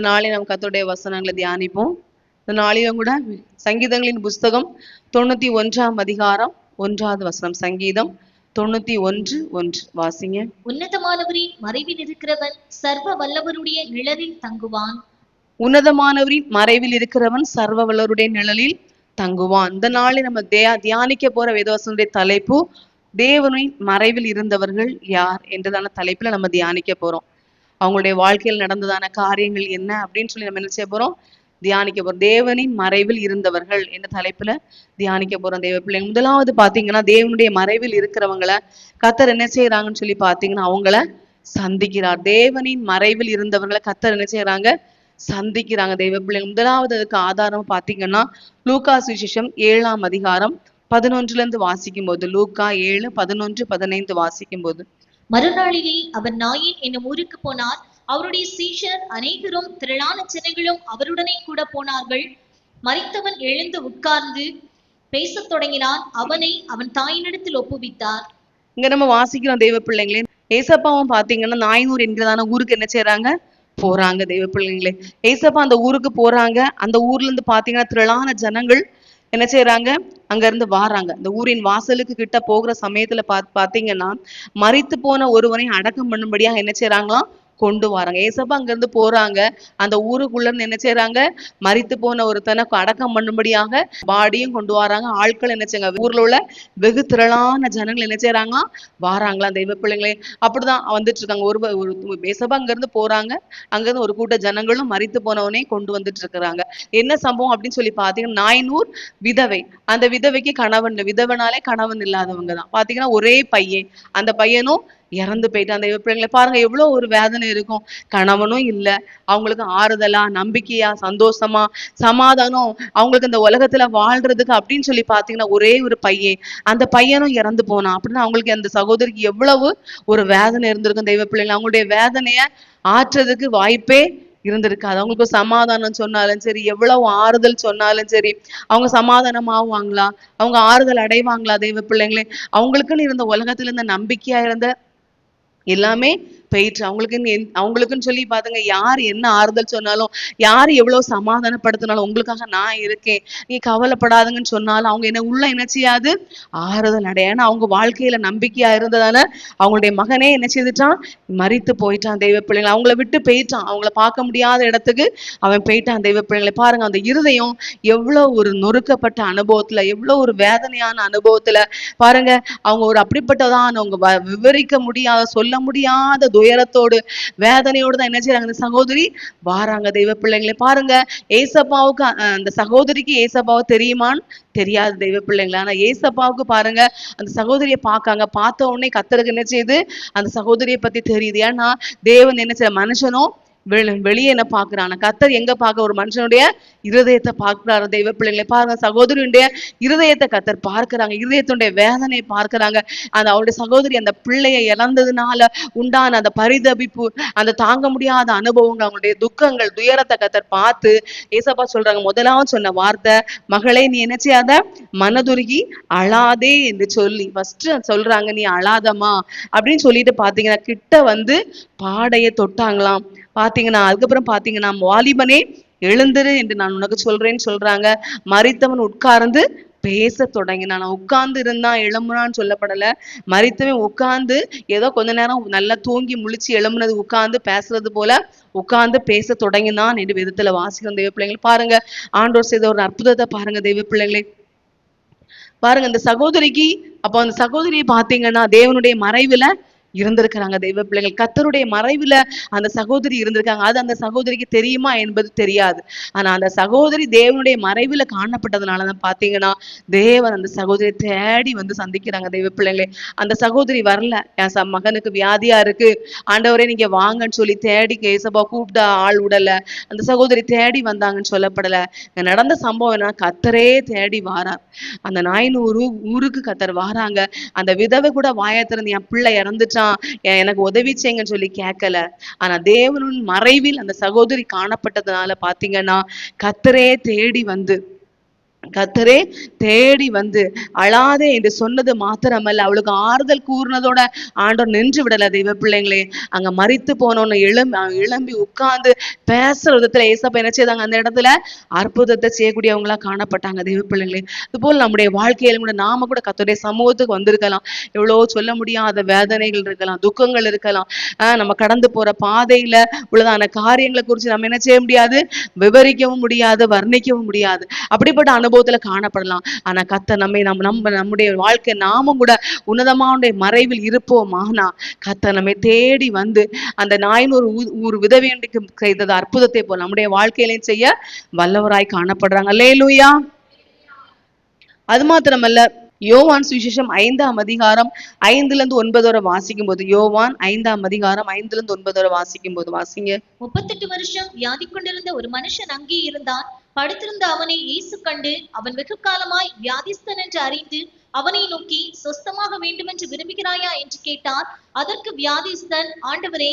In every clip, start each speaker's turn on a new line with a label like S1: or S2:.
S1: நாளை நம்ம கர்த்தருடைய வசனங்களை தியானிப்போம். இந்த நாளிலும் கூட சங்கீதங்களின் புஸ்தகம் 91ஆம் அதிகாரம் 1வது வசனம். சங்கீதம் 91:1 வாசிங்க.
S2: உன்னதமானவரின் மறைவில் இருக்கிறவன் சர்வ வல்லவருடைய நிழலில் தங்குவான்.
S1: உன்னதமானவரின் மறைவில் இருக்கிறவன் சர்வ வல்லவருடைய நிழலில் தங்குவான். இந்த நாளில் நம்ம தியானிக்க போற வேதவசனுடைய தலைப்பு தேவனின் மறைவில் இருந்தவர்கள் யார் என்றதான தலைப்புல நம்ம தியானிக்க போறோம். அவங்களுடைய வாழ்க்கையில் நடந்ததான காரியங்கள் என்ன அப்படின்னு சொல்லி நம்ம என்ன செய்ய போறோம், தியானிக்க போறோம். தேவனின் மறைவில் இருந்தவர்கள் என்ற தலைப்புல தியானிக்க போறோம் தேவ பிள்ளைங்க. முதலாவது பாத்தீங்கன்னா, தேவனுடைய மறைவில் இருக்கிறவங்களை கர்த்தர் என்ன செய்யறாங்கன்னு சொல்லி பாத்தீங்கன்னா, அவங்கள சந்திக்கிறார். தேவனின் மறைவில் இருந்தவர்களை கர்த்தர் என்ன செய்யறாங்க, சந்திக்கிறாங்க தேவ பிள்ளைங்க. முதலாவது அதுக்கு ஆதாரம் பாத்தீங்கன்னா, லூக்கா சுவிசேஷம் 7ஆம் அதிகாரம் 11ல இருந்து வாசிக்கும் போது, லூக்கா 7, 11, 15 வாசிக்கும் போது,
S2: மறுநாளிலே அவர் நாயின் என்னும் ஊருக்கு போனார். அவருடைய சீஷர் அநேகரும் திரளான ஜனங்களும் அவருடனே கூட போனார்கள். மரித்தவன் எழுந்து உட்கார்ந்து பேசத் தொடங்கினான். அவனை அவன் தாயினிடத்தில் ஒப்புவித்தார்.
S1: இங்க நம்ம வாசிக்கிறோம் தெய்வ பிள்ளைங்களே, ஏசப்பாவும் பாத்தீங்கன்னா நாயனூர் என்கிறதான ஊருக்கு என்ன செய்யறாங்க, போறாங்க தெய்வ பிள்ளைங்களே. ஏசப்பா அந்த ஊருக்கு போறாங்க. அந்த ஊர்ல இருந்து பாத்தீங்கன்னா திரளான ஜனங்கள் என்ன செய்யறாங்க, அங்க இருந்து வாராங்க. இந்த ஊரின் வாசலுக்கு கிட்ட போகிற சமயத்துல பாத்தீங்கன்னா, மரித்து போன ஒருவனை அடக்கம் பண்ணும்படியா என்ன செய்யறாங்களாம், கொண்டு வராங்க. ஏசப்பா அங்க இருந்து போறாங்க. அந்த ஊருக்குள்ள இருந்து என்ன செய்யறாங்க, மரித்து போன ஒருத்தனை அடக்கம் பண்ணும்படியாக பாடியும் கொண்டு வராங்க. ஆட்கள் என்ன செய்யுங்க, ஊர்ல உள்ள வெகு திரளான ஜனங்கள் என்ன செய்யறாங்களா, வாராங்களா தெய்வ பிள்ளைங்களே. அப்படிதான் வந்துட்டு இருக்காங்க. ஒரு ஏசப்பா அங்க இருந்து போறாங்க. அங்க இருந்து ஒரு கூட்ட ஜனங்களும் மரித்து போனவனே கொண்டு வந்துட்டு இருக்கிறாங்க. என்ன சம்பவம் அப்படின்னு சொல்லி பாத்தீங்கன்னா, நாயனூர் விதவை. அந்த விதவைக்கு கணவன் இல்லை. விதவனாலே கணவன் இல்லாதவங்க தான். பாத்தீங்கன்னா ஒரே பையன். அந்த பையனும் இறந்து போயிட்டு. அந்த பிள்ளைங்களை பாருங்க, எவ்வளவு ஒரு வேதனை இருக்கும். கணவனும் இல்லை, அவங்களுக்கு ஆறுதலா, நம்பிக்கையா, சந்தோஷமா, சமாதானம், அவங்களுக்கு இந்த உலகத்துல வாழ்றதுக்கு அப்படின்னு சொல்லி பாத்தீங்கன்னா ஒரே ஒரு பையன். அந்த பையனும் இறந்து போனான். அப்படின்னா அவங்களுக்கு அந்த சகோதரிக்கு எவ்வளவு ஒரு வேதனை இருந்திருக்கும் தெய்வ பிள்ளைங்க. அவங்களுடைய வேதனைய ஆற்றுறதுக்கு வாய்ப்பே இருந்திருக்காது. அவங்களுக்கு சமாதானம் சொன்னாலும் சரி, எவ்வளவு ஆறுதல் சொன்னாலும் சரி, அவங்க சமாதானம் ஆவாங்களா, அவங்க ஆறுதல் அடைவாங்களா தெய்வ பிள்ளைங்களே. அவங்களுக்குன்னு இருந்த உலகத்துல இருந்த நம்பிக்கையா இருந்த எல்லாமே போயிட்டு அவங்களுக்குன்னு சொல்லி பாத்துங்க, யார் என்ன ஆறுதல் சொன்னாலும், யார் எவ்வளவு சமாதானப்படுத்தினாலும், உங்களுக்காக நான் இருக்கேன், நீ கவலைப்படாதுங்கன்னு சொன்னாலும் அவங்க என்ன செய்யாது, ஆறுதல் அடைய. ஏன்னா அவங்க வாழ்க்கையில நம்பிக்கையா இருந்ததால அவங்களுடைய மகனே என்ன செய்துட்டான், மரித்து போயிட்டான் தெய்வ பிள்ளைங்களை. அவங்கள விட்டு போயிட்டான். அவங்கள பார்க்க முடியாத இடத்துக்கு அவன் போயிட்டான் தெய்வ பிள்ளைங்களை. பாருங்க, அந்த இருதயம் எவ்வளவு ஒரு நொறுக்கப்பட்ட அனுபவத்துல, எவ்வளவு ஒரு வேதனையான அனுபவத்துல பாருங்க. அவங்க ஒரு அப்படிப்பட்டதான், அவங்க விவரிக்க முடியாத, சொல்ல முடியாத துயரத்தோடு, வேதனையோடு தான் என்ன செய்யறாங்க, அந்த சகோதரி வாராங்க தெய்வ பிள்ளைங்களை. பாருங்க, ஏசப்பாவுக்கு அந்த சகோதரிக்கு ஏசப்பாவை தெரியுமான்னு தெரியாது தெய்வ பிள்ளைங்களா. ஆனா ஏசப்பாவுக்கு பாருங்க, அந்த சகோதரியை பார்க்காங்க. பார்த்த உடனே கர்த்தருக்கு என்ன செய்யுது, அந்த சகோதரியை பத்தி தெரியுது. ஏன்னா தேவன் என்ன செய்ய, மனுஷனும் வெளியே என்ன பாக்குறாங்க, கர்த்தர் எங்க பார்க்க, ஒரு மனுஷனுடைய இருதயத்தை பார்க்கிறாரு தெய்வ பிள்ளைங்களை. பாருங்க, சகோதரியுடைய இருதயத்தை கர்த்தர் பார்க்கிறாங்க, இருதயத்துடைய வேதனையை பார்க்கிறாங்க. அந்த அவருடைய சகோதரி அந்த பிள்ளையை இழந்ததுனால உண்டான அந்த பரிதபிப்பு, அந்த தாங்க முடியாத அனுபவங்கள், அவங்களுடைய துக்கங்கள், துயரத்தை கர்த்தர் பார்த்து ஏசப்பா சொல்றாங்க, முதலாவது சொன்ன வார்த்தை, மகளே நீ என்ன செய்யாத, மனதுருகி அழாதே என்று சொல்லி ஃபர்ஸ்ட் சொல்றாங்க, நீ அழாதமா அப்படின்னு சொல்லிட்டு பாத்தீங்கன்னா கிட்ட வந்து பாடையை தொட்டாங்களாம். பாத்தீங்கன்னா அதுக்கப்புறம் பாத்தீங்கன்னா, வாலிபனே எழுந்திரு என்று நான் உனக்கு சொல்றேன்னு சொல்றாங்க. மரித்தவன் உட்கார்ந்து பேச தொடங்கினான். உட்கார்ந்து இருந்தான், எழும்புனான்னு சொல்லப்படல. மரித்தவன் உட்கார்ந்து ஏதோ கொஞ்ச நேரம் நல்லா தூங்கி முழிச்சு எழும்புனது, உட்கார்ந்து பேசுறது போல உட்கார்ந்து பேச தொடங்கினான் என்று விதத்துல வாசிக்கிறோம் தெய்வ பிள்ளைங்களை. பாருங்க, ஆண்டோர் செய்த ஒரு அற்புதத்தை பாருங்க தெய்வ பிள்ளைங்களே. பாருங்க, அந்த சகோதரிக்கு, அப்போ அந்த சகோதரியை பாத்தீங்கன்னா தேவனுடைய மறைவுல இருந்திருக்கிறாங்க தெய்வ பிள்ளைகள். கர்த்தருடைய மறைவுல அந்த சகோதரி இருந்திருக்காங்க. அது அந்த சகோதரிக்கு தெரியுமா என்பது தெரியாது. ஆனா அந்த சகோதரி தேவனுடைய மறைவுல காணப்பட்டதுனாலதான் பாத்தீங்கன்னா தேவன் அந்த சகோதரியை தேடி வந்து சந்திக்கிறாங்க தெய்வ பிள்ளைங்களே. அந்த சகோதரி வரல, என் மகனுக்கு வியாதியா இருக்கு ஆண்டவரே நீங்க வாங்கன்னு சொல்லி தேடி ஏசப்பா கூப்பிட்டா ஆள் விடல. அந்த சகோதரி தேடி வந்தாங்கன்னு சொல்லப்படல. நடந்த சம்பவம் என்ன, கர்த்தரே தேடி வாரார். அந்த நாயனூர் ஊருக்கு கர்த்தர் வாராங்க. அந்த விதவை கூட வாயை திறந்து என் பிள்ளை இறந்துட்டான், எனக்கு உதவி செய்யுங்கன்னு சொல்லி கேட்கல. ஆனா தேவனின் மறைவில் அந்த சகோதரி காணப்பட்டதுனால பாத்தீங்கன்னா கர்த்தரே தேடி வந்து கர்த்தரே தேடி வந்து அழாதே என்று சொன்னது மாத்திரமல்ல, அவளுக்கு ஆறுதல் கூறினதோட ஆண்டவர் நின்று விடல. தெய்வ பிள்ளைங்களே, அங்க மரித்து போனோன்னு எழும்பி உட்கார்ந்து பேசுற விதத்துல ஏசப்பா என்ன செய்தாங்க, அந்த இடத்துல அற்புதத்தை செய்யக்கூடியவங்களா காணப்பட்டாங்க. தெய்வ பிள்ளைங்களே, அதுபோல் நம்முடைய வாழ்க்கையில கூட நாம கூட கர்த்தருடைய சமூகத்துக்கு வந்திருக்கலாம். எவ்வளவோ சொல்ல முடியாத வேதனைகள் இருக்கலாம், துக்கங்கள் இருக்கலாம். நம்ம கடந்து போற பாதையில உள்ளதான காரியங்களை குறித்து நம்ம என்ன செய்ய முடியாது, விவரிக்கவும் முடியாது, வர்ணிக்கவும் முடியாது. அப்படிப்பட்ட அனுபவத்துல காணப்படலாம். ஆனா கர்த்தர் நம்முடைய வாழ்க்கை நாமும் கூட உன்னதமான மறைவில் இருப்போமானா, கர்த்தர் நம்மை தேடி வந்து அந்த 400 விதவைக்கு செய்தது அற்புதத்தை போல் நம்முடைய வாழ்க்கையிலையும் செய்ய வல்லவராய் காணப்படுறாங்க. அல்லேலூயா. அது மாத்திரமல்ல, யோவான் சுவிசேஷம் 5ஆம் அதிகாரம் 5-9 வரை வாசிக்கும் போது, யோவான் 5ஆம் அதிகாரம் 5-9 வரை வாசிக்கும் போது வாசிங்க.
S2: 38 வருஷம் வியாதி கொண்டிருந்த ஒரு மனுஷன் அங்கே இருந்தான். படுத்திருந்த அவனை இயேசு கண்டு, அவன் வெகு காலமாய் வியாதிஸ்தன் என்று அறிந்து அவனை நோக்கி, சொஸ்தமாக வேண்டுமென்று விரும்புகிறாயா என்று கேட்டார். அதற்கு வியாதிஸ்தன், ஆண்டவரே,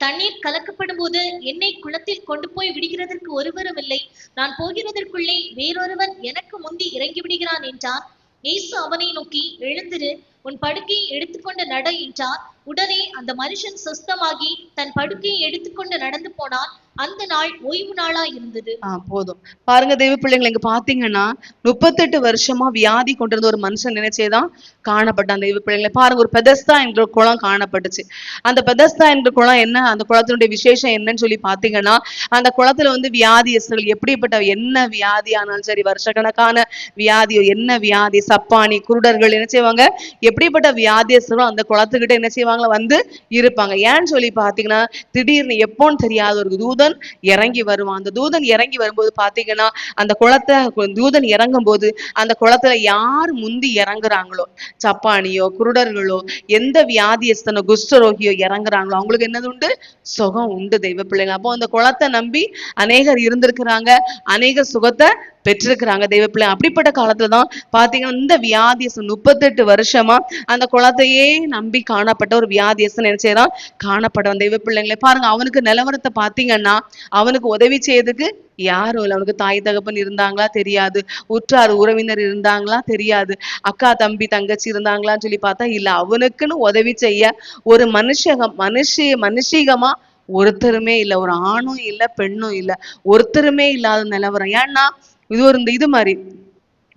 S2: தண்ணீர் கலக்கப்படும் போது என்னை குளத்தில் கொண்டு போய் விடுகிறதற்கு ஒருவரும் இல்லை. நான் போகிறதற்குள்ளே வேறொருவன் எனக்கு முந்தி இறங்கி விடுகிறான் என்றான். இயேசு அவனை நோக்கி, எழுந்திரு, உன் படுக்கையை எடுத்துக்கொண்டு நட என்றார். உடனே அந்த மனுஷன் சொஸ்தமாகி தன் படுக்கையை எடுத்துக்கொண்டு நடந்து போனான். அந்த நாள் ஓய்வு நாளா இருந்தது.
S1: போதும். பாருங்க தெய்வ பிள்ளைங்களை, இங்க பாத்தீங்கன்னா 38 வருஷமா வியாதி கொண்டிருந்த ஒரு மனுஷன் நினைச்சேதான் காணப்பட்டான். தெய்வ பிள்ளைங்களை பாருங்க, ஒரு பெதஸ்தா என்ற குளம் காணப்பட்டுச்சு. அந்த பெதஸ்தா என்ற குளம் என்ன, அந்த குளத்தினுடைய விசேஷம் என்னன்னு சொல்லி பாத்தீங்கன்னா, அந்த குளத்துல வந்து வியாதியஸ்தர்கள் எப்படிப்பட்ட என்ன வியாதி ஆனாலும் சரி, வருஷக்கணக்கான வியாதியோ என்ன வியாதி, சப்பானி, குருடர்கள் என்ன செய்வாங்க, எப்படிப்பட்ட வியாதியஸ்தரும் அந்த குளத்துக்கிட்ட என்ன செய்வாங்களா வந்து இருப்பாங்க. ஏன்னு சொல்லி பாத்தீங்கன்னா, திடீர்னு எப்போன்னு தெரியாத ஒரு தூதன் இறங்கி வருவான். அந்த தூதன் இறங்கி வரும்போது பாத்தீங்கன்னா, அந்த குளத்தை தூதன் இறங்கும் போது அந்த குளத்துல யார் முந்தி இறங்குறாங்களோ, சப்பானியோ குருடர்களோ எந்த வியாதியஸ்தனோ குஷ்டரோகியோ இறங்குறாங்களோ, அவங்களுக்கு என்னது உண்டு, சுகம் உண்டு. தெய்வ பிள்ளைங்க, அப்போ அந்த குளத்தை நம்பி அநேகர் இருந்திருக்கிறாங்க, அநேகர் சுகத்தை பெற்றிருக்கிறாங்க. தெய்வ பிள்ளை, அப்படிப்பட்ட காலத்துலதான் பாத்தீங்கன்னா இந்த வியாதியஸ்தன் 38 வருஷமா அந்த குளத்தையே நம்பி காணப்பட்ட ஒரு வியாதியஸ்தன் என்ன செய்யறான், காணப்படும். தெய்வ பிள்ளைங்களை பாருங்க, அவனுக்கு நிலவரத்தை பாத்தீங்கன்னா, அவனுக்கு உதவி செய்யறதுக்கு யாரும் இல்லை. அவனுக்கு தாய் தகப்பன் இருந்தாங்களா தெரியாது, உற்றார் உறவினர் இருந்தாங்களா தெரியாது, அக்கா தம்பி தங்கச்சி இருந்தாங்களான்னு சொல்லி பார்த்தா இல்ல. அவனுக்குன்னு உதவி செய்ய ஒரு மனுஷீகமா ஒருத்தருமே இல்லை. ஒரு ஆணும் இல்லை, பெண்ணும் இல்லை, ஒருத்தருமே இல்லாத நிலவரம். ஏன்னா இது ஒரு இது மாதிரி,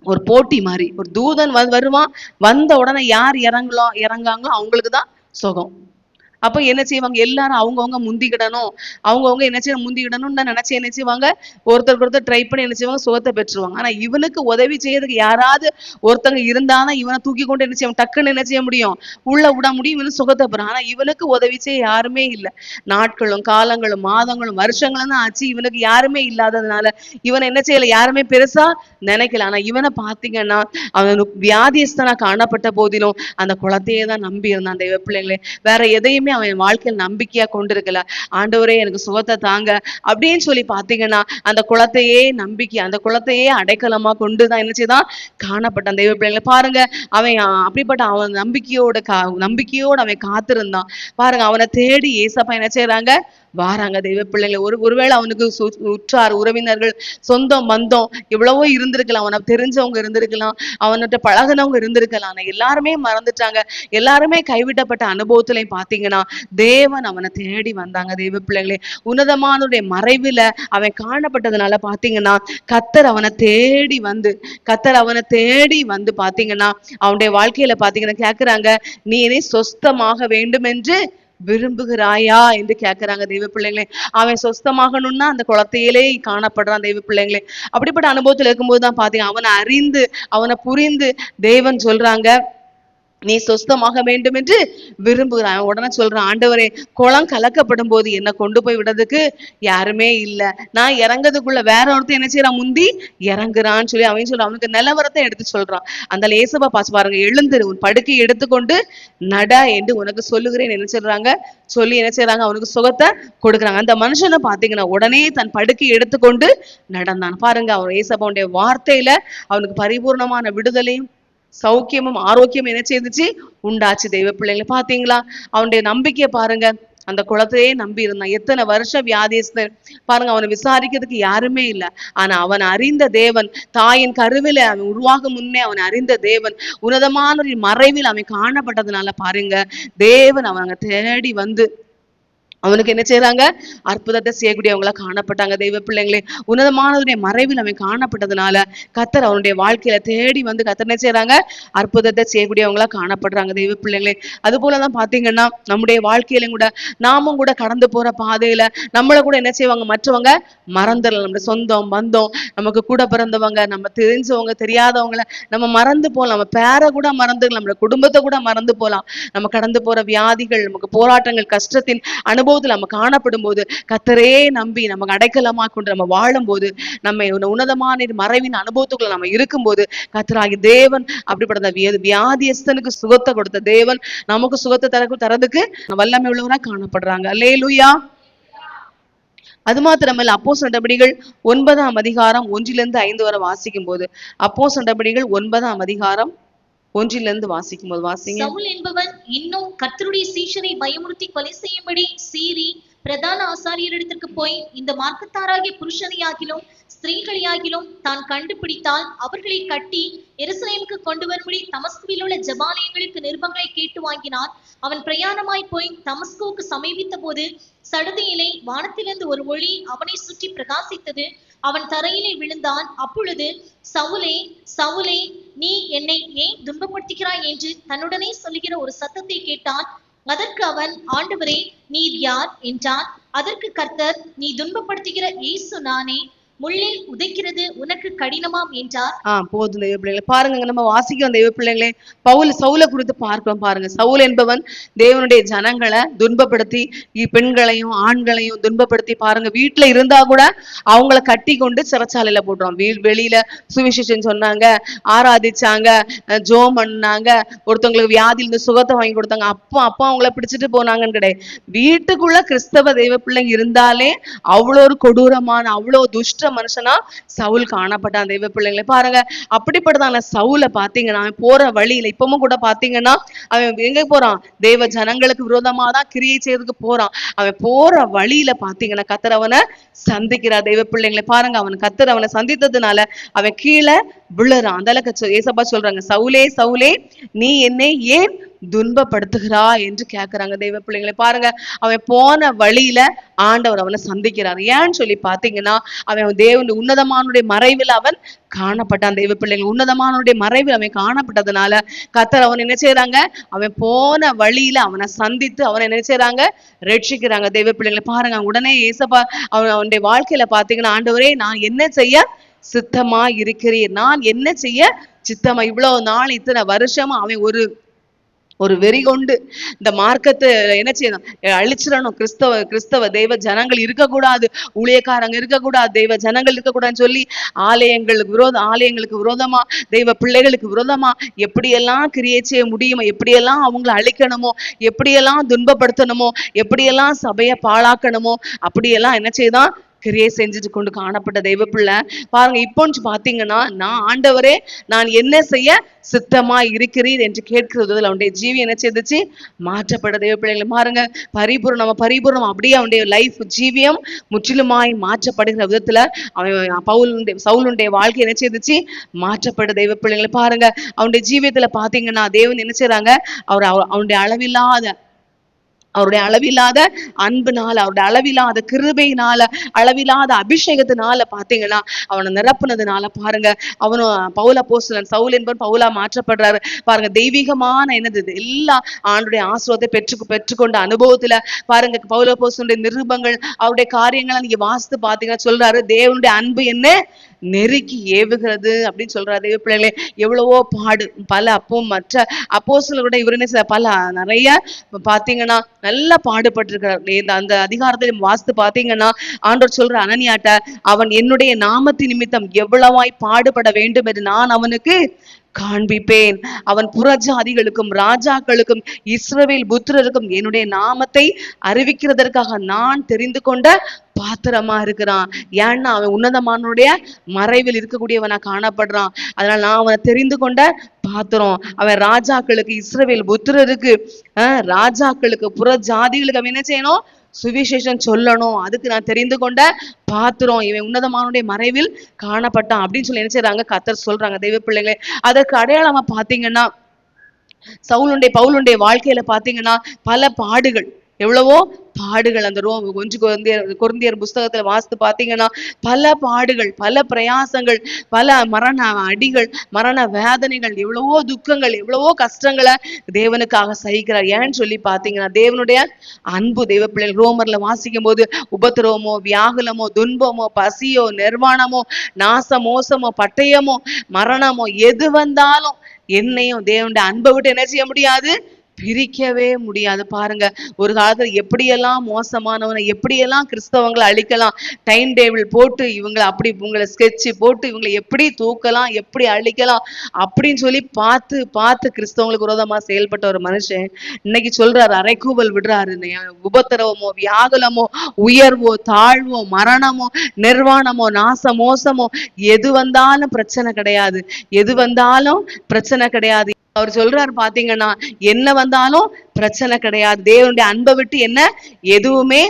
S1: ஒரு போட்டி மாதிரி. ஒரு தூதன் வருவான், வந்த உடனே யார் இறங்காங்களோ அவங்களுக்கு தான் சுகம். அப்ப என்ன செய்வாங்க, எல்லாரும் அவங்கவுங்க முந்திக்கிடணும், அவங்கவுங்க என்ன செய்ய முந்திக்கிடணும்னு நினைச்சு என்ன செய்வாங்க, ஒருத்தருக்கு ஒருத்தர் ட்ரை பண்ணி என்ன செய்வாங்க, சுகத்தை பெற்றுருவாங்க. ஆனா இவனுக்கு உதவி செய்யறதுக்கு யாராவது ஒருத்தங்க இருந்தாதான் இவனை தூக்கி கொண்டு என்ன செய்யும், டக்குன்னு என்ன செய்ய முடியும், உள்ள விட முடியும், இவனு சுகத்தை பெறும். ஆனா இவனுக்கு உதவி செய்ய யாருமே இல்லை. நாட்களும் காலங்களும் மாதங்களும் வருஷங்களும் தான் ஆச்சு, இவனுக்கு யாருமே இல்லாததுனால இவனை என்ன செய்யல, யாருமே பெருசா நினைக்கல. ஆனா இவனை பாத்தீங்கன்னா, அவன் வியாதிஸ்தனா காணப்பட்ட போதிலும் அந்த குளத்தையே தான் நம்பி இருந்தான். தெய்வ பிள்ளைங்களே, வேற எதையுமே அவன் வாழ்க்கையில் நம்பிக்கையா கொண்டிருக்கல. ஆண்டவரே எனக்கு சுகத்தை தாங்க அப்படின்னு சொல்லி பாத்தீங்கன்னா, அந்த குளத்தையே நம்பிக்கை, அந்த குளத்தையே அடைக்கலமா கொண்டுதான் என்ன செய்தான் காணப்பட்டான். தெய்வ பிள்ளைங்களை பாருங்க, அவன் அப்படிப்பட்ட அவன் நம்பிக்கையோடு அவன் காத்திருந்தான். பாருங்க, அவனை தேடி ஏசப்பா என்ன செய்யறாங்க, வாராங்க. தெய்வ பிள்ளைங்களை, ஒருவேளை அவனுக்கு உற்றார் உறவினர்கள் சொந்தம் பந்தம் எவ்வளவோ இருந்திருக்கலாம், அவனை தெரிஞ்சவங்க இருந்திருக்கலாம், அவன்கிட்ட பழகினவங்க இருந்திருக்கலாம். ஆனா எல்லாருமே மறந்துட்டாங்க. எல்லாருமே கைவிட்டப்பட்ட அனுபவத்திலையும் பாத்தீங்கன்னா, தேவன் அவனை தேடி வந்தாங்க. தெய்வ பிள்ளைங்களே, உன்னதமானுடைய மறைவில அவன் காணப்பட்டதுனால பாத்தீங்கன்னா, கர்த்தர் அவனை தேடி வந்து பாத்தீங்கன்னா, அவனுடைய வாழ்க்கையில பாத்தீங்கன்னா கேக்குறாங்க, நீ என்னை சொஸ்தமாக வேண்டும் என்று விரும்புகிறாயா என்று கேட்கிறாங்க. தெய்வ பிள்ளைங்களே, அவன் சொஸ்தமாகணும்னா அந்த குளத்தையிலே காணப்படுறான். தெய்வ பிள்ளைங்களே, அப்படிப்பட்ட அனுபவத்துல இருக்கும்போதுதான் பாத்தீங்க, அவனை அறிந்து அவனை புரிந்து தேவன் சொல்றாங்க, நீ சொஸ்தமாக வேண்டும் என்று விரும்புகிறான். உடனே சொல்றான், ஆண்டவரே, குளம் கலக்கப்படும் போது என்னை கொண்டு போய் விடுறதுக்கு யாருமே இல்லை, நான் இறங்குறதுக்குள்ள வேற ஒருத்தர் என்ன செய்யறான், முந்தி இறங்குறான்னு சொல்லி அவன் சொல்றான். அவனுக்கு நிலவரத்தை எடுத்து சொல்றான். அந்த ஏசப்பா பாஸ் பாருங்க, எழுந்துரு, உன் படுக்கையை எடுத்துக்கொண்டு நட என்று உனக்கு சொல்லுகிறேன் என்ன சொல்றாங்க, சொல்லி என்ன செய்யறாங்க, அவனுக்கு சுகத்தை கொடுக்குறாங்க. அந்த மனுஷனை பாத்தீங்கன்னா உடனே தன் படுக்கையை எடுத்துக்கொண்டு நடந்தான். பாருங்க, அவன் ஏசப்பாவுடைய வார்த்தையில அவனுக்கு பரிபூர்ணமான விடுதலையும் சௌக்கியமும் ஆரோக்கியமும் என்ன செய்துச்சு, உண்டாச்சு. தெய்வ பிள்ளைங்களை பாத்தீங்களா, அவனுடைய நம்பிக்கையை பாருங்க. அந்த குளத்தையே நம்பி இருந்தான். எத்தனை வருஷம் வியாதிஸ்தன் பாருங்க, அவனை விசாரிக்கிறதுக்கு யாருமே இல்லை. ஆனா அவன் அறிந்த தேவன், தாயின் கருவில அவன் உருவாகும் முன்னே அவன் அறிந்த தேவன், உன்னதமான ஒரு மறைவில் அவன் காணப்பட்டதுனால பாருங்க, தேவன் அவன் தேடி வந்து அவனுக்கு என்ன செய்யறாங்க, அற்புதத்தை செய்யக்கூடியவங்களா காணப்பட்டாங்க. தெய்வ பிள்ளைங்களே, உன்னதமானவருடைய மறைவில் அவன் காணப்பட்டதுனால கர்த்தர் அவனுடைய வாழ்க்கையில தேடி வந்து கர்த்தர் என்ன செய்யறாங்க, அற்புதத்தை செய்யக்கூடியவங்களா காணப்படுறாங்க. தெய்வ பிள்ளைங்களே, அது போலதான் பாத்தீங்கன்னா நம்முடைய வாழ்க்கையிலும் கூட நாமும் கூட கடந்து போற பாதையில நம்மள கூட என்ன செய்வாங்க, மற்றவங்க மறந்துடலாம். நம்ம சொந்தம் பந்தம், நமக்கு கூட பிறந்தவங்க, நம்ம தெரிஞ்சவங்க தெரியாதவங்களை நம்ம மறந்து போகலாம். நம்ம பேரை கூட மறந்துடலாம், நம்ம குடும்பத்தை கூட மறந்து போகலாம். நம்ம கடந்து போற வியாதிகள், நமக்கு போராட்டங்கள், கஷ்டத்தின் அனுபவத்தில் நம்ம காணப்படும் போது கர்த்தரே நம்பி நமக்கு அடைக்கலமா கொண்டு நம்ம வாழும் போது, நம்ம உன்னதமான மறைவின் அனுபவத்துக்குள்ள நம்ம இருக்கும்போது கர்த்தராகி தேவன் அப்படிப்பட்ட வியாதியஸ்தனுக்கு சுகத்தை கொடுத்த தேவன் நமக்கு சுகத்தை தரதுக்கு வல்லமை உள்ளவரா காணப்படுறாங்க. அல்லேலூயா. அது மாத்திரமல்ல, அப்போஸ்தலர் நடபடிகள் 9ஆம் அதிகாரம் 1-5 வரை வாசிக்கும் போது, அப்போஸ்தலர் நடபடிகள் 9ஆம் அதிகாரம் 1 வாசிக்கும் போது வாசிங்க.
S2: சவுல் என்பவன் இன்னும் கர்த்தருடைய சீஷரை பயமுறுத்தி கொலை செய்யும்படி சீறி பிரதான ஆசாரியரிடத்திற்கு போய், இந்த மார்க்கத்தாராகிய புருஷரையாகிலும் ஸ்திரீகளையாகிலும் தான் கண்டுபிடித்தால் அவர்களை கட்டி எருசலேமுக்கு கொண்டு வரும்படி தமஸ்குவில் உள்ள ஜெபாலயங்களுக்கு நிருபங்களை கேட்டு வாங்கினான். அவன் பிரயாணமாய் போய் தமஸ்குவுக்கு சமீபித்த போது சடுதியிலே வானத்திலிருந்து ஒரு ஒளி அவனை சுற்றி பிரகாசித்தது. அவன் தரையிலே விழுந்தான். அப்பொழுது, சவுலே சவுலே, நீ என்னை ஏன் துன்பப்படுத்துகிறாய் என்று தன்னுடனே சொல்லுகிற ஒரு சத்தத்தை கேட்டான். அதற்கு அவன், ஆண்டவரே, நீர் யார் என்றான். அதற்கு கர்த்தர், நீ துன்பப்படுத்துகிற இயேசு நானே, முள்ளில் உதைக்கிறது உனக்கு கடினமாம் என்றார்.
S1: போதும் தெய்வ பிள்ளைங்களே, பாருங்க நம்ம வாசிக்கிறோம் தெய்வ பிள்ளைங்களே, சவுலை குறித்து பார்க்கிறோம். பாருங்க, சவுல் என்பவன் தேவனுடைய ஜனங்களை துன்பப்படுத்தி, பெண்களையும் ஆண்களையும் துன்பப்படுத்தி, பாருங்க வீட்டுல இருந்தா கூட அவங்கள கட்டி கொண்டு சிறைச்சாலையில போட்டுருவான். வெளியில சுவிசேஷம் சொன்னாங்க, ஆராதிச்சாங்க, ஜோம் பண்ணாங்க, ஒருத்தவங்களுக்கு வியாதியிலிருந்து சுகத்தை வாங்கி கொடுத்தாங்க, அப்பா அவங்கள பிடிச்சிட்டு போனாங்கன்னு கிடையாது. வீட்டுக்குள்ள கிறிஸ்தவ தெய்வ பிள்ளைங்க இருந்தாலே அவ்வளோ ஒரு கொடூரமான, அவ்வளோ துஷ்ட மனுஷனா சவுல் காணப்பட்டான். தெய்வ பிள்ளைங்களை பாருங்க, அப்படிப்பட்டதான சவுலை பாத்தீங்கன்னா போற வழியில இப்பவும் கூட பாத்தீங்கன்னா அவன் எங்க போறான், தேவ ஜனங்களுக்கு விரோதமா தான் கிரியை செய்யறதுக்கு போறான். அவன் போற வழியில பாத்தீங்கன்னா கர்த்தர் அவனை சந்திக்கிறார். தெய்வ பிள்ளைங்களை பாருங்க, கர்த்தர் அவனை சந்தித்ததுனால அவன் கீழே விழுறான். அந்த அளவுக்கு ஏசப்பா சொல்றாங்க, சவுலே சவுலே, நீ என்னை ஏன் துன்பப்படுத்துகிறா என்று கேட்கிறாங்க. தெய்வ பிள்ளைங்களை பாருங்க, அவன் போன வழியில ஆண்டவர் அவனை சந்திக்கிறார். ஏன்னு சொல்லி பாத்தீங்கன்னா அவன் தேவனுடைய உன்னதமானுடைய மறைவில் அவன் காணப்பட்டான். தெய்வ பிள்ளைகள், உன்னதமானுடைய மறைவில் அவன் காணப்பட்டதுனால கர்த்தர் அவன் என்ன செய்யறாங்க, அவன் போன வழியில அவனை சந்தித்து அவனை என்ன செய்யறாங்க, ரட்சிக்கிறாங்க. தெய்வ பிள்ளைகளை பாருங்க, உடனே ஏசப்பா அவனுடைய வாழ்க்கையில பாத்தீங்கன்னா, ஆண்டவரே, நான் என்ன செய்ய சித்தமா இருக்கிறீர், நான் என்ன செய்ய சித்தமா, இவ்வளவு நாள் இத்தனை வருஷமா அவன் ஒரு வெறி கொண்டு இந்த மார்க்கத்தை என்ன செய்யணும், அழிச்சிடணும், கிறிஸ்தவ தெய்வ ஜனங்கள் இருக்கக்கூடாது, ஊழியக்காரங்க இருக்கக்கூடாது, தெய்வ ஜனங்கள் இருக்கக்கூடாதுன்னு சொல்லி ஆலயங்களுக்கு விரோதமா, தெய்வ பிள்ளைகளுக்கு விரோதமா எப்படியெல்லாம் கிரியை செய்ய முடியுமோ, எப்படியெல்லாம் அவங்களை அழிக்கணுமோ, எப்படியெல்லாம் துன்பப்படுத்தணுமோ, எப்படியெல்லாம் சபையை பாழாக்கணுமோ, அப்படியெல்லாம் என்ன செய்தான், கிரியை செஞ்சுட்டு கொண்டு காணப்பட்ட தெய்வ பிள்ளை பாருங்க. இப்போ பாத்தீங்கன்னா, நான் ஆண்டவரே, நான் என்ன செய்ய சித்தமா இருக்கிறீர் என்று கேட்கிறது அவனுடைய ஜீவி என்ன செய்துச்சு, மாற்றப்பட்ட தெய்வ பிள்ளைகளை பாருங்க. பரிபூர்ணம் அப்படியே அவனுடைய லைஃப் ஜீவியம் முற்றிலுமாய் மாற்றப்படுகிற விதத்துல அவன் சவுலுடைய வாழ்க்கை என்ன செய்துச்சு, மாற்றப்பட்ட தெய்வ பிள்ளைகளை பாருங்க. அவனுடைய ஜீவியத்துல பாத்தீங்கன்னா தேவன் என்ன செய்யறாங்க, அவனுடைய அளவில்லாத அன்புனால, அவருடைய அளவில்லாத கிருபையினால, அளவில்லாத அபிஷேகத்தினால பாத்தீங்கன்னா அவனை நிரப்புனதுனால பாருங்க, அவனும் அப்போஸ்தலன் சவுல் என்பவன் பவுலா மாற்றப்படுறாரு. பாருங்க, தெய்வீகமான என்னது எல்லா ஆண்டுடைய ஆசீர்வாதத்தை பெற்றுக்கொண்ட அனுபவத்துல பாருங்க, அப்போஸ்தலனுடைய நிருபங்கள், அவருடைய காரியங்களை நீங்க வாசித்து பாத்தீங்கன்னா சொல்றாரு, தேவனுடைய அன்பு என்ன நெருக்கி ஏவுகிறது அப்படின்னு சொல்றாரு. தெய்வ பிள்ளைகளே, எவ்வளவோ பாடு, மற்ற அப்போஸ்தலரோட இவருன்னு நிறைய பாத்தீங்கன்னா நல்லா பாடுபட்டிருக்கிறார். அந்த அதிகாரத்தை வாசித்து பாத்தீங்கன்னா ஆண்டவர் சொல்ற அனனியாட்ட, அவன் என்னுடைய நாமத்தின் நிமித்தம் எவ்வளவாய் பாடுபட வேண்டும் என்று நான் அவனுக்கு காண்பிப்பேன். அவன் புறஜாதிகளுக்கும் ராஜாக்களுக்கும் இஸ்ரவேல் புத்திரருக்கும் என்னுடைய நாமத்தை அறிவிக்கிறதற்காக நான் தெரிந்து கொண்ட பாத்திரமா இருக்கிறான். ஏன்னா அவன் உன்னதமானுடைய மறைவில் இருக்கக்கூடியவனா காணப்படுறான். அதனால நான் அவனை தெரிந்து கொண்ட பாத்திரம். அவன் ராஜாக்களுக்கு, இஸ்ரவேல் புத்திரருக்கு, ராஜாக்களுக்கு, புற ஜாதிகளுக்கு அவன் என்ன செய்யணும்? சுவிசேஷம் சொல்லணும். அதுக்கு நான் தெரிந்து கொண்ட பாத்திரம், இவன் உன்னதமானுடைய மறைவில் காணப்பட்டான் அப்படின்னு சொல்லி என்ன செய்றாங்க? கர்த்தர் சொல்றாங்க தெய்வ பிள்ளைங்களே. அதற்கு அடையாளமா பாத்தீங்கன்னா பவுலுடைய வாழ்க்கையில பாத்தீங்கன்னா பல பாடுகள், எவ்வளவோ பாடுகள். அந்த ஒன்று கொரிந்தியர் புஸ்தகத்துல வாசித்து பாத்தீங்கன்னா பல பாடுகள், பல பிரயாசங்கள், பல மரண அடிகள், மரண வேதனைகள், எவ்வளவோ துக்கங்கள், எவ்வளவோ கஷ்டங்களை தேவனுக்காக சகிக்கிறார். ஏன்னு சொல்லி பாத்தீங்கன்னா தேவனுடைய அன்பு. தெய்வ பிள்ளைகள் ரோமர்ல வாசிக்கும் போது உபத்திரவமோ, வியாகுலமோ, துன்பமோ, பசியோ, நிர்வாணமோ, நாச மோசமோ, பட்டயமோ, மரணமோ எது வந்தாலும் என்னையும் தேவனுடைய அன்பை விட்டு என்ன செய்ய முடியாது? பிரிக்கவே முடியாது. பாருங்க, ஒரு காலத்துல எப்படியெல்லாம் மோசமானவனை, எப்படியெல்லாம் கிறிஸ்தவங்களை அழிக்கலாம், டைம் டேபிள் போட்டு இவங்களை அப்படி, இவங்களை ஸ்கெட்ச் போட்டு இவங்களை எப்படி தூக்கலாம், எப்படி அழிக்கலாம் அப்படின்னு சொல்லி பார்த்து பார்த்து கிறிஸ்தவங்களுக்கு விரோதமா செயல்பட்ட ஒரு மனுஷன் இன்னைக்கு சொல்றாரு, அரைக்கூவல் விடுறாரு. உபத்திரவமோ, வியாகுலமோ, உயர்வோ, தாழ்வோ, மரணமோ, நிர்வாணமோ, நாச மோசமோ எது வந்தாலும் பிரச்சனை கிடையாது, எது வந்தாலும் பிரச்சனை கிடையாது. அவர் சொல்றாரு பாத்தீங்கன்னா, என்ன வந்தாலும் பிரச்சனை கிடையாது. தேவனுடைய அன்பை விட்டு என்ன எதுவுமே,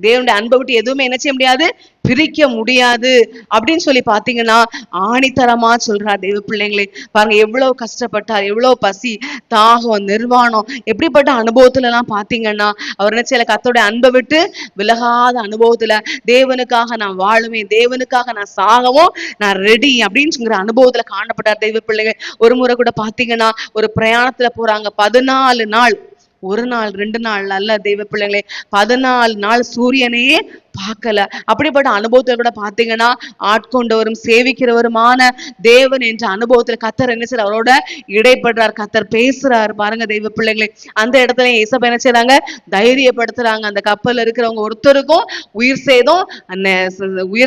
S1: தேவனுடைய அன்பை விட்டு எதுவுமே என்ன செய்ய முடியாது? பிரிக்க முடியாது அப்படின்னு சொல்லி பாத்தீங்கன்னா ஆணித்தரமா சொல்றார் தெய்வ பிள்ளைங்களே. பாருங்க, எவ்வளவு கஷ்டப்பட்டார், எவ்வளவு பசி, தாகம், நிர்வாணம், எப்படிப்பட்ட அனுபவத்துல எல்லாம் பாத்தீங்கன்னா அவர் என்ன செய்யல? கர்த்தருடைய அன்பை விட்டு விலகாத அனுபவத்துல, தேவனுக்காக நான் வாழுவேன், தேவனுக்காக நான் சாகவும் நான் ரெடி அப்படிங்கிற அனுபவத்துல காணப்பட்டார் தெய்வ பிள்ளைங்க. ஒரு முறை கூட பாத்தீங்கன்னா ஒரு பிரயாணத்துல போறாங்க, 14 நாள், ஒரு நாள் 2 நாள் அல்ல தெய்வ பிள்ளைங்களே, 14 நாள் சூரியனையே பார்க்கல. அப்படிப்பட்ட அனுபவத்துல கூட பாத்தீங்கன்னா ஆட்கொண்டவரும் சேவிக்கிறவருமான தேவன் என்ற அனுபவத்துல கர்த்தர் என்ன செய்யறார்? அவரோட இடைப்படுறார், கர்த்தர் பேசுறாரு. பாருங்க தெய்வ பிள்ளைங்களே, அந்த இடத்துல ஏசப்பா என்ன செய்றாங்க? தைரியப்படுத்துறாங்க. அந்த கப்பல்ல இருக்கிறவங்க ஒருத்தருக்கும் உயிர்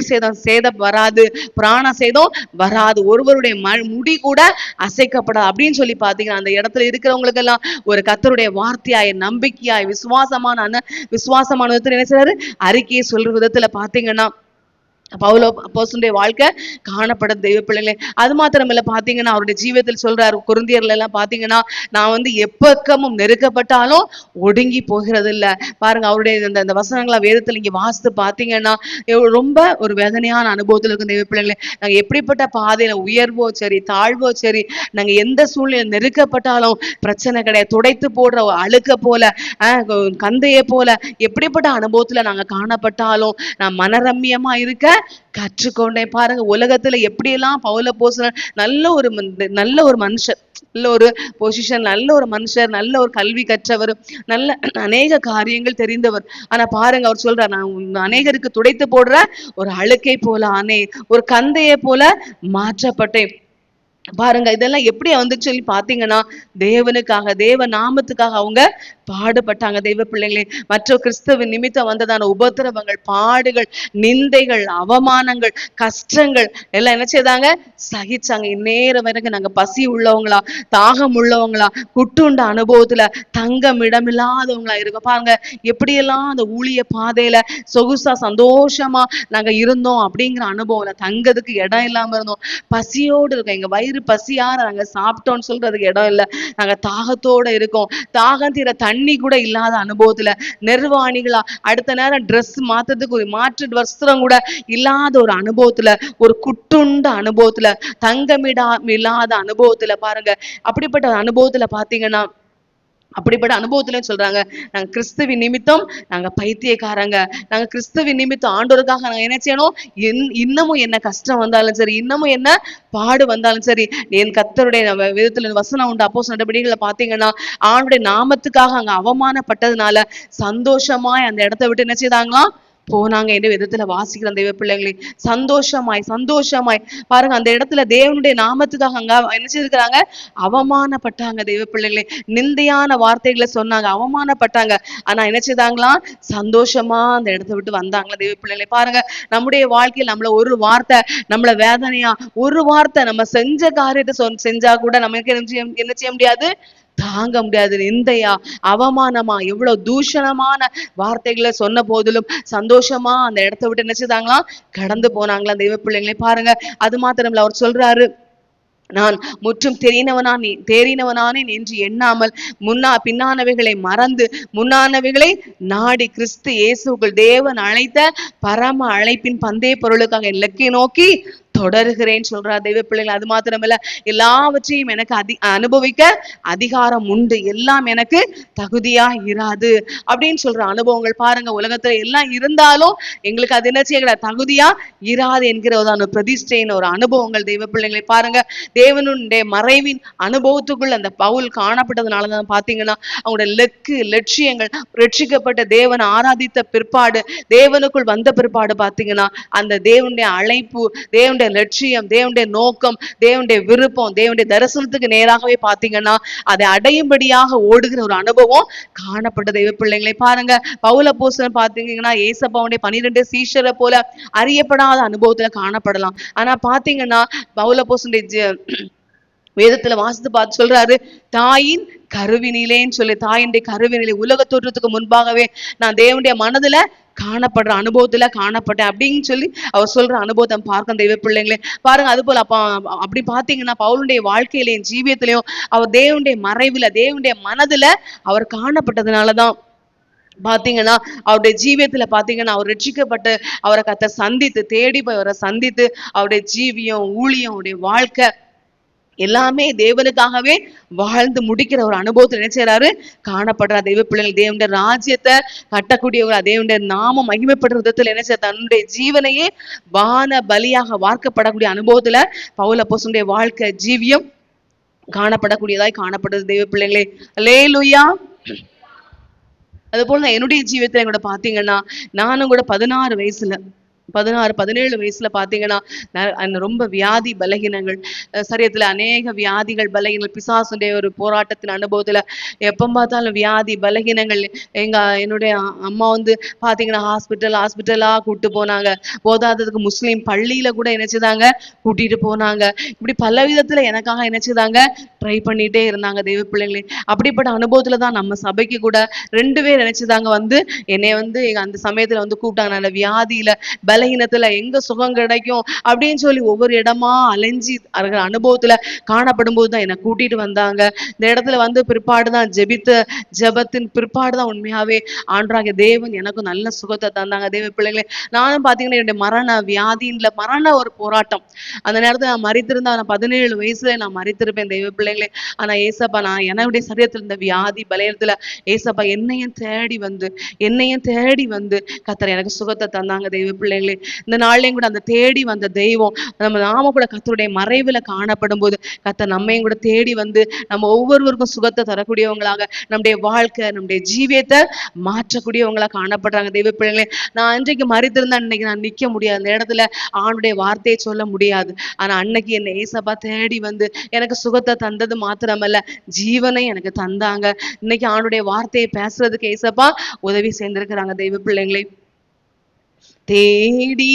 S1: சேதம் வராது, பிராண சேதம் வராது, ஒருவருடைய முடி கூட அசைக்கப்படாது அப்படின்னு சொல்லி பாத்தீங்கன்னா அந்த இடத்துல இருக்கிறவங்களுக்கு எல்லாம் ஒரு கர்த்தருடைய வார்த்தையாய், நம்பிக்கையாய், விசுவாசமான என்ன செய்றாரு? அறிக்கையை சொல்ற விதத்துல பாத்தீங்கன்னா பவுலோ அப்போஸ்தலனுடைய வாழ்க்கை காணப்படும் தெய்வ பிள்ளைங்களே. அது மாத்திரம் இல்ல, பாத்தீங்கன்னா அவருடைய ஜீவிதத்தில் சொல்றாரு, கொரிந்தியர்ல எல்லாம் பாத்தீங்கன்னா நான் எப்பக்கமும் நெருக்கப்பட்டாலும் ஒடுங்கி போகிறது இல்ல. பாருங்க, அவருடைய இந்த வசனங்களா வேதத்துல இங்க வாசித்து பாத்தீங்கன்னா ரொம்ப ஒரு வேதனையான அனுபவத்துல இருக்கும் தெய்வ பிள்ளைங்களே. நாங்க எப்படிப்பட்ட பாதையில உயர்வோ சரி, தாழ்வோ சரி, நாங்க எந்த சூழ்நிலை நெருக்கப்பட்டாலும் பிரச்சனை கிடையாது. துடைத்து போடுற அழுக்க போல, கந்தைய போல, எப்படிப்பட்ட அனுபவத்துல நாங்க காணப்பட்டாலும் நான் மனரம்யமா இருக்க கற்றுக்கொண்டேன். பாருங்க, உலகத்துல எப்படியெல்லாம் பவுல் அப்போஸ்தலன் நல்ல ஒரு மனுஷர், நல்ல ஒரு பொசிஷன், நல்ல ஒரு மனுஷர், நல்ல ஒரு கல்வி கற்றவர், நல்ல அநேக காரியங்கள் தெரிந்தவர். ஆனா பாருங்க, அவர் சொல்றார், நான் அநேகருக்கு துடைத்து போடுற ஒரு அழுக்கை போல ஆனேன், ஒரு கந்தையை போல மாற்றப்பட்டேன். பாருங்க, இதெல்லாம் எப்படி சொல்லி பாத்தீங்கன்னா தேவனுக்காக, தேவ நாமத்துக்காக அவங்க பாடுபட்டாங்க தெய்வ பிள்ளைங்களே. மற்ற கிறிஸ்துவின் நிமித்தம் வந்ததான உபத்திரவங்கள், பாடுகள், நிந்தைகள், அவமானங்கள், கஷ்டங்கள் எல்லாம் என்ன செய்தாங்க? சகிச்சாங்க. இந்நேரம் வரைக்கும் நாங்க பசி உள்ளவங்களா, தாகம் உள்ளவங்களா, குட்டுண்ட அனுபவத்துல தங்கம் இடமில்லாதவங்களா இருக்க. பாருங்க, எப்படியெல்லாம் அந்த ஊழிய பாதையில சொகுசா சந்தோஷமா நாங்க இருந்தோம் அப்படிங்கிற அனுபவம், தங்கதுக்கு இடம் இல்லாம இருந்தோம், பசியோடு இருக்கோம், எங்க வயிறு பசியார நாங்க சாப்பிட்டோம்னு சொல்றதுக்கு இடம் இல்லை, நாங்க தாகத்தோட இருக்கோம், தாகம் தீர தண்ணி கூட இல்லாத அனுபவத்துல, நிர்வாணிகளா, அடுத்த நேரம் ட்ரெஸ் மாத்துறதுக்கு ஒரு மாற்று வஸ்திரம் கூட இல்லாத ஒரு அனுபவத்துல, ஒரு குட்டுண்ட அனுபவத்துல, இல்லாத அனுபவத்துல, பாருங்க அப்படிப்பட்ட அனுபவத்துல பாத்தீங்கன்னா, அப்படிப்பட்ட அனுபவத்துல சொல்றாங்க, நாங்க கிறிஸ்துவின் நிமித்தம் நாங்க பைத்தியக்காரங்க, நாங்க கிறிஸ்துவின் நிமித்தம் ஆண்டவருக்காக நாங்க என்ன செய்யணும்? இன்னமும் என்ன கஷ்டம் வந்தாலும் சரி, இன்னமும் என்ன பாடு வந்தாலும் சரி, என் கர்த்தருடைய விதத்துல வசனம் உண்டு. அப்போஸ்தலர் நடபடிகளை பாத்தீங்கன்னா ஆண்டுடைய நாமத்துக்காக அங்க அவமானப்பட்டதுனால சந்தோஷமாய் அந்த இடத்தை விட்டு என்ன செய்தாங்களாம்? போனாங்க என்று விதத்துல வாசிக்கிற தெய்வ பிள்ளைங்களே. சந்தோஷமாய் பாருங்க, அந்த இடத்துல தேவனுடைய நாமத்துக்காக அங்க என்ன செய்திருக்கிறாங்க? அவமானப்பட்டாங்க தெய்வ பிள்ளைங்களே. நிந்தையான வார்த்தைகளை சொன்னாங்க, அவமானப்பட்டாங்க. ஆனா என்ன செய்தாங்களாம்? சந்தோஷமா அந்த இடத்தை விட்டு வந்தாங்களா தெய்வ பிள்ளைங்களே. பாருங்க, நம்முடைய வாழ்க்கையில் நம்மள ஒரு வார்த்தை, நம்மள வேதனையா ஒரு வார்த்தை, நம்ம செஞ்ச காரியத்தை செஞ்சா கூட நமக்கு என்ன செய்ய முடியாது? தாங்க முடியாது. நிந்தையா, அவமானமா, எவ்வளவு தூஷணமான வார்த்தைகளை சொன்ன போதிலும் சந்தோஷமா அந்த இடத்தை விட்டு என்ன செய்தாங்களாம்? கடந்து போனாங்களாம் தெய்வ பிள்ளைங்களே. பாருங்க, அது மாத்திரம் இல்ல, அவர் சொல்றாரு, நான் முற்றும் தேறினவனானேன் என்று எண்ணாமல் பின்னானவைகளை மறந்து முன்னானவைகளை நாடி கிறிஸ்து இயேசுக்குள் தேவன் அழைத்த பரம அழைப்பின் பந்தய பொருளுக்காக இலக்கை நோக்கி தொடருகிறேன் சொல்றார் தெய்வ பிள்ளைகள். அது மாத்திரமல்ல, எல்லாவற்றையும் எனக்கு அனுபவிக்க அதிகாரம் உண்டு, எல்லாம் எனக்கு தகுதியா இராது அப்படின்னு சொல்ற அனுபவங்கள் பாருங்க. உலகத்துல எல்லாம் இருந்தாலும் எங்களுக்கு அது என்ன செய்ய தகுதியா இராது என்கிறதான பிரதிஷ்டையின் ஒரு அனுபவங்கள் தெய்வ பிள்ளைகளை பாருங்க. தேவனுடைய மறைவின் அனுபவத்துக்குள் அந்த பவுல் காணப்பட்டதுனாலதான் பாத்தீங்கன்னா அவங்களோட லட்சியங்கள் ரட்சிக்கப்பட்ட தேவனை ஆராதித்த பிற்பாடு, தேவனுக்குள் வந்த பிற்பாடு பாத்தீங்கன்னா அந்த தேவனுடைய அழைப்பு, தேவனுடைய லட்சியம், தேவனுடைய நோக்கம், தேவனுடைய விருப்பம், தேவனுடைய தரிசனத்துக்கு நேராகவே பாத்தீங்கன்னா அதை அடையும்படியாக ஓடுகிற ஒரு அனுபவம் காணப்பட்ட தெய்வ பிள்ளைங்களை பாருங்க. பவுல் அப்போஸ்தலன் பாத்தீங்கன்னா ஏசப்பாவுடைய 12 சீஷரை போல அறியப்படாத அனுபவத்துல காணப்படலாம். ஆனா பாத்தீங்கன்னா பவுல் அப்போஸ்தலனுடைய வேதத்துல வாசித்து பார்த்து சொல்றாரு, தாயின் கருவினிலேன்னு சொல்லி, தாயினுடைய கருவினிலே உலக தோற்றத்துக்கு முன்பாகவே நான் தேவனுடைய மனதுல காணப்படுற அனுபவத்துல காணப்பட்டேன் அப்படின்னு சொல்லி அவர் சொல்ற அனுபவத்தை பார்க்க தெய்வ பிள்ளைங்களே பாருங்க. அது போல அப்படி பாத்தீங்கன்னா பவுலுடைய வாழ்க்கையிலையும் ஜீவியத்திலையும் அவர் தேவனுடைய மறைவுல, தேவனுடைய மனதுல அவர் காணப்பட்டதுனாலதான் பாத்தீங்கன்னா அவருடைய ஜீவியத்துல பாத்தீங்கன்னா அவர் ரட்சிக்கப்பட்டு அவரை கர்த்தர் சந்தித்து, தேடி போய் அவரை சந்தித்து, அவருடைய ஜீவியம், ஊழியம், அவருடைய வாழ்க்கை எல்லாமே தேவனுக்காகவே வாழ்ந்து முடிக்கிற ஒரு அனுபவத்தில் என்ன செய்யறாரு காணப்படுறார் தெய்வ பிள்ளைகள். தேவனுடைய ராஜ்யத்தை கட்டக்கூடியவர், தேவனுடைய நாமம் மகிமைப்படுற விதத்துல என்ன செய்ய தன்னுடைய ஜீவனையே வான பலியாக வார்க்கப்படக்கூடிய அனுபவத்துல பவுல் அப்போஸ்தலனுடைய வாழ்க்கை ஜீவியம் காணப்படக்கூடியதாய் காணப்படுறது தெய்வ பிள்ளைங்களே. அல்லேலூயா. அது போல என்னுடைய ஜீவியத்துல கூட பாத்தீங்கன்னா நானும் கூட 17 வயசுல பாத்தீங்கன்னா ரொம்ப வியாதி பலகீனங்கள், சரீரத்துல அநேக வியாதிகள் பலகீனங்கள், பிசாசுடைய ஒரு போராட்டத்தின் அனுபவத்துல எப்ப பார்த்தாலும் வியாதி பலகீனங்கள். என்னுடைய அம்மா பாத்தீங்கன்னா ஹாஸ்பிட்டலா கூட்டு போனாங்க. போதாததுக்கு முஸ்லீம் பள்ளியில கூட நினைச்சுதாங்க கூட்டிட்டு போனாங்க. இப்படி பல விதத்துல எனக்காக நினைச்சுதாங்க ட்ரை பண்ணிட்டே இருந்தாங்க தெய்வ பிள்ளைங்களே. அப்படிப்பட்ட அனுபவத்துலதான் நம்ம சபைக்கு கூட 2 பேர் நினைச்சுதாங்க என்னை அந்த சமயத்துல கூப்பிட்டாங்க. நான் வியாதியில பலகீனத்துல எங்க சுகம் கிடைக்கும் அப்படின்னு சொல்லி ஒவ்வொரு இடமா அலைஞ்சி அனுபவத்துல காணப்படும் போதுதான் என்னை கூட்டிட்டு வந்தாங்க. இந்த இடத்துல பிற்பாடுதான் ஜெபத்தின் பிற்பாடுதான் உண்மையாவே ஆண்டவராகிய தேவன் எனக்கும் நல்ல சுகத்தை தந்தாங்க தெய்வ பிள்ளைங்களே. நானும் பாத்தீங்கன்னா என்னுடைய மரண ஒரு போராட்டம். அந்த நேரத்துல நான் மரித்திருந்தா 17 வயசுல நான் மரித்திருப்பேன் தெய்வ பிள்ளைங்களே. ஆனா ஏசப்பா நான் என்னுடைய சரீரத்துல இந்த வியாதி பலயத்துல ஏசப்பா என்னையும் தேடி வந்து கர்த்தர் எனக்கு சுகத்தை தந்தாங்க தெய்வ பிள்ளைங்களே. இந்த நாள்லயும் கூட அந்த தேடி வந்த தெய்வம் நாம கூட கர்த்தருடைய மறைவுல காணப்படும் போது கர்த்தர் நம்மையும் கூட தேடி வந்து நம்ம ஒவ்வொருவருக்கும் சுகத்தை தரக்கூடியவங்களாக, நம்முடைய வாழ்க்கை, நம்முடைய ஜீவியத்தை மாற்றக்கூடியவங்களா காணப்படுறாங்க தெய்வ பிள்ளைங்களே. நான் அன்றைக்கு மறித்திருந்தா இன்னைக்கு நான் நிக்க முடியாது, அந்த இடத்துல ஆணுடைய வார்த்தையை சொல்ல முடியாது. ஆனா அன்னைக்கு என்னை ஏசப்பா தேடி வந்து எனக்கு சுகத்தை தந்தது மாத்திரமல்ல, ஜீவனை எனக்கு தந்தாங்க. இன்னைக்கு ஆணுடைய வார்த்தையை பேசுறதுக்கு ஏசப்பா உதவி செய்திருக்கிறாங்க தெய்வ பிள்ளைங்களே. தேடி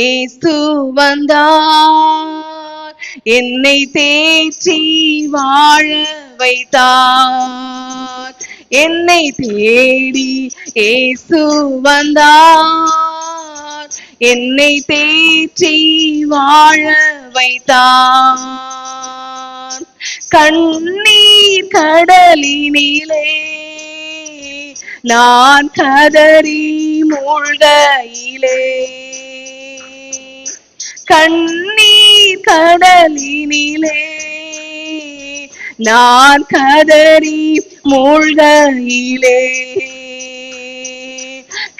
S1: ஏசு வந்தார், என்னை தேற்றி வாழ வைத்தார். என்னை தேடி ஏசு வந்தார், என்னை தேற்றி வாழ வைத்தார். கண்ணீர் கடலினிலே நான் கதறி மூழ்கையிலே, கண்ணீர் கடலினிலே நான் கதறி மூழ்கையிலே,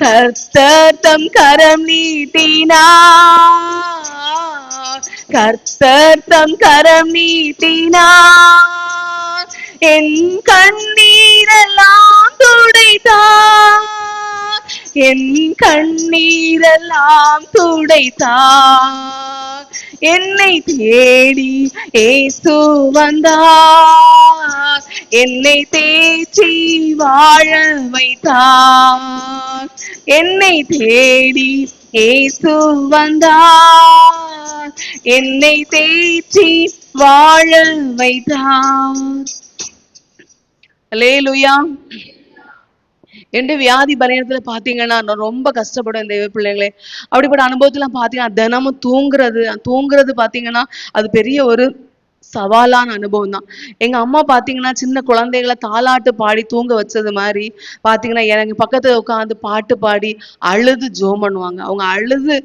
S1: கர்த்தர் தம் கரம் நீட்டினார், கர்த்தர் தம் கரம் நீட்டினார், என் கண்ணீரெல்லாம் துடைத்தார், என் கண்ணீரெல்லாம் துடைத்தார். என்னை தேடி ஏசு வந்தார், என்னை தேற்றி வாழ வைத்தார். என்னை தேடி ஏசு வந்தார், என்னை தேற்றி வாழ வைத்தார். அல்லேலூயா. என்னுடைய வியாதி பலயத்துல பாத்தீங்கன்னா நான் ரொம்ப கஷ்டப்படுவேன் தெய்வ பிள்ளைங்களே. அப்படிப்பட்ட அனுபவத்துல பாத்தீங்கன்னா தினமும் தூங்குறது பாத்தீங்கன்னா அது பெரிய ஒரு சவாலான அனுபவம் தான். எங்க அம்மா பாத்தீங்கன்னா சின்ன குழந்தைகளை தாலாட்டு பாடி தூங்க வச்சது மாதிரி பாத்தீங்கன்னா எனக்கு பக்கத்துல உட்காந்து பாட்டு பாடி அழுது ஜோம் பண்ணுவாங்க. அவங்க அழுது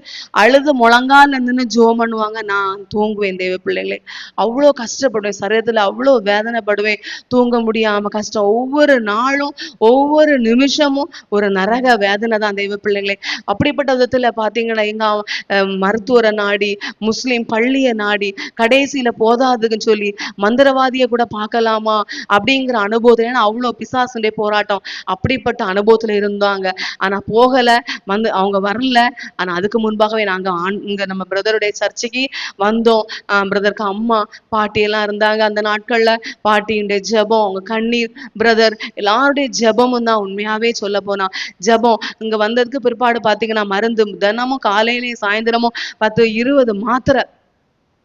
S1: அழுது முழங்கால நின்னு ஜோம் பண்ணுவாங்க. நான் தூங்குவேன் தேவ பிள்ளைகளே. அவ்வளோ கஷ்டப்படுவேன், சரீரத்துல அவ்வளோ வேதனைப்படுவேன், தூங்க முடியாம கஷ்டம். ஒவ்வொரு நாளும் ஒவ்வொரு நிமிஷமும் ஒரு நரக வேதனை தான் தேவ பிள்ளைகளே. அப்படிப்பட்ட விதத்துல பாத்தீங்கன்னா எங்க மருத்துவரை நாடி, முஸ்லிம் பள்ளியை நாடி, கடைசியில போதாதுன்னு சொல்லி மந்திரவாதியை கூட பார்க்கலாமா அப்படிங்கிற அனுபவத்துல, ஏன்னா அவ்வளவு பிசாசுடைய போராட்டம், அப்படிப்பட்ட அனுபவத்துல இருந்தாங்க. ஆனா போகல, அவங்க வரல. ஆனா அதுக்கு முன்பாகவே நாங்க இங்க நம்ம பிரதருடைய சர்ச்சைக்கு வந்தோம். பிரதருக்கு அம்மா பாட்டி எல்லாம் இருந்தாங்க அந்த நாட்கள்ல. பாட்டியுடைய ஜெபம், அவங்க கண்ணீர், பிரதர் எல்லாருடைய ஜெபமும் தான். உண்மையாவே சொல்ல போனா ஜெபம். இங்க வந்ததுக்கு பிற்பாடு பாத்தீங்கன்னா மருந்து தினமும் காலையிலயும் சாயந்தரமும் 10-20 மாத்திரை,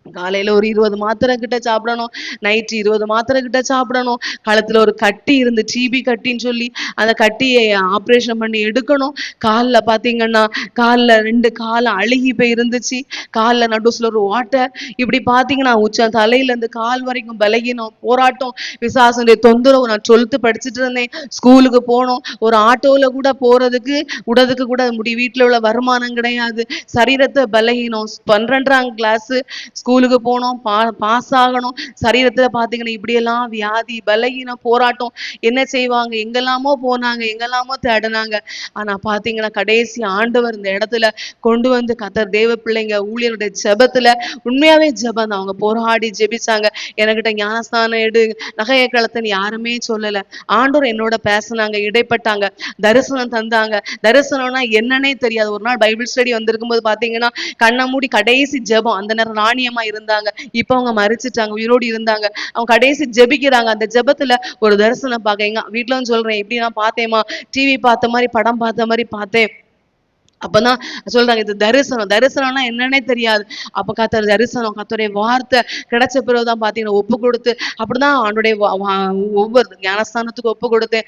S1: காலையில ஒரு 20 மாத்திரை கிட்ட சாப்பிடணும், நைட்டு 20 மாத்திரை கிட்ட சாப்பிடணும். கழுத்துல ஒரு கட்டி இருந்து, டிபி கட்டின்னு சொல்லி அந்த கட்டியை ஆப்ரேஷன் பண்ணி எடுக்கணும். காலில் பாத்தீங்கன்னா காலில் 2 காலம் அழுகி போய் இருந்துச்சு, காலில் நடுசுல ஒரு ஓட்டை. இப்படி பாத்தீங்கன்னா உச்ச தலையில இருந்து கால் வரைக்கும் பலகீனம், போராட்டம், பிசாசுடைய தொந்தரவு. நான் 12th படிச்சுட்டு இருந்தேன், ஸ்கூலுக்கு போனோம். ஒரு ஆட்டோல கூட போறதுக்கு விடறதுக்கு கூட வீட்டுல உள்ள வருமானம் கிடையாது. சரீரத்தை பலகீனம். 12ஆம் கிளாஸ் ஸ்கூலுக்கு போனோம், பாஸ் ஆகணும். சரீரத்துல பாத்தீங்கன்னா இப்படியெல்லாம் வியாதி, பலகீனம், போராட்டம். என்ன செய்வாங்க, எங்கெல்லாமோ போனாங்க, எங்கெல்லாமோ தேடினாங்க. ஆனா பாத்தீங்கன்னா கடைசி ஆண்டவர் இந்த இடத்துல கொண்டு வந்து கர்த்தர் தேவ பிள்ளைங்க ஊழியருடைய ஜெபத்துல, உண்மையாவே ஜெபம் தான். அவங்க போராடி ஜெபிச்சாங்க. எனக்கிட்ட ஞானஸ்தானம் எடு, நகைய கலத்தன்னு யாருமே சொல்லல. ஆண்டவர் என்னோட பேசினாங்க, இடைப்பட்டாங்க, தரிசனம் தந்தாங்க. தரிசனம்னா என்னன்னே தெரியாது. ஒரு நாள் பைபிள் ஸ்டடி வந்திருக்கும் போது பாத்தீங்கன்னா கண்ணை மூடி கடைசி ஜெபம். அந்த நேரம் ராணியம்மா இருந்தாங்க, இப்ப அவங்க மறிச்சிட்டாங்க, உயிரோடு இருந்தாங்க. அவங்க கடைசி ஜெபிக்கிறாங்க. அந்த ஜெபத்துல ஒரு தரிசனம் பார்க்க, எங்க வீட்டுல சொல்றேன், எப்படி நான் பார்த்தேமா, டிவி பார்த்த மாதிரி, படம் பார்த்த மாதிரி பார்த்தேன். அப்பதான் சொல்றாங்க இது தரிசனம். தரிசனம்னா என்னன்னே தெரியாது. அப்ப கர்த்தர் தரிசனம், கர்த்தருடைய வார்த்தை கிடைச்ச பிறகுதான் பாத்தீங்கன்னா ஒப்பு கொடுத்து, அப்படிதான் ஆண்டுடைய ஒவ்வொரு ஞானஸ்தானத்துக்கு ஒப்பு கொடுத்து,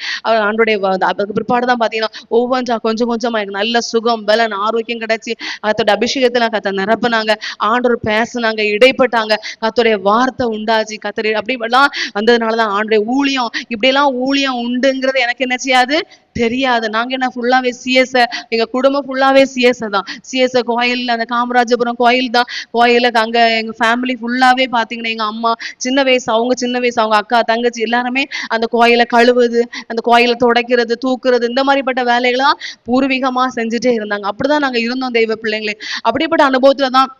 S1: ஆண்டுடைய அதுக்கு பிற்பாடுதான் பாத்தீங்கன்னா ஒவ்வொன்றா கொஞ்சம் கொஞ்சமா எனக்கு நல்ல சுகம், பலன், ஆரோக்கியம் கிடைச்சி, கர்த்தருடைய அபிஷேகத்துல கர்த்தர் நிரப்புனாங்க. ஆண்டவர் பேசுனாங்க, இடைப்பட்டாங்க, கர்த்தருடைய வார்த்தை உண்டாச்சு. கர்த்தர் அப்படி எல்லாம் வந்ததுனாலதான் ஆண்டுடைய ஊழியம், இப்படி எல்லாம் ஊழியம் உண்டுங்கிறது எனக்கு என்ன செய்யாது, தெரியாது. நாங்க என்ன ஃபுல்லாவே சிஎஸ், எங்க குடும்பம் ஃபுல்லாவே சிஎஸ் தான். சிஎஸ் கோயில், அந்த காமராஜபுரம் கோயில் தான். கோயிலுக்கு அங்க எங்க ஃபேமிலி ஃபுல்லாவே பாத்தீங்கன்னா எங்க அம்மா சின்ன வயசு, அவங்க அக்கா தங்கச்சி எல்லாருமே அந்த கோயிலை கழுவுது, அந்த கோயிலை துடைக்கிறது, தூக்குறது, இந்த மாதிரிப்பட்ட வேலைகளாம் பூர்வீகமா செஞ்சுட்டே இருந்தாங்க. அப்படிதான் நாங்க இருந்தோம் தெய்வ பிள்ளைங்களே. அப்படிப்பட்ட அனுபவத்துலதான்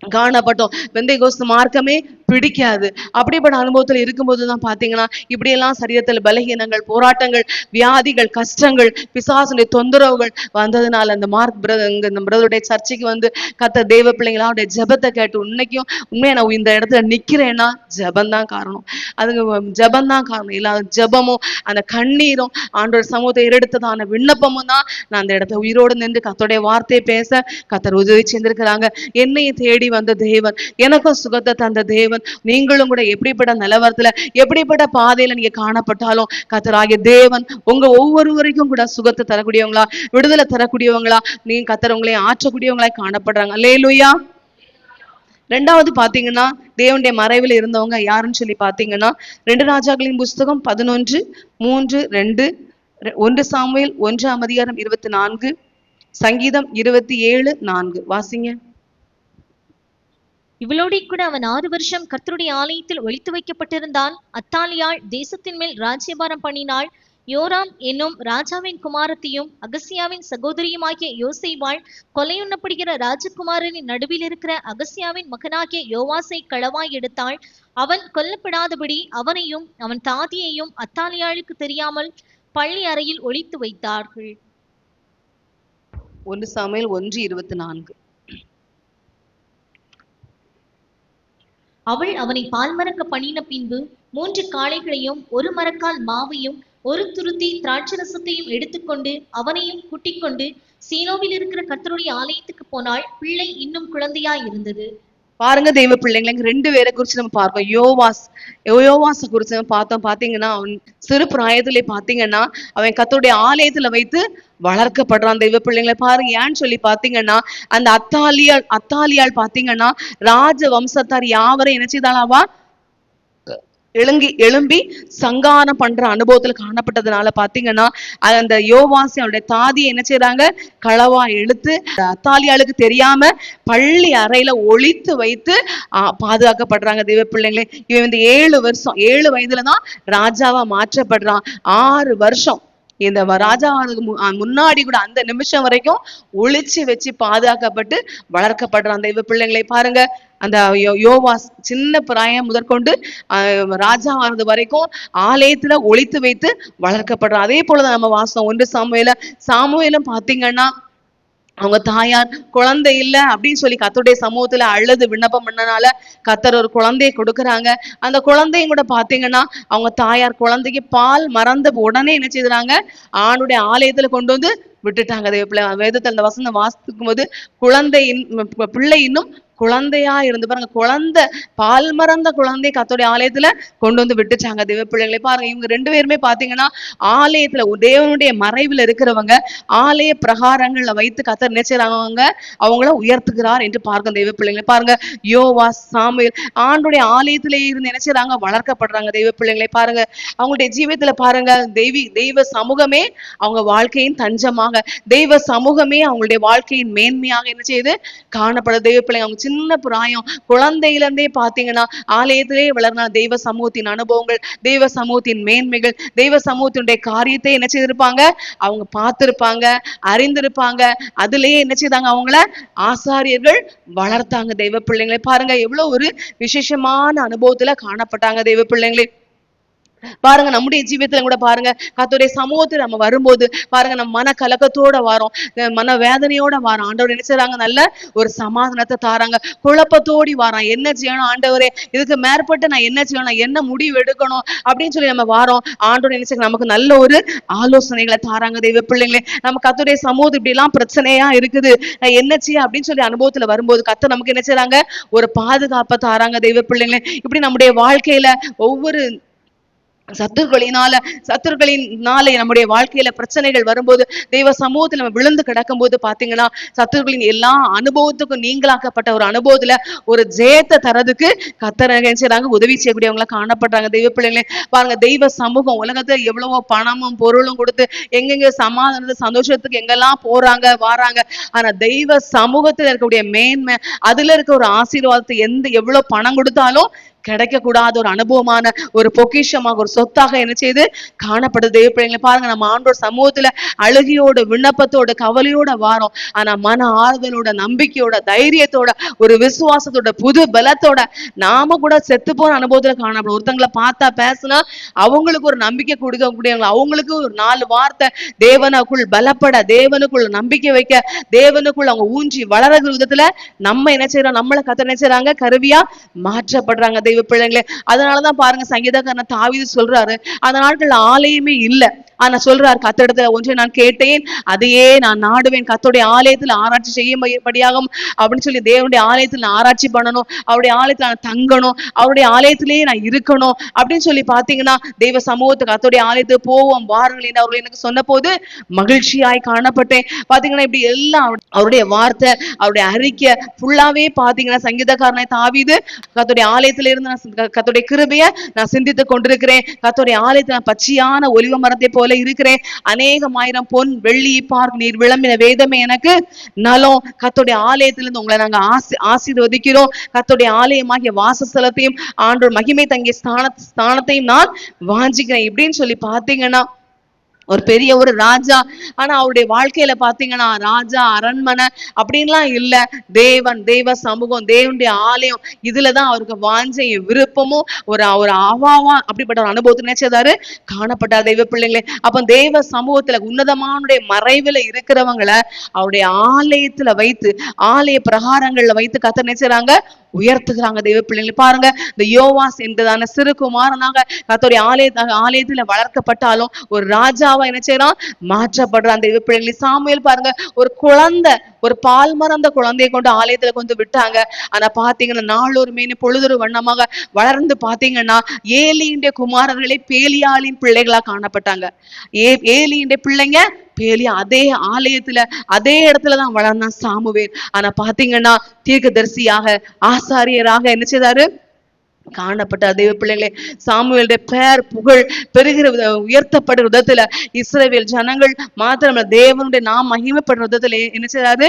S1: காணப்பட்டோம். பெந்தைகோஸ்து மார்க்கமே பிடிக்காது. அப்படிப்பட்ட அனுபவத்துல இருக்கும்போதுதான் பாத்தீங்கன்னா இப்படியெல்லாம் சரீரத்தில் பலகீனங்கள், போராட்டங்கள், வியாதிகள், கஷ்டங்கள், பிசாசுடைய தொந்தரவுகள் வந்ததுனால அந்த பிரதருடைய சர்ச்சைக்கு வந்து கர்த்தர் தேவ பிள்ளைங்களா அவருடைய ஜெபத்தை கேட்டு, இன்னைக்கும் உண்மையா நான் இந்த இடத்துல நிக்கிறேன்னா ஜெபந்தான் காரணம். அதுங்க ஜெபந்தான் காரணம். எல்லா ஜெபமும், அந்த கண்ணீரும், ஆண்டவர் சமூகத்தை ஏறெடுத்ததான விண்ணப்பமும் தான் நான் அந்த இடத்துல உயிரோடு நின்று கர்த்தருடைய வார்த்தையை பேச கர்த்தர் உதவி செஞ்சிருக்கிறாங்க. என்னையும் தேடி வந்த தேவன், எனக்கும் சுகத்தை தந்த தேவன். நீங்களும் கூட எப்படிப்பட்ட நிலவரத்துல, எப்படிப்பட்ட பாதையில நீங்க காணப்பட்டாலும் கர்த்தராகிய தேவன் உங்க ஒவ்வொருவரைக்கும் கூட சுகத்தை தரக்கூடியவங்களா, விடுதலை தரக்கூடியவங்களா, நீங்க கர்த்தர் உங்களை ஆற்றக்கூடியவங்களா காணப்படுறாங்க. அல்லேலூயா. ரெண்டாவது பாத்தீங்கன்னா தேவனுடைய மறைவில் இருந்தவங்க யாருன்னு சொல்லி பாத்தீங்கன்னா 2 ராஜாக்களின் புஸ்தகம் 11:3-2, 1 சாமுவேல் 1:24, சங்கீதம் 27:4 வாசிங்க.
S2: இவளோட கூட அவன் 6 வருஷம் கர்த்தருடைய ஆலயத்தில் ஒளித்து வைக்கப்பட்டிருந்தான். அத்தாலியாள் தேசத்தின் மேல் ராஜ்யபாரம் பண்ணினாள். யோராம் என்னும் ராஜாவின் குமாரத்தியும் அகசியாவின் சகோதரியுமாகிய யோசேபாள் கொலையுண்ணப்படுகிற ராஜகுமாரனின் நடுவில் இருக்கிற அகசியாவின் மகனாகிய யோவாசை களவாய் எடுத்தாள். அவன் கொல்லப்படாதபடி அவனையும் அவன் தாதியையும் அத்தாலியாளுக்கு தெரியாமல் பள்ளி அறையில் ஒளித்து வைத்தார்கள்.
S1: 1 சாமுவேல் 1:24.
S2: அவள் அவனை பால் மறக்க பண்ணின பின்பு 3 காளைகளையும் 1 மரக்கால் மாவையும் 1 துருத்தி திராட்சரசத்தையும் எடுத்துக்கொண்டு அவனையும் கூட்டிக் கொண்டு சீலோவில் இருக்கிற கர்த்தருடைய ஆலயத்துக்கு போனாள். பிள்ளை இன்னும் குழந்தையாய் இருந்தது.
S1: பாருங்க தெய்வ பிள்ளைங்களை, 2 பேரை குறிச்சு நம்ம பார்ப்போம். யோவாச குறிச்சு நம்ம பார்த்தோம். பாத்தீங்கன்னா அவன் சிறு பிராயத்திலே பாத்தீங்கன்னா அவன் கர்த்தருடைய ஆலயத்துல வைத்து வளர்க்கப்படுறான். தெய்வ பிள்ளைங்களை பாருங்க. ஏன்னு சொல்லி பாத்தீங்கன்னா அந்த அத்தாலியாள் பாத்தீங்கன்னா ராஜ வம்சத்தார் யாவரை என்ன செய்தாளாவா, எழும்பி சங்காரம் பண்ற அனுபவத்துல காணப்பட்டதுனால பாத்தீங்கன்னா அந்த யோவாசி அவருடைய தாதியை என்ன செய்யறாங்க, களவா இழுத்து அத்தாலியாளுக்கு தெரியாம பள்ளி அறையில ஒளித்து வைத்து பாதுகாக்கப்படுறாங்க தெய்வ பிள்ளைங்களே. இவன் வந்து 7 வயதுலதான் ராஜாவா மாற்றப்படுறான். 6 வருஷம் இந்த ராஜாவுக்கு முன்னாடி கூட அந்த நிமிஷம் வரைக்கும் ஒளிச்சு வச்சு பாதுகாக்கப்பட்டு வளர்க்கப்படுறான் தெய்வ பிள்ளைங்களை. பாருங்க, அந்த யோவாஸ் சின்ன பிராயம் முதற்கொண்டு ராஜாவானது வரைக்கும் ஆலயத்துல ஒளித்து வைத்து வளர்க்கப்படுறான். அதே போலதான் நம்ம வாசம் 1 சாமுவேலும் பாத்தீங்கன்னா அவங்க தாயார் குழந்தை இல்லை அப்படின்னு சொல்லி கர்த்தருடைய சமூகத்துல அழுது விண்ணப்பம் பண்ணனால கர்த்தர் ஒரு குழந்தையை கொடுக்குறாங்க. அந்த குழந்தையும் கூட பாத்தீங்கன்னா அவங்க தாயார் குழந்தைக்கு பால் மறந்த உடனே என்ன செய்யறாங்க, ஆணுடைய ஆலயத்துல கொண்டு வந்து விட்டுட்டாங்க. வேதத்துல அந்த வசனம் வாசிக்கும் போது பிள்ளை இன்னும் குழந்தையா இருந்து பாருங்க, பால் மறந்த குழந்தை கர்த்தருடைய ஆலயத்துல கொண்டு வந்து விட்டுச்சாங்க தெய்வ பிள்ளைகளை. பாருங்க, இவங்க 2 பேருமே பாத்தீங்கன்னா ஆலயத்துல தேவனுடைய மறைவுல இருக்கிறவங்க ஆலய பிரகாரங்கள்ல வைத்து கர்த்தர் நினைச்சாங்க அவங்கள உயர்த்துகிறார் என்று பார்க்க தெய்வ பிள்ளைங்களை. பாருங்க, யோவாஸ் சாமுவேல் ஆண்டுடைய ஆலயத்திலே இருந்து நினைச்சாங்க வளர்க்கப்படுறாங்க தெய்வ பிள்ளைங்களை. பாருங்க, அவங்களுடைய ஜீவியத்துல பாருங்க தெய்வ சமூகமே அவங்க வாழ்க்கையின் தஞ்சமாக, தெய்வ சமூகமே அவங்களுடைய வாழ்க்கையின் மேன்மையாக என்ன செய்யுது காணப்பட தெய்வ பிள்ளைங்க. அவங்க சின்ன பிராயம் குழந்தையிலிருந்தே பாத்தீங்கன்னா ஆலயத்திலே வளர்னா தெய்வ சமூகத்தின் அனுபவங்கள், தெய்வ சமூகத்தின் மேன்மைகள், தெய்வ சமூகத்தினுடைய காரியத்தை என்ன செய்திருப்பாங்க, அவங்க பார்த்திருப்பாங்க, அறிந்திருப்பாங்க. அதுலயே என்ன செய்தாங்க, அவங்கள ஆசாரியர்கள் வளர்த்தாங்க தெய்வ பிள்ளைங்களை. பாருங்க, எவ்வளவு ஒரு விசேஷமான அனுபவத்துல காணப்பட்டாங்க தெய்வ பிள்ளைங்களே. பாருங்க, நம்முடைய ஜீவியத்துல கூட பாருங்க கர்த்தருடைய சமூகத்துல நம்ம வரும்போது பாருங்க, நம்ம மன கலக்கத்தோட வரோம், மன வேதனையோட வரோம். ஆண்டவர் நினைச்சாங்க நல்ல ஒரு சமாதானத்தை தாராங்க. குழப்பத்தோடி வரோம், என்ன செய்யணும் ஆண்டவரே, இதுக்கு மேற்பட்டு நான் என்ன செய்யணும், என்ன முடிவு எடுக்கணும் அப்படின்னு சொல்லி நம்ம வாரோம். ஆண்டவர் நினைச்சாங்க நமக்கு நல்ல ஒரு ஆலோசனைகளை தாராங்க தெய்வ பிள்ளைங்களே. நம்ம கர்த்தருடைய சமூகத்து இப்படி எல்லாம் பிரச்சனையா இருக்குது, நான் என்ன செய்ய அப்படின்னு சொல்லி அனுபவத்துல வரும்போது கர்த்தர் நமக்கு என்ன செய்றாங்க, ஒரு பாதுகாப்பை தாராங்க தெய்வ பிள்ளைங்களே. இப்படி நம்முடைய வாழ்க்கையில ஒவ்வொரு சத்துருக்களினால நம்முடைய வாழ்க்கையில பிரச்சனைகள் வரும்போது தெய்வ சமூகத்தில் நம்ம விழுந்து கிடக்கும் போது பாத்தீங்கன்னா சத்துருக்களின் எல்லா அனுபவத்துக்கும் நீங்களாக்கப்பட்ட ஒரு அனுபவத்துல ஒரு ஜெயத்தை தரதுக்கு கர்த்தர் செய்றாங்க, உதவி செய்யக்கூடியவங்களா காணப்படுறாங்க தெய்வ பிள்ளைங்களே. பாருங்க, தெய்வ சமூகம் உலகத்துல எவ்வளவோ பணமும் பொருளும் கொடுத்து எங்கெங்க சமாதானத்தை சந்தோஷத்துக்கு எங்கெல்லாம் போறாங்க வாராங்க, ஆனா தெய்வ சமூகத்துல இருக்கக்கூடிய மேன்மை, அதுல இருக்க ஒரு ஆசீர்வாதத்தை எவ்வளவு பணம் கொடுத்தாலும் கிடைக்க கூடாத ஒரு அனுபவமான ஒரு பொக்கிஷமாக ஒரு சொத்தாக என்ன செய்து காணப்படுது பிள்ளைங்களை. பாருங்க, நம்ம ஆண்டோர் சமூகத்துல அழுகையோட விண்ணப்பத்தோட கவலையோட வாரோம், ஆனா மன ஆறுதலோட நம்பிக்கையோட தைரியத்தோட ஒரு விசுவாசத்தோட புது பலத்தோட நாம கூட செத்து போன அனுபவத்துல காணப்படும். ஒருத்தங்களை பார்த்தா பேசினா அவங்களுக்கு ஒரு நம்பிக்கை கொடுக்கக்கூடியவங்க, அவங்களுக்கு ஒரு 4 வார்த்தை தேவனுக்குள் பலப்பட, தேவனுக்குள் நம்பிக்கை வைக்க, தேவனுக்குள் அவங்க ஊன்றி வளர விதத்துல நம்ம என்ன செய்யறோம், நம்மளை கர்த்தர் என்ன செய்றாங்க, கருவியா மாற்றப்படுறாங்க தெய்வ பிள்ளைங்களே. அதனாலதான் பாருங்க சங்கீதக்காரன் தாவீது சொல்றாரு, அந்த நாட்கள்ல ஆலயமே இல்லை, ஆனா சொல்றாரு கர்த்தரிடத்துல ஒன்றை நான் கேட்டேன் அதையே நான் நாடுவேன், கர்த்தருடைய ஆலயத்துல ஆராய்ச்சி செய்யும்படியாகும் அப்படின்னு சொல்லி தேவனுடைய ஆலயத்துல நான் ஆராய்ச்சி பண்ணணும், அவருடைய ஆலயத்துல நான் தங்கணும், அவருடைய ஆலயத்திலேயே நான் இருக்கணும் அப்படின்னு சொல்லி பாத்தீங்கன்னா தெய்வ சமூகத்துக்கு கர்த்தருடைய ஆலயத்துக்கு போவோம் வாருங்கள் என்று அவர்கள் எனக்கு சொன்ன போது மகிழ்ச்சியாய் காணப்பட்டேன். பாத்தீங்கன்னா இப்படி எல்லாம் அவருடைய வார்த்தை, அவருடைய அறிக்கை ஃபுல்லாவே பாத்தீங்கன்னா சங்கீதக்காரனை தாவீது கர்த்தருடைய ஆலயத்துல இருந்து கர்த்தருடைய கிருபையை நான் சிந்தித்துக் கொண்டிருக்கிறேன், கர்த்தருடைய ஆலயத்துல நான் பச்சையான ஒலிவ மரத்தை போல இருக்கிறேன், அநேகமாயிரம் பொன் வெள்ளி பார்க்க நீர் விளம்பின வேதமே எனக்கு நலம், கர்த்தருடைய ஆலயத்திலிருந்து உங்களை நாங்க ஆசீர்வதிக்கிறோம், கர்த்தருடைய ஆலயமாகிய வாசஸ்தலத்தையும் ஆண்டவர் மகிமை தங்கிய ஸ்தானத்தையும் நான் வாஞ்சிக்கிறேன் இப்படின்னு சொல்லி பாத்தீங்கன்னா ஒரு பெரிய ஒரு ராஜா. ஆனா அவருடைய வாழ்க்கையில பாத்தீங்கன்னா ராஜா அரண்மனை அப்படின்லாம் இல்ல, தெய்வ சமூகம் தேவனுடைய ஆலயம் இதுலதான் அவருக்கு வாஞ்சையும் விருப்பமும் ஒரு அவாவா அப்படிப்பட்ட ஒரு அனுபவத்தை நினைச்சதாரு காணப்பட்டார் தெய்வ பிள்ளைங்களே. அப்ப தெய்வ சமூகத்துல உன்னதமானுடைய மறைவுல இருக்கிறவங்களை அவருடைய ஆலயத்துல வைத்து ஆலய பிரகாரங்கள்ல வைத்து கர்த்தர் நினைச்சாங்க உயர்த்துகிறாங்க தெய்வ பிள்ளைங்களை. பாருங்க, இந்த யோவாஸ் என்றதான சிறு குமாரனாக கர்த்தருடைய ஆலயத்துல வளர்க்கப்பட்டாலும் ஒரு ராஜாவா என்ன செய்யறான், மாற்றப்படுறான் தெய்வ பிள்ளைங்களை. சாமுவேல் பாருங்க, ஒரு குழந்தை, ஒரு பால் மறந்த குழந்தையை கொண்டு ஆலயத்துல கொண்டு விட்டாங்க, ஆனா பாத்தீங்கன்னா நாளொரு மேனி பொழுதொரு வண்ணமாக வளர்ந்து பாத்தீங்கன்னா ஏலியுடைய குமாரர்களே பேலியாளின் பிள்ளைகளா காணப்பட்டாங்க. ஏலியுடைய பிள்ளைங்க பேலியா அதே ஆலயத்துல அதே இடத்துலதான் வளர்ந்தான் சாமுவேல். ஆனா பாத்தீங்கன்னா தீர்க்கதரிசியாக ஆசாரியராக என்ன செய்தாரு, காணப்பட்ட தெய்வ பிள்ளைகளே, சாமுவேலுடைய பெயர் புகழ் பெருகிற உயர்த்தப்படுற விதத்துல இஸ்ரவேல் ஜனங்கள் மாத்திரமல்ல தேவனுடைய நாம் மகிமைப்படுற விதத்துல என்ன செய்றாரு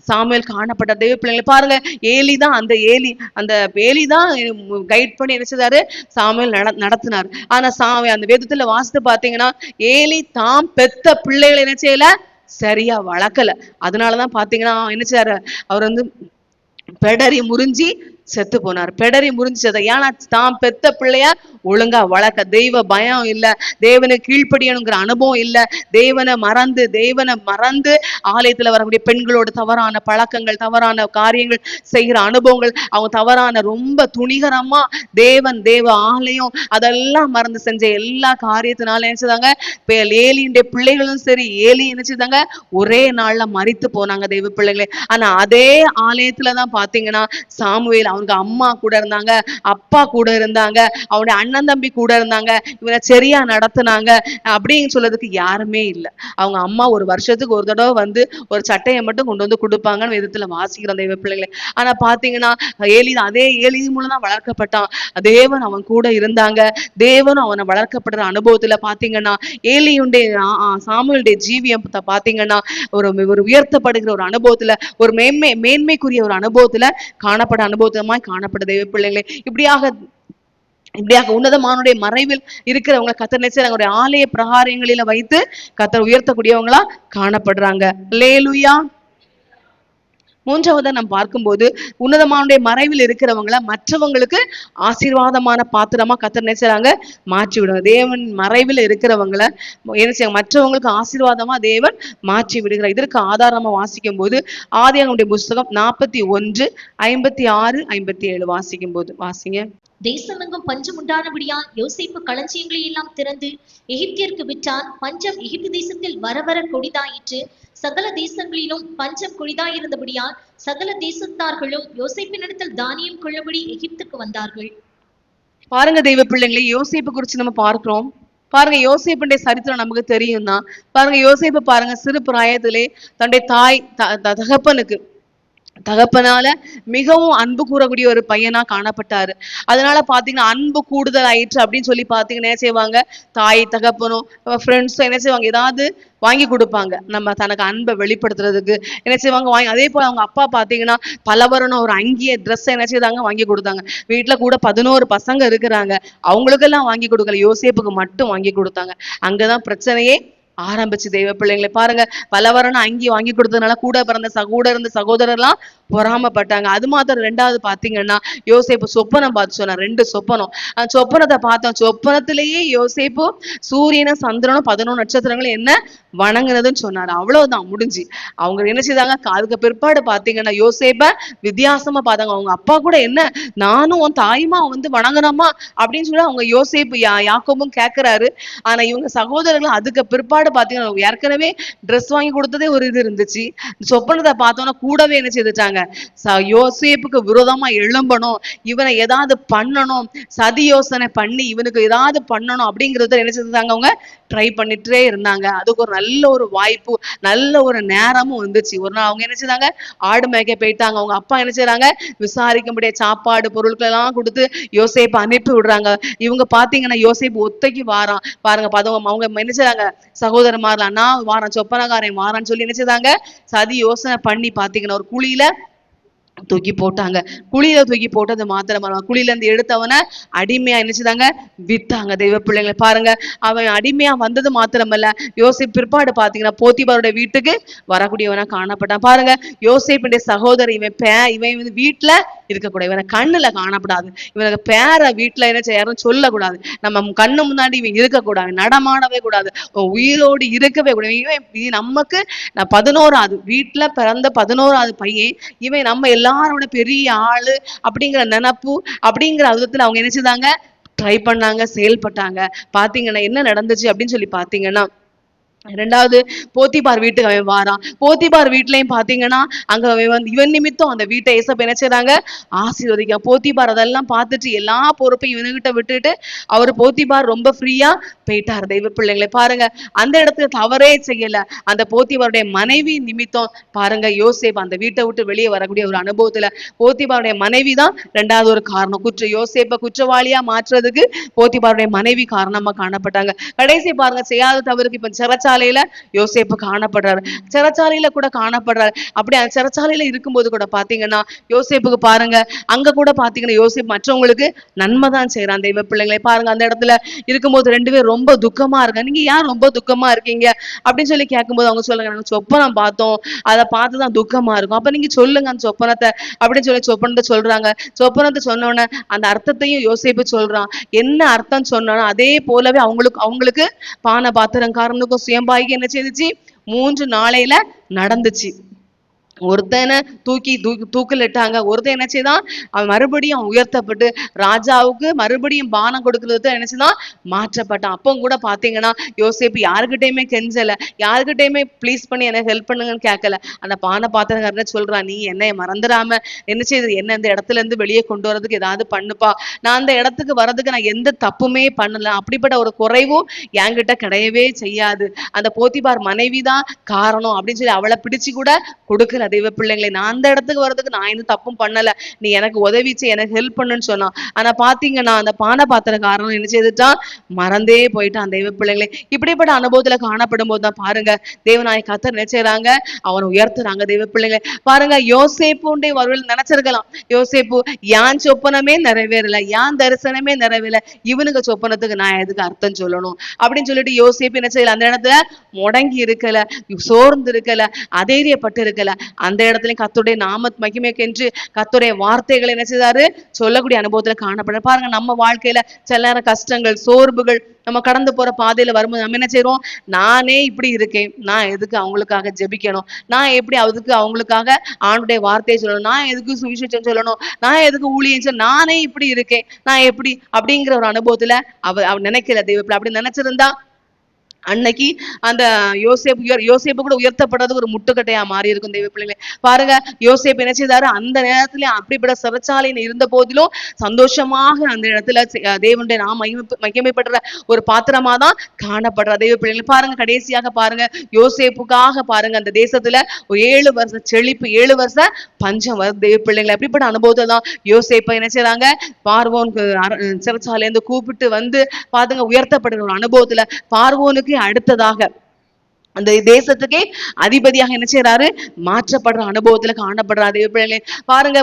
S1: சாமுவேல் காணப்பட்ட தெய்வ பிள்ளைகளை பாருங்க. அந்த ஏலி தான் கைட் பண்ணி என்ன செய்றாரு சாமுவேல் நடத்தினார். ஆனா அந்த வேதத்துல வாசித்து பாத்தீங்கன்னா ஏலி தாம் பெத்த பிள்ளைகளை என்ன செய்யல, சரியா வளர்க்கல. அதனாலதான் பாத்தீங்கன்னா என்ன செய்றாரு, அவர் பெடரி முறிஞ்சி செத்து போனார். பெடரி முறிஞ்சது ஏன்னா தான் பெத்த பிள்ளைய ஒழுங்கா வளர்க்க தெய்வ பயம் இல்ல, தேவனுக்கு கீழ்ப்படியணுங்கிற அனுபவம் இல்ல, தேவனை மறந்து ஆலயத்துல வரக்கூடிய பெண்களோட தவறான பழக்கங்கள், தவறான காரியங்கள் செய்கிற அனுபவங்கள், அவங்க தவறான ரொம்ப துணிகரமா தேவ ஆலயம் அதெல்லாம் மறந்து செஞ்ச எல்லா காரியத்தினால என்ன செய்தாங்க, ஏலியுடைய பிள்ளைகளும் சரி ஏலி என்ன செய்தாங்க ஒரே நாள்ல மரித்து போனாங்க தெய்வ பிள்ளைகளே. ஆனா அதே ஆலயத்துலதான் பாத்தீங்கன்னா சாமுவேல் அவனுக்கு அம்மா கூட இருந்தாங்க, அப்பா கூட இருந்தாங்க, அவனுடைய அண்ணன் தம்பி கூட இருந்தாங்க, இவனை சரியா நடத்துனாங்க அப்படின்னு சொல்றதுக்கு யாருமே இல்லை. அவங்க அம்மா ஒரு வருஷத்துக்கு ஒரு தடவை ஒரு சட்டையை மட்டும் கொண்டு கொடுப்பாங்கன்னு விதத்துல வாசிக்கிறோம் தெய்வ பிள்ளைகளை. ஆனா பாத்தீங்கன்னா அதே ஏலி மூலம் தான் வளர்க்கப்பட்டான். தேவன் அவன் கூட இருந்தாங்க, தேவனும் அவனை வளர்க்கப்படுற அனுபவத்துல பாத்தீங்கன்னா ஏலியுடைய சாமுவேலுடைய ஜீவியம் பாத்தீங்கன்னா ஒரு உயர்த்தப்படுகிற ஒரு அனுபவத்துல, ஒரு மேன்மைக்குரிய ஒரு அனுபவத்துல காணப்பட அனுபவமாய் காணப்பட தெய்வ பிள்ளைகளே. இப்படியாக உன்னதமானுடைய மறைவில் இருக்கிறவங்க கர்த்தர் நினைச்சாங்க ஆலய பிரகாரங்களில வைத்து கர்த்தர் உயர்த்தக்கூடியவங்களா காணப்படுறாங்க. அல்லேலூயா. மூன்றாவதா நம்ம பார்க்கும்போது உன்னதமானுடைய மறைவில் இருக்கிறவங்கள மற்றவங்களுக்கு ஆசீர்வாதமான பாத்திரமா கர்த்தர் நினைச்சாங்க மாற்றி விடுவாங்க. தேவன் மறைவில் இருக்கிறவங்கள என்ன செய்ய மற்றவங்களுக்கு ஆசீர்வாதமா தேவன் மாற்றி விடுகிறார். இதற்கு ஆதாரமா வாசிக்கும் போது ஆதியாகமத்தின் புஸ்தகம் 41:56-57 வாசிக்கும் போது வாசிங்க.
S2: தேசமெங்கும் பஞ்சம் உண்டானபடியால் யோசேப்பு களஞ்சியங்களை எல்லாம் திறந்து எகிப்தியருக்கு விற்றான். பஞ்சம் எகிப்து தேசத்தில் வர கொடிதாயிற்று. சகல தேசங்களிலும் பஞ்சம் கொடிதாயிருந்தபடியால் சகல தேசத்தார்களும் யோசேப்பினிடத்தில் தானியம் கொள்ளும்படி எகிப்துக்கு வந்தார்கள்.
S1: பாருங்க தெய்வ பிள்ளைங்களை, யோசேப்பு குறிச்சு நம்ம பார்க்கிறோம். பாருங்க யோசேப்புடைய சரித்திரம் நமக்கு தெரியும் தான். பாருங்க யோசேப்பு பாருங்க சிறு பிராயத்திலே தன்னுடைய தகப்பனால மிகவும் அன்பு கூறக்கூடிய ஒரு பையனா காணப்பட்டாரு. அதனால பாத்தீங்கன்னா அன்பு கூடுதல் ஆயிற்று அப்படின்னு சொல்லி பாத்தீங்கன்னா என்ன செய்வாங்க, தாய் தகப்பனும் ஃப்ரெண்ட்ஸும் என்ன செய்வாங்க, ஏதாவது வாங்கி கொடுப்பாங்க நம்ம தனக்கு அன்பை வெளிப்படுத்துறதுக்கு என்ன செய்வாங்க வாங்கி. அதே போல அவங்க அப்பா பாத்தீங்கன்னா பலவரணும் ஒரு அங்கிய ட்ரெஸ் என்ன செய்தாங்க வாங்கி கொடுத்தாங்க. வீட்டுல கூட 11 பசங்க இருக்கிறாங்க, அவங்களுக்கெல்லாம் வாங்கி கொடுக்கல, யோசேப்புக்கு மட்டும் வாங்கி கொடுத்தாங்க. அங்கதான் பிரச்சனையே ஆரம்பிச்சு தெய்வ பிள்ளைங்களை. பாருங்க பலவரணும் அங்கி வாங்கி கொடுத்ததுனால கூட இருந்த சகோதரர்லாம் பொறாமப்பட்டாங்க. அது மாத்திரம் ரெண்டாவது பாத்தீங்கன்னா யோசேப்பு சொப்பனம் பார்த்து சொன்னார். 2 சொப்பனம். அந்த சொப்பனத்தை பார்த்தோம். சொப்பனத்திலேயே யோசேப்பு சூரியனும் சந்திரனும் 11 நட்சத்திரங்களும் என்ன வணங்குனதுன்னு சொன்னாரு. அவ்வளவுதான் முடிஞ்சு. அவங்க என்ன செய்தாங்க, அதுக்கு பிற்பாடு பாத்தீங்கன்னா யோசேப்ப வித்தியாசமா பார்த்தாங்க. அவங்க அப்பா கூட என்ன நானும் உன் தாயுமா வணங்கணுமா அப்படின்னு சொல்லி அவங்க யோசேப்பு யாக்கோபும் கேட்கிறாரு. ஆனா இவங்க சகோதரர்கள் அதுக்கு பிற்பாடு பாத்தீங்கன்னா ஏற்கனவே ட்ரெஸ் வாங்கி கொடுத்ததே ஒரு இது இருந்துச்சு. சொப்பனத்தை பார்த்தோன்னா கூடவே என்ன செய்துட்டாங்க, யோசேப்புக்கு விரோதமா எழும்பணும், இவனை ஏதாவது பண்ணணும், சதி யோசனை பண்ணி இவனுக்கு ஏதாவது பண்ணணும் அப்படிங்கறத என்ன செய்தாங்க, அவங்க ட்ரை பண்ணிட்டே இருந்தாங்க. அதுக்கு ஒரு நல்ல ஒரு வாய்ப்பு, நல்ல ஒரு நேரமும் வந்துச்சு. ஒரு நாள் அவங்க என்ன செய்தாங்க, ஆடு மேய்க்க போயிட்டாங்க. அவங்க அப்பா என்ன செய்யறாங்க, விசாரிக்கும்படிய சாப்பாடு பொருட்கள் எல்லாம் கொடுத்து யோசேப்பு அனுப்பி விடுறாங்க. இவங்க பாத்தீங்கன்னா யோசேப்பு ஒத்தைக்கு வாரான் பாருங்க. அவங்க என்ன செய்றாங்க, சகோதரமாரலாம் நான் வாரான், சொப்பனக்காரன் வாரான்னு சொல்லி என்ன செய்தாங்க, சதி யோசனை பண்ணி பாத்தீங்கன்னா ஒரு குழியில தூக்கி போட்டாங்க. குழியில தூக்கி போட்டது மாத்திரமா குழியில இருந்து எடுத்தவனை அடிமையா நினைச்சுதாங்க வித்தாங்க. தெய்வ பிள்ளைங்களை பாருங்க, அவன் அடிமையா வந்தது மாத்திரமல்ல, யோசேப்பு பிற்பாடு பாத்தீங்கன்னா போத்திபாருடைய வீட்டுக்கு வரக்கூடியவனா காணப்பட்டான். பாருங்க யோசேப்புடைய சகோதரர் இவன் வீட்டுல இருக்கக்கூடாது, இவனை கண்ணுல காணப்படாது, இவனுக்கு பேர வீட்டுல என்ன செய்யறோம் சொல்லக்கூடாது, நம்ம கண்ணு முன்னாடி இவன் இருக்கக்கூடாது, நடமாடவே கூடாது, உயிரோடு இருக்கவே கூடாது. இவன் நமக்கு 11வது வீட்டுல பிறந்த 11வது பையன் இவன், நம்ம எல்லாரோட பெரிய ஆளு அப்படிங்கிற நினைப்பு அப்படிங்கிற விதத்துல அவங்க என்ன செய்தாங்க, ட்ரை பண்ணாங்க, செயல்பட்டாங்க. பாத்தீங்கன்னா என்ன நடந்துச்சு அப்படின்னு சொல்லி பாத்தீங்கன்னா ரெண்டாவது போத்திபார் வீட்டுக்கு அவன் வாரான். போத்திபார் வீட்லயும் பாத்தீங்கன்னா அங்க அவன் வந்து இவன் நிமித்தம் அந்த வீட்டை ஏசப்ப என்ன செய்றாங்க, ஆசீர்வதிக்க. போத்திபார் அதெல்லாம் பார்த்துட்டு எல்லா பொறுப்பையும் இவனுகிட்ட விட்டுட்டு அவரு போத்திபார் ரொம்ப ஃப்ரீயா போயிட்டார். தெய்வ பிள்ளைங்களை பாருங்க, அந்த இடத்துல தவறே செய்யல. அந்த போத்திபாருடைய மனைவி நிமித்தம் பாருங்க யோசேப்பு அந்த வீட்டை விட்டு வெளியே வரக்கூடிய ஒரு அனுபவத்துல போத்திபாருடைய மனைவி தான் ரெண்டாவது ஒரு காரணம். யோசேப்பை குற்றவாளியா மாற்றுறதுக்கு போத்திபாருடைய மனைவி காரணமா காணப்பட்டாங்க. கடைசி பாருங்க, செய்யாத தவறுக்கு இப்ப சிறைச்சாலையில யோசேப்பு காணப்படுறாரு. சிறைச்சாலையில கூட காணப்படுறாரு. அப்படி அந்த சிறைச்சாலையில இருக்கும்போது கூட பாத்தீங்கன்னா யோசேப்புக்கு பாருங்க, அங்க கூட பாத்தீங்கன்னா யோசேப்பு மற்றவங்களுக்கு நன்மை தான் செய்யறான். தெய்வ பிள்ளைங்களை பாருங்க, அந்த இடத்துல இருக்கும்போது ரெண்டு பேரும் ரொம்ப துக்கமா இருக்காங்க. நீங்க ஏன் ரொம்ப துக்கமா இருக்கீங்க அப்படின்னு சொல்லி கேட்கும்போது அவங்க சொல்லுங்க, நாங்க சொப்பனம் பார்த்தோம், அதை பார்த்துதான் துக்கமா இருக்கும். அப்ப நீங்க சொல்லுங்க அந்த சொப்பனத்தை அப்படின்னு சொல்லி சொப்பனத்தை சொல்றாங்க. சொப்பனத்தை சொன்னோன்னே அந்த அர்த்தத்தையும் யோசேப்பு சொல்றான். என்ன அர்த்தம் சொன்னாலும் அதே போலவே அவங்களுக்கு பான பாத்திரக்காரனுக்கும் சுயம்பாய்க்கு என்ன செய்துச்சு, 3 நாளையில நடந்துச்சு. ஒருத்தனை தூக்கில் இட்டாங்க. ஒருத்தன் என்ன செய்தான், அவன் மறுபடியும் உயர்த்தப்பட்டு ராஜாவுக்கு மறுபடியும் பானம் கொடுக்கறது என்ன செய்தான், மாற்றப்பட்டான். அப்போ கூட பாத்தீங்கன்னா யோசேப்பு யாருக்கிட்டையுமே கெஞ்சல, யாருக்கிட்டையுமே ப்ளீஸ் பண்ணி எனக்கு ஹெல்ப் பண்ணுங்கன்னு கேட்கல. அந்த பானை பாத்திரக்காரன சொல்றான், நீ என்னை மறந்துடாம என்ன செய்யுது, என்ன இந்த இடத்துல இருந்து வெளியே கொண்டு வரதுக்கு ஏதாவது பண்ணுப்பா, நான் அந்த இடத்துக்கு வர்றதுக்கு நான் எந்த தப்புமே பண்ணல, அப்படிப்பட்ட ஒரு குறைவும் என்கிட்ட கிடையவே செய்யாது, அந்த போத்திபார் மனைவிதான் காரணம் அப்படின்னு சொல்லி அவளை பிடிச்சு கூட கொடுக்கல. தெய்வ பிள்ளைங்களை, நான் அந்த இடத்துக்கு வர்றதுக்கு நான் எந்த தப்பும் பண்ணல, நீ எனக்கு உதவிச்சு எனக்கு ஹெல்ப் பண்ணுன்னு சொன்னான். ஆனா பாத்தீங்கன்னா அந்த பானை பாத்திரக்காரன் என்ன செய்துட்டான், மறந்தே போயிட்டான். தெய்வ பிள்ளைங்களை, இப்படிப்பட்ட அனுபவத்துல காணப்படும் போதுதான் பாருங்க தேவனாய கர்த்தர் என்ன செய்றாங்க, அவனை உயர்த்துறாங்க. தெய்வ பிள்ளைங்களை பாருங்க, யோசேப்புடைய வருவில் நினைச்சிருக்கலாம், யோசேப்பு யான் சொப்பனமே நிறைவேறல, யான் தரிசனமே நிறைவேறல, இவனுக்கு சொப்பனத்துக்கு நான் எதுக்கு அர்த்தம் சொல்லணும் அப்படின்னு சொல்லிட்டு யோசேப்பு என்ன செய்யல, அந்த இடத்துல முடங்கி இருக்கல, சோர்ந்து இருக்கல, அதைரியப்பட்டு இருக்கல. அந்த இடத்துல கர்த்தருடைய நாமத் மகிமைக்கென்று கர்த்தருடைய வார்த்தைகளை என்ன செய்தாரு, சொல்லக்கூடிய அனுபவத்துல காணப்பட. பாருங்க, நம்ம வாழ்க்கையில சில நேரம் கஷ்டங்கள் சோர்வுகள் நம்ம கடந்து போற பாதையில வரும்போது நம்ம என்ன செய்றோம், நானே இப்படி இருக்கேன், நான் எதுக்கு அவங்களுக்காக ஜெபிக்கணும், நான் எப்படி அதுக்கு அவங்களுக்காக ஆண்டுடைய வார்த்தையை சொல்லணும், நான் எதுக்கு சுவிசேஷம் சொல்லணும், நான் எதுக்கு ஊழியம் செய்ய, நானே இப்படி இருக்கேன், நான் எப்படி அப்படிங்கிற ஒரு அனுபவத்துல அவ நினைக்கல. தெய்வத்துல அப்படி நினைச்சிருந்தா அன்னைக்கு அந்த யோசேப்பு கூட உயர்த்தப்படுறது ஒரு முட்டுக்கட்டையா மாறி இருக்கும். தெய்வ பிள்ளைங்களே பாருங்க, யோசேப்பு என்ன செய்தாரு, அந்த நேரத்துல அப்படிப்பட்ட சிறைச்சாலையில இருந்த போதிலும் சந்தோஷமாக அந்த இடத்துல தேவனுடைய நாம் மகிமைப்படுற ஒரு பாத்திரமா தான் காணப்படுற. தெய்வ பிள்ளைங்களே பாருங்க, கடைசியாக பாருங்க யோசேப்புக்காக பாருங்க அந்த தேசத்துல 7 வருஷம் செழிப்பு, 7 வருஷம் பஞ்சம் வருது. தெய்வ பிள்ளைங்களை அப்படிப்பட்ட அனுபவத்தை தான் யோசேப்பை என்ன செய்றாங்க, பார்வோனுக்கு சிறைச்சாலையில இருந்து கூப்பிட்டு வந்து பாருங்க உயர்த்தப்படுற ஒரு அனுபவத்துல பார்வோனுக்கு அடுத்ததாக அந்த தேசத்துக்கே அதிபதியாக என்ன செய்யறாரு, மாற்றப்படுற அனுபவத்துல காணப்படுறாரு. பாருங்க,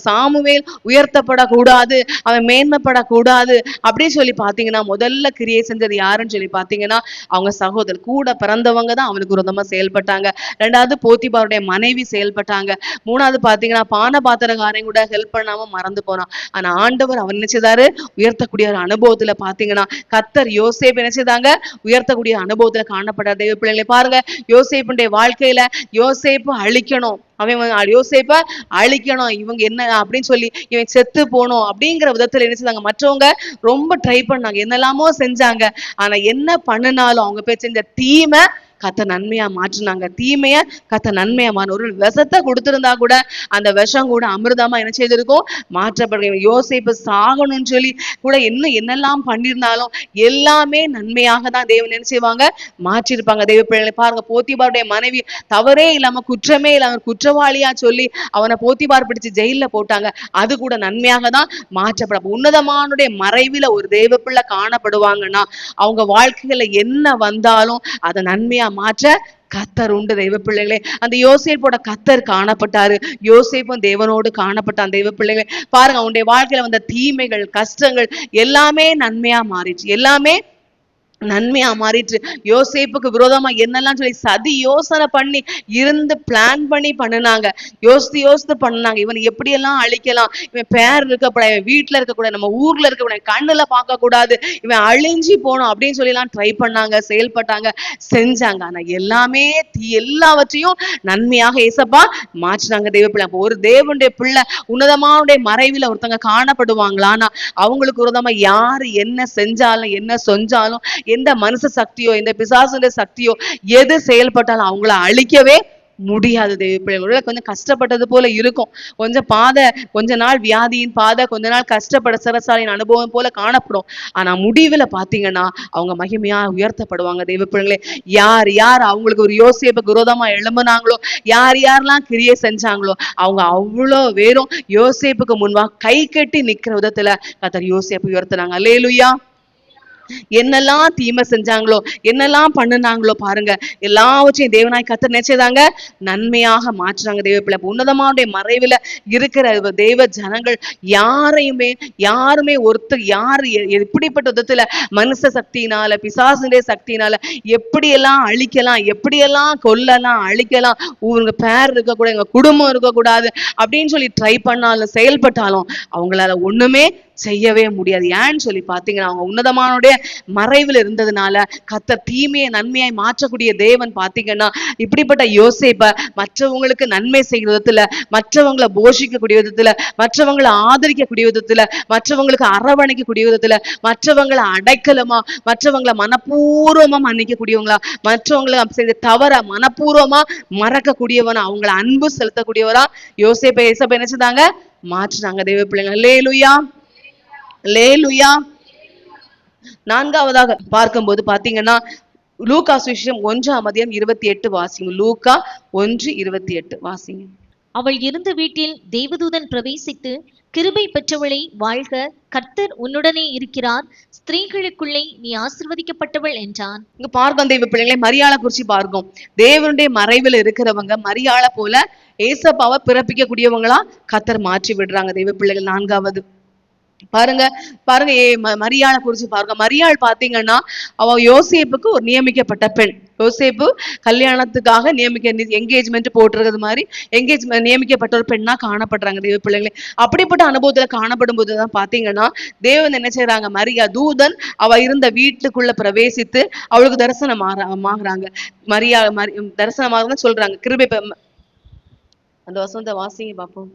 S1: சாமுவேல் உயர்த்தப்படக்கூடாது, அவன் மேன்மைப்படக்கூடாது அப்படின்னு சொல்லி பாத்தீங்கன்னா முதல்ல கிரியை செஞ்சது யாருன்னு சொல்லி பாத்தீங்கன்னா அவங்க சகோதரர் கூட பிறந்தவங்க தான் அவனுக்கு விரோதமா செயல்பட்டாங்க. ரெண்டாவது போத்திபாருடைய மனைவி செயல்பட்டாங்க. மூணாவது பாத்தீங்கன்னா பான பாத்திரக்காரன் கூட ஹெல்ப் பண்ணாம மறந்து போனான். ஆனா ஆண்டவர் அவன் நினைச்சதாரு உயர்த்தக்கூடிய ஒரு அனுபவத்துல பாத்தீங்கன்னா கர்த்தர் யோசேப்பு நினைச்சதாங்க உயர்த்தக்கூடிய அனுபவத்துல காணப்படாத பாருங்க. யோசேப்புடைய வாழ்க்கையில யோசேப்பு அழிக்கணும், அவன் யோசேப்ப அழிக்கணும், இவங்க என்ன அப்படின்னு சொல்லி இவன் செத்து போனோம் அப்படிங்கிற விதத்துல என்ன செஞ்சாங்க, மற்றவங்க ரொம்ப ட்ரை பண்ணாங்க, என்னெல்லாமோ செஞ்சாங்க. ஆனா என்ன பண்ணினாலும் அவங்க போய் செஞ்ச தீமை கத்த நன்மையா மாற்றினாங்க. தீமைய கத்த நன்மையா மாறின. ஒரு விஷத்தை கொடுத்திருந்தா கூட அந்த விஷம் கூட அமிர்தமா என்ன செய்திருக்கும், மாற்றப்படுற. யோசேப்பு சாகணும்னு சொல்லி கூட என்னெல்லாம் பண்ணியிருந்தாலும் எல்லாமே நன்மையாக தான் தேவன் என்ன செய்வாங்க, மாற்றிருப்பாங்க. தெய்வ பிள்ளைகளை பாருங்க, போத்திபாருடைய மனைவி தவறே இல்லாம குற்றமே இல்லாம குற்றவாளியா சொல்லி அவனை போத்திபார் பிடிச்சு ஜெயில போட்டாங்க, அது கூட நன்மையாக தான் மாற்றப்படும். உன்னதமானுடைய மறைவில ஒரு தெய்வ பிள்ளை காணப்படுவாங்கன்னா அவங்க வாழ்க்கையில என்ன வந்தாலும் அதை நன்மையா மாற்ற கத்தர் உண்டு. தெய்வ பிள்ளைகளே, அந்த யோசேப்போட கத்தர் காணப்பட்டாரு, யோசேப்பும் தேவனோடு காணப்பட்டான். தெய்வ பிள்ளைகளே பாருங்க, அவனுடைய வாழ்க்கையில வந்த தீமைகள் கஷ்டங்கள் எல்லாமே நன்மையா மாறிடுச்சு, எல்லாமே நன்மையா மாறிட்டு. யோசேப்புக்கு விரோதமா என்னெல்லாம் சொல்லி சதி யோசனை பண்ணி இருந்து பிளான் பண்ணி பண்ணினாங்க, யோசித்து பண்ணாங்க, இவன் எப்படி எல்லாம் அழிக்கலாம், இவன் பேர் இருக்கக்கூடாது, இவன் வீட்டுல இருக்கக்கூடாது, நம்ம ஊர்ல இருக்கக்கூடாது, கண்ணுல பார்க்க கூடாது, இவன் அழிஞ்சு போனோம் அப்படின்னு சொல்லி எல்லாம் ட்ரை பண்ணாங்க, செயல்பட்டாங்க, செஞ்சாங்க. ஆனா எல்லாமே எல்லாவற்றையும் நன்மையாக ஏசப்பா மாற்றினாங்க. தெய்வ பிள்ளை, ஒரு தேவனுடைய பிள்ளை உன்னதமானுடைய மறைவில ஒருத்தங்க காணப்படுவாங்களா, ஆனா அவங்களுக்கு விரோதமா யாரு என்ன செஞ்சாலும் என்ன செஞ்சாலும் எந்த மனுஷ சக்தியோ இந்த பிசாசுடைய சக்தியோ எது செயல்பட்டாலும் அவங்கள அழிக்கவே முடியாது. தேவ பிள்ளைகளோட கொஞ்சம் கஷ்டப்பட்டது போல இருக்கும், கொஞ்ச நாள் வியாதியின் பாதை, கொஞ்ச நாள் கஷ்டப்பட சிறசாலின் அனுபவம் போல காணப்படும். ஆனா முடிவுல பாத்தீங்கன்னா அவங்க மகிமையா உயர்த்தப்படுவாங்க. தெய்வ பிள்ளைகளே, யார் யார் அவங்களுக்கு ஒரு யோசேப்புக்கு விரோதமா எழும்புனாங்களோ, யார் யாரெல்லாம் கிரியை செஞ்சாங்களோ, அவங்க அவ்வளோ வேறும் யோசேப்புக்கு முன்பா கை கட்டி நிக்கிற விதத்துல கர்த்தர் யோசேப்பு உயர்த்தினாங்க. அல்லேலூயா. என்னெல்லாம் தீமை செஞ்சாங்களோ, என்னெல்லாம் பண்ணுனாங்களோ பாருங்க, எல்லாவற்றையும் தேவனாய் கர்த்தர் நினைச்சதாங்க நன்மையாக மாற்றுறாங்க. தேவ பிள்ளை, உன்னதமாவுடைய மறைவுல இருக்கிற தேவ ஜனங்கள் யாருமே ஒருத்தர் எப்படிப்பட்ட விதத்துல மனுஷ சக்தியினால பிசாசுடைய சக்தியினால எப்படியெல்லாம் அழிக்கலாம், எப்படியெல்லாம் கொல்லலாம், அழிக்கலாம், உங்க பேர் இருக்கக்கூடாது, எங்க குடும்பம் இருக்கக்கூடாது அப்படின்னு சொல்லி ட்ரை பண்ணாலும் செயல்பட்டாலும் அவங்களால ஒண்ணுமே செய்யவே முடியாது. ஏன்னு சொல்லி பாத்தீங்கன்னா அவங்க உன்னதமானுடைய மறைவில் இருந்ததுனால கர்த்தர் தீமையை நன்மையாய் மாற்றக்கூடிய தேவன். பாத்தீங்கன்னா இப்படிப்பட்ட யோசேப்ப மற்றவங்களுக்கு நன்மை செய்கிற விதத்துல, மற்றவங்களை போஷிக்கக்கூடிய விதத்துல, மற்றவங்களை ஆதரிக்கக்கூடிய விதத்துல, மற்றவங்களுக்கு அரவணைக்கக்கூடிய விதத்துல, மற்றவங்களை அடைக்கலமா, மற்றவங்களை மனப்பூர்வமா மன்னிக்கக்கூடியவங்களா, மற்றவங்களை செய்த தவற மனப்பூர்வமா மறக்கக்கூடியவனா, அவங்களை அன்பு செலுத்தக்கூடியவரா யோசேப்பை ஏசப்பா நினைச்சதாங்க மாற்றினாங்க. தேவ பிள்ளைங்க, அல்லேலூயா, அல்லேலூயா. நான்காவதாக பார்க்கும்போது பாத்தீங்கன்னா லூக்கா சுவிசேஷம் 1:28 வாசிங்க. லூக்கா 1:28 வாசிங்க.
S2: அவள் இருந்த வீட்டில் தேவதூதன் பிரவேசித்து, கிருபை பெற்றவளை வாழ்க, கர்த்தர் உன்னுடனே இருக்கிறார், ஸ்திரீகளுக்குள்ளே நீ ஆசீர்வதிக்கப்பட்டவள் என்றான்.
S1: இங்க பார்க்கும் தெய்வ பிள்ளைகளை, மரியாளை குறிச்சு பார்க்கும். தேவனுடைய மறைவில் இருக்கிறவங்க மரியாளை போல ஏசப்பாவை பிறப்பிக்கக்கூடியவங்களா கர்த்தர் மாற்றி விடுறாங்க. தெய்வ பிள்ளைகள், நான்காவது பாருங்க மரியாளை குறிச்சு பாருங்க. மரியாள் பாத்தீங்கன்னா அவ யோசேப்புக்கு ஒரு நியமிக்கப்பட்ட பெண். யோசேப்பு கல்யாணத்துக்காக என்கேஜ்மெண்ட் போட்டிருக்கிறது மாதிரி நியமிக்கப்பட்ட ஒரு பெண்ணா காணப்படுறாங்க. தேவ பிள்ளைங்களே, அப்படிப்பட்ட அனுபவத்துல காணப்படும் போதுதான் பாத்தீங்கன்னா தேவன் என்ன செய்யறாங்க, மரியா தூதன் அவ இருந்த வீட்டுக்குள்ள பிரவேசித்து அவளுக்கு தரிசனம் ஆகுறாங்க. மரியா தரிசனமாக சொல்றாங்க. கிருபை அந்த வசந்த வாசிங்க பாப்போம்.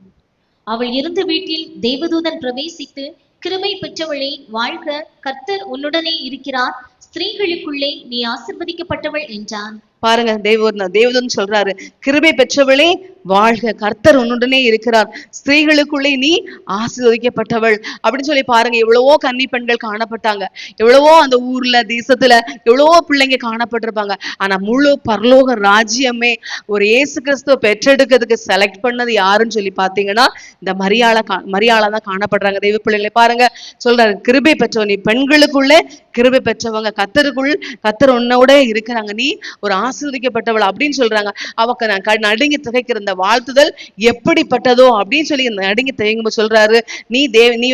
S2: அவள் இருந்த வீட்டில் தேவதூதன் பிரவேசித்து, கிருபை பெற்றவளே வாழ்க, கர்த்தர் உன்னுடனே இருக்கிறார், ஸ்திரீகளுக்குள்ளே நீ ஆசீர்வதிக்கப்பட்டவள் என்றான்.
S1: பாருங்க, தேவதூதன் சொல்றாரு, கிருபை பெற்றவளே வாழ்க, கர்த்தர் உன்னுடனே இருக்கிறார், ஸ்திரீகளுக்குள்ளே நீ ஆசீர்வதிக்கப்பட்டவள் அப்படின்னு சொல்லி பாருங்க. எவ்வளவோ கன்னி பெண்கள் காணப்பட்டாங்க, எவ்வளவோ அந்த ஊர்ல தேசத்துல எவ்வளவோ பிள்ளைங்க காணப்பட்டிருப்பாங்க. ஆனா முழு பரலோக ராஜ்யமே ஒரு இயேசு கிறிஸ்துவ பெற்றெடுக்கிறதுக்கு செலக்ட் பண்ணது யாருன்னு சொல்லி பாத்தீங்கன்னா இந்த மரியாளா தான் காணப்படுறாங்க. தெய்வ பிள்ளைகளை பாருங்க, சொல்றாரு, கிருபை பெற்றவன் நீ, பெண்களுக்குள்ளே கிருபை பெற்றவங்க, கர்த்தர் உன்னோட இருக்கிறாங்க, நீ ஒரு ஆசீர்வதிக்கப்பட்டவள் அப்படின்னு சொல்றாங்க. அவக்கு நடுங்கி திகைக்கிற இந்த வாழ்த்துதல் எப்படிப்பட்டதோ அப்படின்னு சொல்லி நடுங்கி திகைக்கும் சொல்றாரு, நீ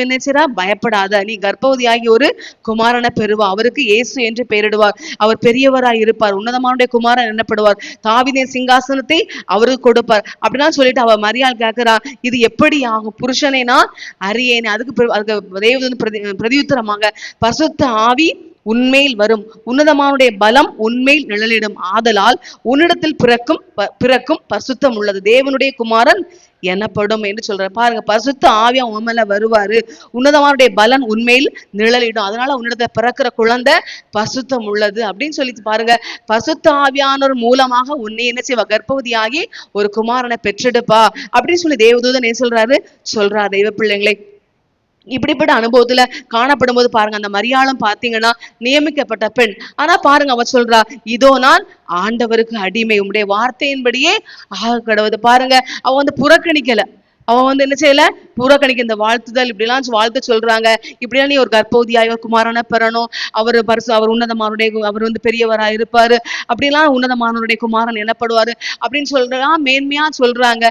S1: என்ன செய்றா, பயப்படாத, நீ கர்ப்பவதியாகி ஒரு குமாரனை பெறுவா, அவருக்கு இயேசு என்று பெயரிடுவார், அவர் பெரியவராய் இருப்பார், உன்னதமானுடைய குமாரன் என்னப்படுவார், தாவீதின் சிங்காசனத்தை அவருக்கு கொடுப்பார் அப்படின்னா சொல்லிட்டு அவ மரியாள் கேட்கிறா, இது எப்படி ஆகும், புருஷனை நான் அறியேனே. அதுக்கு தேவதூதன் பிரதியுத்தரமாக, பரிசுத்த ஆவி உன்மேல் வரும், உன்னதமானுடைய பலம் உன்மேல் நிழலிடும், ஆதலால் உன்னிடத்தில் பிறக்கும் பரிசுத்தம் உள்ளது தேவனுடைய குமாரன் எனப்படும் என்று சொல்ற. பாருங்க, பரிசுத்த ஆவியா உன் மேல வருவாரு, உன்னதமானுடைய பலன் உண்மையில் நிழலிடும், அதனால உன்னிடத்துல பிறக்கிற குழந்தை பரிசுத்தம் உள்ளது அப்படின்னு சொல்லி பாருங்க. பரிசுத்த ஆவியானவர் மூலமாக உன்னை என்ன செய்வா, கர்ப்பவதியாகி ஒரு குமாரனை பெற்றெடுப்பா அப்படின்னு சொல்லி தேவதூதன் என்ன சொல்றா. தெய்வ பிள்ளைங்களை, இப்படிப்பட்ட அனுபவத்துல காணப்படும் போது பாருங்க, அந்த மரியாளும் பாத்தீங்கன்னா நியமிக்கப்பட்ட பெண். ஆனா பாருங்க, அவ சொல்றா, இதோ நான் ஆண்டவருக்கு அடிமை, உம்முடைய வார்த்தையின்படியே ஆக கடவுது. பாருங்க, அவ புறக்கணிக்கல, அவன் என்ன செய்யல, புறக்கணிக்க இந்த வாழ்த்துதல் இப்படிலாம் வாழ்த்து சொல்றாங்க. இப்படிலாம் நீ ஒரு கர்ப்பவதியாய் ஒரு குமாரனை பெறணும், அவர் உன்னதமானுடைய, அவர் பெரியவராய் இருப்பாரு, அப்படிலாம் உன்னதமானவருடைய குமாரன் எனப்படுவாரு அப்படின்னு சொல்றான், மேன்மையா சொல்றாங்க.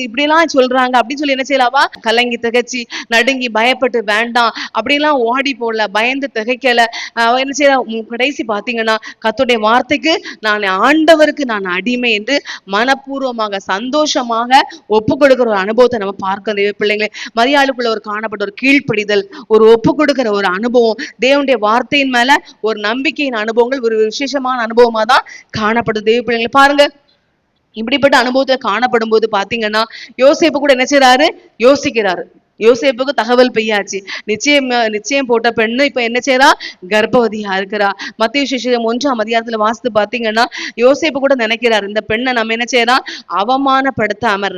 S1: இப்படிலாம் சொல்றாங்க அப்படின்னு சொல்லி என்ன செய்யலாவா, கலங்கி திகைச்சு நடுங்கி பயப்பட்டு வேண்டாம் அப்படிலாம் ஓடி போடல, பயந்து திகைக்கல. அவ என்ன செய்யறா, கடைசி பாத்தீங்கன்னா கர்த்தருடைய வார்த்தைக்கு நான் ஆண்டவருக்கு நான் அடிமை என்று மனப்பூர்வமாக சந்தோஷமாக ஒப்பு கொடுக்கிற ஒரு அனுபவத்தை நம்ம பார்க்க பிள்ளைங்களே. மரியாளுக்குள்ள ஒரு காணப்பட்ட ஒரு கீழ்ப்படிதல், ஒரு ஒப்பு கொடுக்கிற ஒரு அனுபவம், தேவனுடைய வார்த்தையின் மேல ஒரு நம்பிக்கையின் அனுபவங்கள் ஒரு விசேஷமான அனுபவமா தான் காணப்படுது. தேவ பிள்ளைங்களை பாருங்க, இப்படிப்பட்ட அனுபவத்துல காணப்படும் போது பாத்தீங்கன்னா யோசேப்பு கூட என்ன செய்யறாரு, யோசிக்கிறாரு. யோசேப்புக்கு தகவல் பெய்யாச்சு. நிச்சயம் போட்ட பெண்ணு இப்ப என்ன செய்யறா? கர்ப்பவதியா இருக்கிறா. மத்தேயு சுவிசேஷம் 1ஆம் அதிகாரத்துல வாசித்து பாத்தீங்கன்னா யோசேப்பு கூட நினைக்கிறார், இந்த பெண்ணை நம்ம என்ன செய்யறோம், அவமானப்படுத்தாம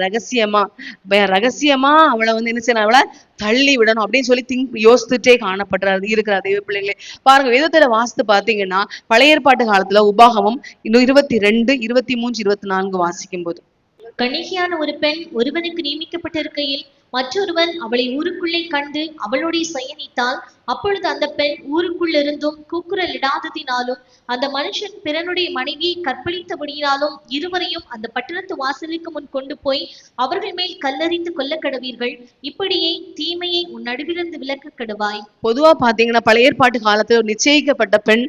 S1: ரகசியமா அவளை வந்து என்ன செய்யணும், அவளை தள்ளி விடணும் அப்படின்னு சொல்லி யோசித்துட்டே காணப்படுறாரு இருக்கிறார் தெய்வ பிள்ளைங்களே. பாருங்க, வேதத்துல வாசித்து பாத்தீங்கன்னா பழைய ஏற்பாட்டு காலத்துல உபாகமம் 22, 23, 24 வாசிக்கும் போது,
S2: கன்னிகையான ஒரு பெண் ஒருவனுக்கு நியமிக்கப்பட்டிருக்கையில் மற்றொருவன் அவளை ஊருக்குள்ளே கண்டு அவளோட சயனித்தால், அப்பொழுது அந்த பெண் ஊருக்குள்ளிருந்தும் கூக்குரல் இடாததினாலும் அந்த மனுஷன் பிறனுடைய மனைவியை கற்பழித்தபடியினாலும் இருவரையும் அந்த பட்டணத்து வாசலுக்கு முன் கொண்டு போய் அவர்கள் மேல் கல்லறிந்து கொல்ல கடவீர்கள். இப்படியே தீமையை உன் நடுவிலிருந்து விலக்க கடுவாய்.
S1: பொதுவா பாத்தீங்கன்னா பழைய ஏற்பாட்டு காலத்துல ஒரு நிச்சயிக்கப்பட்ட பெண்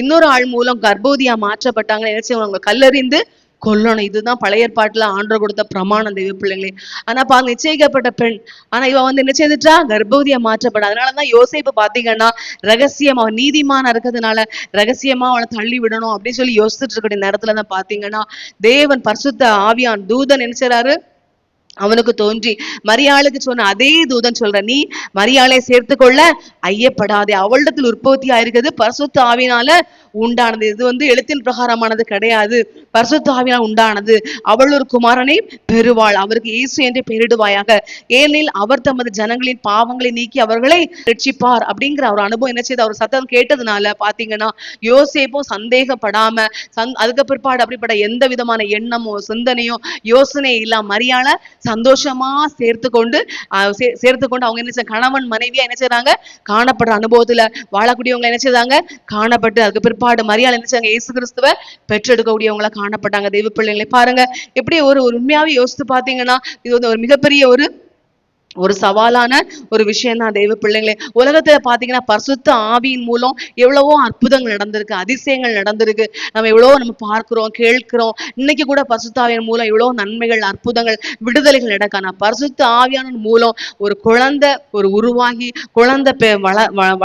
S1: இன்னொரு ஆள் மூலம் கர்ப்பவதியா மாற்றப்பட்டாங்க, என்ன செய்வாங்க, கல்லறிந்து கொல்லணும். இதுதான் பழைய ஏற்பாட்டுல ஆண்டவர் கொடுத்த பிரமாணம் தெய்வ பிள்ளைங்களே. ஆனா பாருங்க, நிச்சயிக்கப்பட்ட பெண், ஆனா இவ வந்து என்ன செய்துட்டா, கர்ப்பவதியா மாற்றப்பட. அதனாலதான் யோசேப்பு பாத்தீங்கன்னா ரகசியமா, அவன் நீதிமானா இருக்கிறதுனால ரகசியமா அவனை தள்ளி விடணும் அப்படின்னு சொல்லி யோசிச்சுட்டு இருக்கிற நேரத்துலதான் பாத்தீங்கன்னா தேவன் பரிசுத்த ஆவியான் தூதன் என்ன செய்றாரு, அவனுக்கு தோன்றி மரியாளுக்கு சொன்ன அதே தூதன் சொல்ற, நீ மரியாளை சேர்த்துக்கொள்ள ஐயப்படாதே, அவளிடத்தில் உற்பத்தி ஆயிருக்கிறது பரிசுத்த ஆவியினால உண்டானது. இது வந்து எழுத்தின் பிரகாரமானது கிடையாது, பரிசுத்த ஆவியால் உண்டானது. அவள் ஒரு குமாரனை பெறுவாள், அவருக்கு இயேசு என்று பெயரிடுவாயாக, ஏனெனில் அவர் தமது ஜனங்களின் பாவங்களை நீக்கி அவர்களை ரட்சிப்பார் அப்படிங்கிற ஒரு அனுபவம் என்ன செய்து, அவர் சத்தம் கேட்டதுனால பாத்தீங்கன்னா யோசேப்பும் சந்தேகப்படாம அதுக்கு பிற்பாடு அப்படிப்பட்ட எந்த விதமான எண்ணமோ சிந்தனையோ யோசனை இல்லாம மரியாள சந்தோஷமா சேர்த்து கொண்டு அவங்க என்ன கணவன் மனைவியா என்ன செய்றாங்க, காணப்படுற அனுபவத்துல வாழக்கூடியவங்க என்ன செய்றாங்க, காணப்பட்டு அதுக்கு பிற்பாடு மரியாதை என்ன செய்றாங்க, இயேசு கிறிஸ்துவ பெற்றெடுக்கக்கூடியவங்களா காணப்பட்டாங்க தெய்வ பிள்ளைங்களை. பாருங்க, எப்படி ஒரு உண்மையாவே யோசித்து பாத்தீங்கன்னா இது வந்து ஒரு மிகப்பெரிய ஒரு சவாலான ஒரு விஷயம் தான் தெய்வ பிள்ளைங்களே. உலகத்துல பாத்தீங்கன்னா பரிசுத்த ஆவியின் மூலம் எவ்வளவோ அற்புதங்கள் நடந்திருக்கு, அதிசயங்கள் நடந்திருக்கு, நம்ம பார்க்கிறோம் கேட்கிறோம். இன்னைக்கு கூட பரிசுத்த ஆவியின் மூலம் எவ்வளவு நன்மைகள் அற்புதங்கள் விடுதலைகள் நடக்கான பரிசுத்த ஆவியான மூலம் ஒரு குழந்தை உருவாகி குழந்தை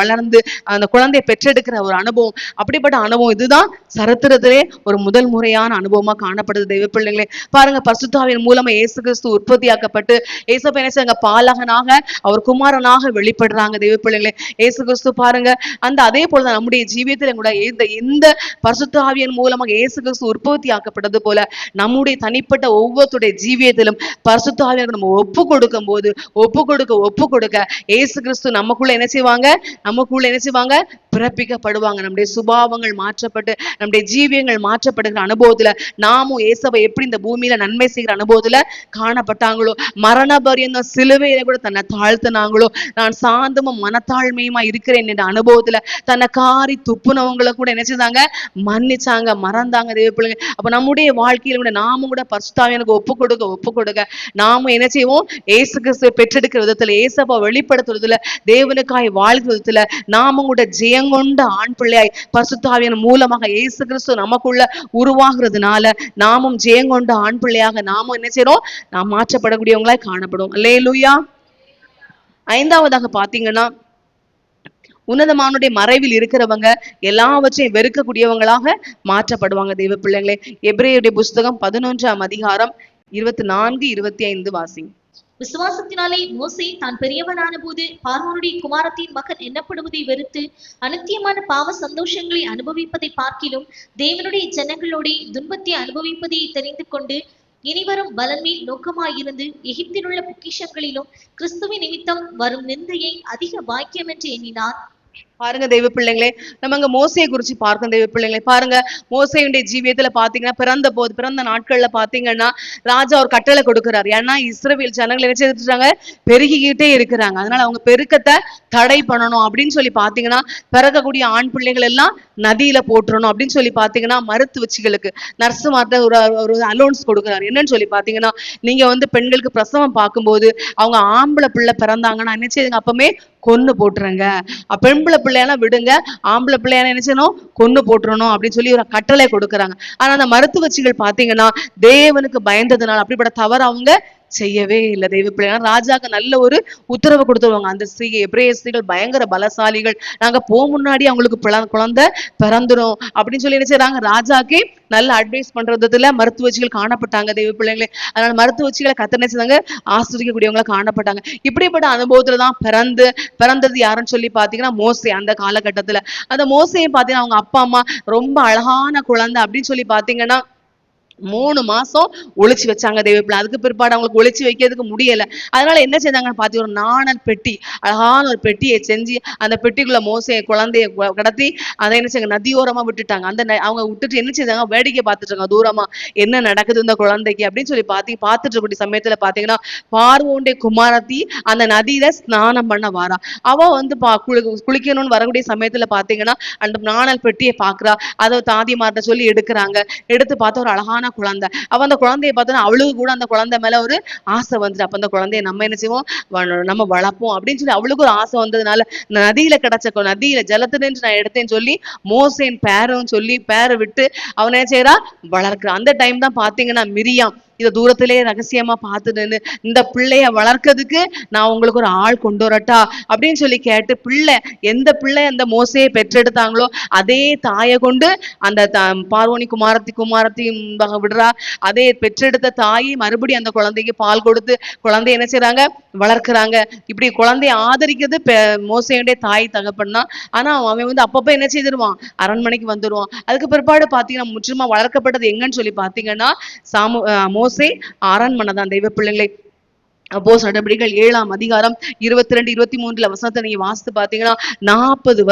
S1: வளர்ந்து அந்த குழந்தையை பெற்றெடுக்கிற ஒரு அனுபவம், அப்படிப்பட்ட அனுபவம் இதுதான் சரித்திரத்திலே ஒரு முதல் முறையான அனுபவமா காணப்படுது தெய்வ பிள்ளைங்களே. பாருங்க, பரிசுத்த ஆவியின் மூலமா இயேசு கிறிஸ்து உற்பத்தியாக்கப்பட்டு இயேசு என்ன செய்றாங்க, பாலகனாக அவர் குமாரனாக வெளிப்படுறாங்க தெய்வ பிள்ளைகளே. இயேசு கிறிஸ்து பாருங்க, அந்த அதே போலதான் நம்முடைய ஜீவியத்துல கூட இந்த பரிசுத்த ஆவியின் மூலமாக இயேசு கிறிஸ்து உற்பத்தி ஆக்கப்பட்டது போல நம்முடைய தனிப்பட்ட ஒவ்வொருடைய ஜீவியத்திலும் பரிசுத்த ஆவியை நம்ம ஒப்பு கொடுக்க இயேசு கிறிஸ்து நமக்குள்ள என்ன செய்வாங்க, பிறப்பிக்கப்படுவாங்க. நம்முடைய சுபாவங்கள் மாற்றப்பட்டு நம்முடைய ஜீவியங்கள் மாற்றப்படுகிற அனுபவத்துல நாமும் இயேசுவை எப்படி இந்த பூமியில நன்மை செய்கிற அனுபவத்துல காணப்பட்டாங்களோ, மரண பரியந்தம் சிலுவையில கூட தன்னை தாழ்த்தினாங்களோ, நான் சாந்தமும் மனத்தாழ்மையுமா இருக்கிறேன் என்ற அனுபவத்துல தன்னை காரி துப்புனவங்களை கூட என்ன செய்தாங்க, மன்னிச்சாங்க, மறந்தாங்க தெய்வ பிள்ளைங்க. அப்ப நம்முடைய வாழ்க்கையில கூட நாமும் கூட பரிசுத்த ஆவியானுக்கு ஒப்பு கொடுக்க நாமும் என்ன செய்வோம், இயேசு கிறிஸ்துவை பெற்றெடுக்கிற விதத்துல, இயேசுவை வெளிப்படுத்துறதுல, தேவனுக்காய் வாழ்கிற விதத்துல நாமும் கூட ஜெயங்கொண்ட ஆண் பிள்ளையாய் பரிசுத்த ஆவியின் மூலமாக இயேசு கிறிஸ்து நமக்குள்ள உருவாகிறதுனால நாமும் ஜெயங்கொண்ட ஆண் பிள்ளையாக நாமும் என்ன செய்யறோம், நாம் மாற்றப்படக்கூடியவங்களாய் காணப்படும். அல்லேலூயா. ஐந்தாவதாக பாத்தீங்கன்னா உன்னதமானுடைய மறைவில் இருக்கிறவங்க எல்லாவற்றையும் வெறுக்கக்கூடியவங்களாக மாற்றப்படுவாங்க தெய்வ பிள்ளைங்களே. எபிரேயருடைய புஸ்தகம் 11ஆம் அதிகாரம் 24, 25 வாசிங்க.
S2: விசுவாசத்தினாலே மோசே தான் பெரியவனான போது பார்வோனுடைய குமாரத்தின் மகன் எண்ணப்படுவதை வெறுத்து அநித்தியமான பாவ சந்தோஷங்களை அனுபவிப்பதை பார்க்கிலும் தேவனுடைய ஜனங்களோட துன்பத்தை அனுபவிப்பதை தெரிந்து கொண்டு இனிவரும் பலன்மேல் நோக்கமாயிருந்து எகிப்தில் உள்ள பொக்கிஷங்களிலும் கிறிஸ்துவின் நிமித்தம் வரும் நிந்தையை அதிக பாக்கியம் என்று எண்ணினார்.
S1: பாருங்க தெய்வ பிள்ளைங்களே, நம்ம அங்க மோசையை குறிச்சு பார்க்கணும் தெய்வ பிள்ளைங்களே. பாருங்க, மோசையுடைய ஜீவியத்துல பாத்தீங்கன்னா பிறந்த நாட்கள்ல பாத்தீங்கன்னா ராஜா ஒரு கட்டளை கொடுக்கிறார். ஏன்னா இஸ்ரவேல் ஜனங்கள் என்ன செய்துட்டாங்க, பெருகிக்கிட்டே இருக்கிறாங்க, அதனால அவங்க பெருக்கத்தை தடை பண்ணணும் அப்படின்னு சொல்லி பாத்தீங்கன்னா பிறக்கக்கூடிய ஆண் பிள்ளைகள் எல்லாம் நதியில போட்டுறணும் அப்படின்னு சொல்லி பாத்தீங்கன்னா மருத்துவச்சிகளுக்கு நர்ஸ் மாத்த ஒரு அலோன்ஸ் கொடுக்குறாரு. என்னன்னு சொல்லி பாத்தீங்கன்னா, நீங்க வந்து பெண்களுக்கு பிரசவம் பார்க்கும்போது அவங்க ஆம்பளை பிள்ளை பிறந்தாங்கன்னா என்ன செய்யுங்க, அப்பமே கொன்னு போட்டுருங்க, பெண்பிள்ளை பிள்ளையெல்லாம் விடுங்க, ஆம்பளை பிள்ளையான என்ன செய்யணும், கொன்னு போட்டுறணும் அப்படின்னு சொல்லி ஒரு கட்டளை கொடுக்குறாங்க. ஆனா அந்த மருத்துவச்சிகள் பாத்தீங்கன்னா தேவனுக்கு பயந்ததுனால அப்படிப்பட்ட தவறு அவங்க செய்யவே இல்லை தெய்வ பிள்ளைங்க. ராஜாக்கு நல்ல ஒரு உத்தரவு கொடுத்துருவாங்க. அந்த எபிரேய ஸ்திரீகள் பயங்கர பலசாலிகள், நாங்க முன்னாடி அவங்களுக்கு குழந்தை பிறந்துரும் அப்படின்னு சொல்லி என்ன செய்றாங்க, ராஜாக்கே நல்ல அட்வைஸ் பண்றதுல மருத்துவச்சிகள் காணப்பட்டாங்க தெய்வ பிள்ளைங்களே. அதனால மருத்துவச்சிகளை கத்த நினைச்சாங்க, ஆசிரியக்கூடியவங்களா காணப்பட்டாங்க. இப்படிப்பட்ட அனுபவத்துலதான் பிறந்தது யாருன்னு சொல்லி பாத்தீங்கன்னா மோசே. அந்த காலகட்டத்துல அந்த மோசையை பாத்தீங்கன்னா அவங்க அப்பா அம்மா ரொம்ப அழகான குழந்தை அப்படின்னு சொல்லி பாத்தீங்கன்னா 3 மாசம் ஒளிச்சு வச்சாங்க தெய்வப்பிள்ளை. அதுக்கு பிற்பாடு அவங்களுக்கு ஒளிச்சு வைக்கிறதுக்கு முடியல. அதனால என்ன செஞ்சாங்கன்னு பாத்தி, ஒரு நாணல் பெட்டி, அழகான ஒரு பெட்டியை செஞ்சு அந்த பெட்டிக்குள்ள மோசே குழந்தைய கடத்தி அதை என்ன செய்ய நதியோரமா விட்டுட்டாங்க. அவங்க விட்டுட்டு என்ன செய்தாங்க, வேடிக்கை பார்த்துட்டாங்க தூரமா என்ன நடக்குது இந்த குழந்தைக்கு அப்படின்னு சொல்லி பார்த்துட்டு இருக்கக்கூடிய சமயத்துல பாத்தீங்கன்னா பார்வோனுடைய குமாரத்தி அந்த நதியில ஸ்நானம் பண்ண வாரா. அவ வந்து குளிக்கணும்னு வரக்கூடிய சமயத்துல பாத்தீங்கன்னா அந்த நாணல் பெட்டியை பாக்குறா. அதை தாதிமார்ட்ட சொல்லி எடுக்கிறாங்க. எடுத்து பார்த்தா ஒரு அழகான குழந்தை. அவ அந்த குழந்தைய பார்த்தா அவளுக்கு கூட அந்த குழந்தை மேல ஒரு ஆசை வந்துட்டு, அப்ப அந்த குழந்தைய நம்ம என்ன செய்வோம், நம்ம வளர்ப்போம் அப்படின்னு சொல்லி அவளுக்கு ஒரு ஆசை வந்ததுனால நதியில கிடைச்ச நதியில ஜலத்துல நான் எடுத்தேன்னு சொல்லி மோசேன் பேரும் சொல்லி பேரை விட்டு அவனை என்ன செய்யறா, வளர்க்கிறான். அந்த டைம் தான் பாத்தீங்கன்னா மிரியாம் இதை தூரத்திலே ரகசியமா பார்த்துட்டு, இந்த பிள்ளைய வளர்க்கறதுக்கு நான் உங்களுக்கு ஒரு ஆள் கொண்டு வரட்டா அப்படின்னு சொல்லி கேட்டு, எந்த பிள்ளை அந்த மோசையை பெற்றெடுத்தாங்களோ அதே தாயை கொண்டு அந்த பார்வோனி குமாரத்தி விடுறா. அதே பெற்றெடுத்த தாயை மறுபடியும் அந்த குழந்தைக்கு பால் கொடுத்து குழந்தைய என்ன செய்யறாங்க, வளர்க்கிறாங்க. இப்படி குழந்தைய ஆதரிக்கிறது மோசையுடைய தாய் தகப்பன்னா. ஆனா அவன் வந்து அப்பப்ப என்ன செய்திருவான், அரண்மனைக்கு வந்துருவான். அதுக்கு பிற்பாடு பாத்தீங்கன்னா முற்றிலுமா வளர்க்கப்பட்டது எங்கன்னு சொல்லி பாத்தீங்கன்னா மோசே அரண்மனை தான் தெய்வ பிள்ளைங்களை. அப்போஸ்தலர் நடபடிகள் 7ஆம் அதிகாரம் 22, 23 வசனத்தை நீங்க வாசித்து பாத்தீங்கன்னா 40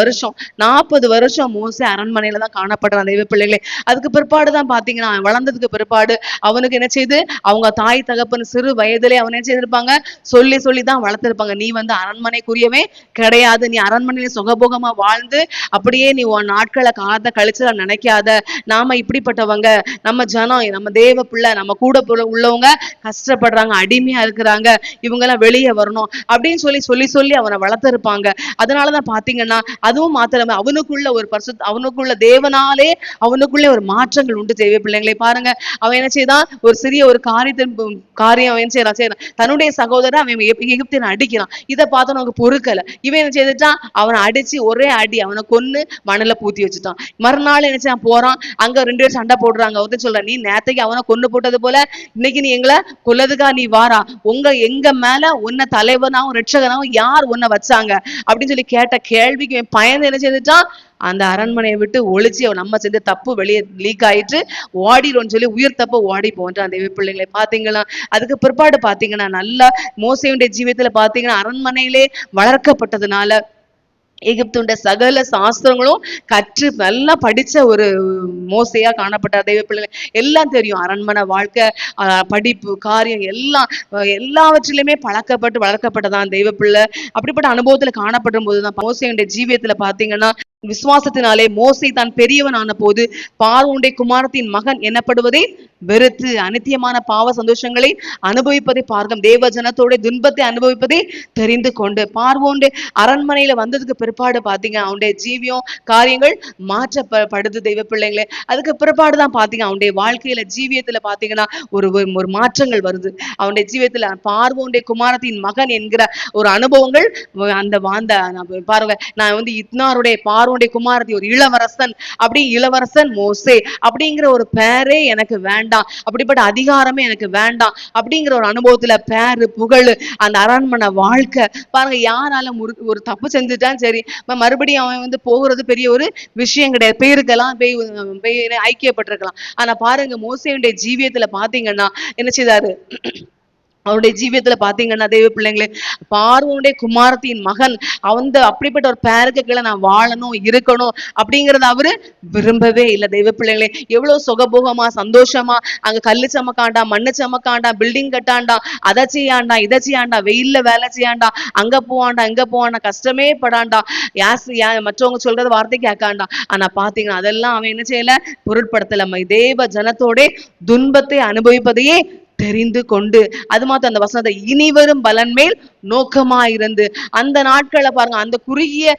S1: வருஷம் மோசே அரண்மனையில தான் காணப்படுறான் தெய்வ பிள்ளைகளே. அதுக்கு பிற்பாடுதான் பாத்தீங்கன்னா வளர்ந்ததுக்கு பிற்பாடு அவனுக்கு என்ன செய்து, அவங்க தாய் தகப்பன் சிறு வயதிலே அவன் என்ன செய்திருப்பாங்க, சொல்லிதான் வளர்த்திருப்பாங்க. நீ வந்து அரண்மனைக்குரியவே கிடையாது, நீ அரண்மனையில சுகபோகமா வாழ்ந்து அப்படியே நீ உன் நாட்களை காலத்தை கழிச்சு நினைக்காத, நாம இப்படிப்பட்டவங்க, நம்ம ஜனம், நம்ம தேவ பிள்ளை, நம்ம கூட உள்ளவங்க கஷ்டப்படுறாங்க, அடிமையா இருக்கிறாங்க, இவங்க எல்லாம் வெளியே வரணும் அப்படின்னு சொல்லி அவனை வளர்த்திருப்பாங்க. அதனாலதான் பாத்தீங்கன்னா அதுவும் மாத்திரமே அவனுக்குள்ள தேவனாலே அவனுக்குள்ளே ஒரு மாற்றங்கள் உண்டு தேவை பிள்ளைங்களை. பாருங்க, அவன் என்ன செய்தான், ஒரு சிறிய ஒரு காரியம் அவன் செய்யறான், தன்னுடைய சகோதரன் அவன் எகிப்தியனை அடிக்கிறான். இதை பார்த்து அவனுக்கு பொறுக்கல. இவன் என்ன செய்துட்டான், அவனை அடிச்சு ஒரே அடி அவனை கொன்னு மணல பூத்தி வச்சுட்டான். மறுநாள் என்ன செய்ய போறான், அங்க 2 பேரும் சண்டை போடுறாங்க. ஒருத்தன் சொல்ற, நீ நேத்தைக்கு அவனை கொண்டு போட்டது போல இன்னைக்கு நீ எங்களை கொல்லதுக்கா நீ வாரா, எங்க மேல உன்னை தலைவனாவும் ரட்சகனாவும் யார் உன்னை வச்சாங்க அப்படின்னு சொல்லி கேட்ட கேள்விக்கு பயந்து என்ன செய்துட்டான், அந்த அரண்மனையை விட்டு ஒளிச்சு நம்ம செஞ்ச தப்பு வெளியே லீக் ஆயிட்டு ஓடிடும்னு சொல்லி உயிர் தப்ப ஓடி போன்றான் தெய்வ பிள்ளைங்களை. பாத்தீங்களா, அதுக்கு பிற்பாடு பாத்தீங்கன்னா நல்லா மோசேயுடைய ஜீவியத்துல பாத்தீங்கன்னா அரண்மனையிலே வளர்க்கப்பட்டதுனால எகிப்துடைய சகல சாஸ்திரங்களும் கற்று நல்லா படிச்ச ஒரு மோசையா காணப்பட்டார் தெய்வ பிள்ளைகள். எல்லாம் தெரியும், அரண்மனை வாழ்க்கை, படிப்பு, காரியம் எல்லாவற்றிலுமே பழக்கப்பட்டு வளர்க்கப்பட்டதான் தெய்வ பிள்ளை. அப்படிப்பட்ட அனுபவத்துல காணப்படும் போதுதான் மோசையுடைய ஜீவியத்துல பாத்தீங்கன்னா விசுவாசத்தினாலே மோசே தான் பெரியவன் ஆன போது பார்வோனுடைய குமாரத்தின் மகன் எனப்படுவதை வெறுத்து அநித்தியமான பாவ சந்தோஷங்களை அனுபவிப்பதை பார்க்கும் தேவ ஜனத்தோட துன்பத்தை அனுபவிப்பதை தெரிந்து கொண்டு பார்வோனுடைய அரண்மனையில வந்ததுக்கு பிற்பாடு பாத்தீங்க அவனுடைய ஜீவியம் காரியங்கள் மாற்றப்படுது தெய்வ பிள்ளைங்களே. அதுக்கு பிற்பாடுதான் பாத்தீங்க அவனுடைய வாழ்க்கையில ஜீவியத்துல பாத்தீங்கன்னா ஒரு மாற்றங்கள் வருது. அவனுடைய ஜீவியத்துல பார்வோனுடைய குமாரத்தின் மகன் என்கிற ஒரு அனுபவங்கள் அந்த பாருங்க, நான் வந்து இத்னாருடைய பார்வோனுடைய குமாரத்தி ஒரு இளவரசன், அப்படி இளவரசன் மோசே அப்படிங்கிற ஒரு பேரே எனக்கு வேண்டாம், அப்படிப்பட்ட அதிகாரமே எனக்கு வேண்டாம் அப்படிங்கிற ஒரு அனுபவத்துல பேரு புகழ் அந்த அரண்மனை வாழ்க்கை பாருங்க. யாராலும் ஒரு தப்பு செஞ்சுட்டான் சரி, மறுபடியும் அவன் வந்து போகிறது பெரிய ஒரு விஷயம் கிடையாது, பேருக்கெல்லாம் ஐக்கியப்பட்டிருக்கலாம். ஆனா பாருங்க மோசேயுடைய ஜீவியத்துல பாத்தீங்கன்னா என்ன செய்தாரு, அவருடைய ஜீவியத்துல பாத்தீங்கன்னா தெய்வ பிள்ளைங்களே பார்வோனுடைய குமாரத்தின் மகன் அப்படிப்பட்ட ஒரு பேருக்கு கீழே நான் வாழணும் இருக்கணும் அப்படிங்கறத அவரு விரும்பவே இல்லை தெய்வ பிள்ளைங்களே. எவ்வளவு சுகபோகமா சந்தோஷமா அங்க கல்லு சமக்காண்டா, மண்ணு சமக்காண்டா, பில்டிங் கட்டாண்டா, அதை செய்யாண்டா, இதை செய்யாண்டா, வெயில்ல வேலை செய்யாண்டா, அங்க போவாண்டா இங்க போவாண்டா, கஷ்டமே படாண்டா, மற்றவங்க சொல்றது வார்த்தை கேட்காண்டா. ஆனா பாத்தீங்கன்னா அதெல்லாம் அவன் என்ன செய்யல, பொருட்படுத்தல. தேவ ஜனத்தோட துன்பத்தை அனுபவிப்பதையே தெரிந்து கொண்டு, அது மாத்திரம் அந்த வசனத்தை இனிவரும் பலன் மேல் நோக்கமாயிருந்து, அந்த நாட்களை பாருங்க, அந்த குறுகிய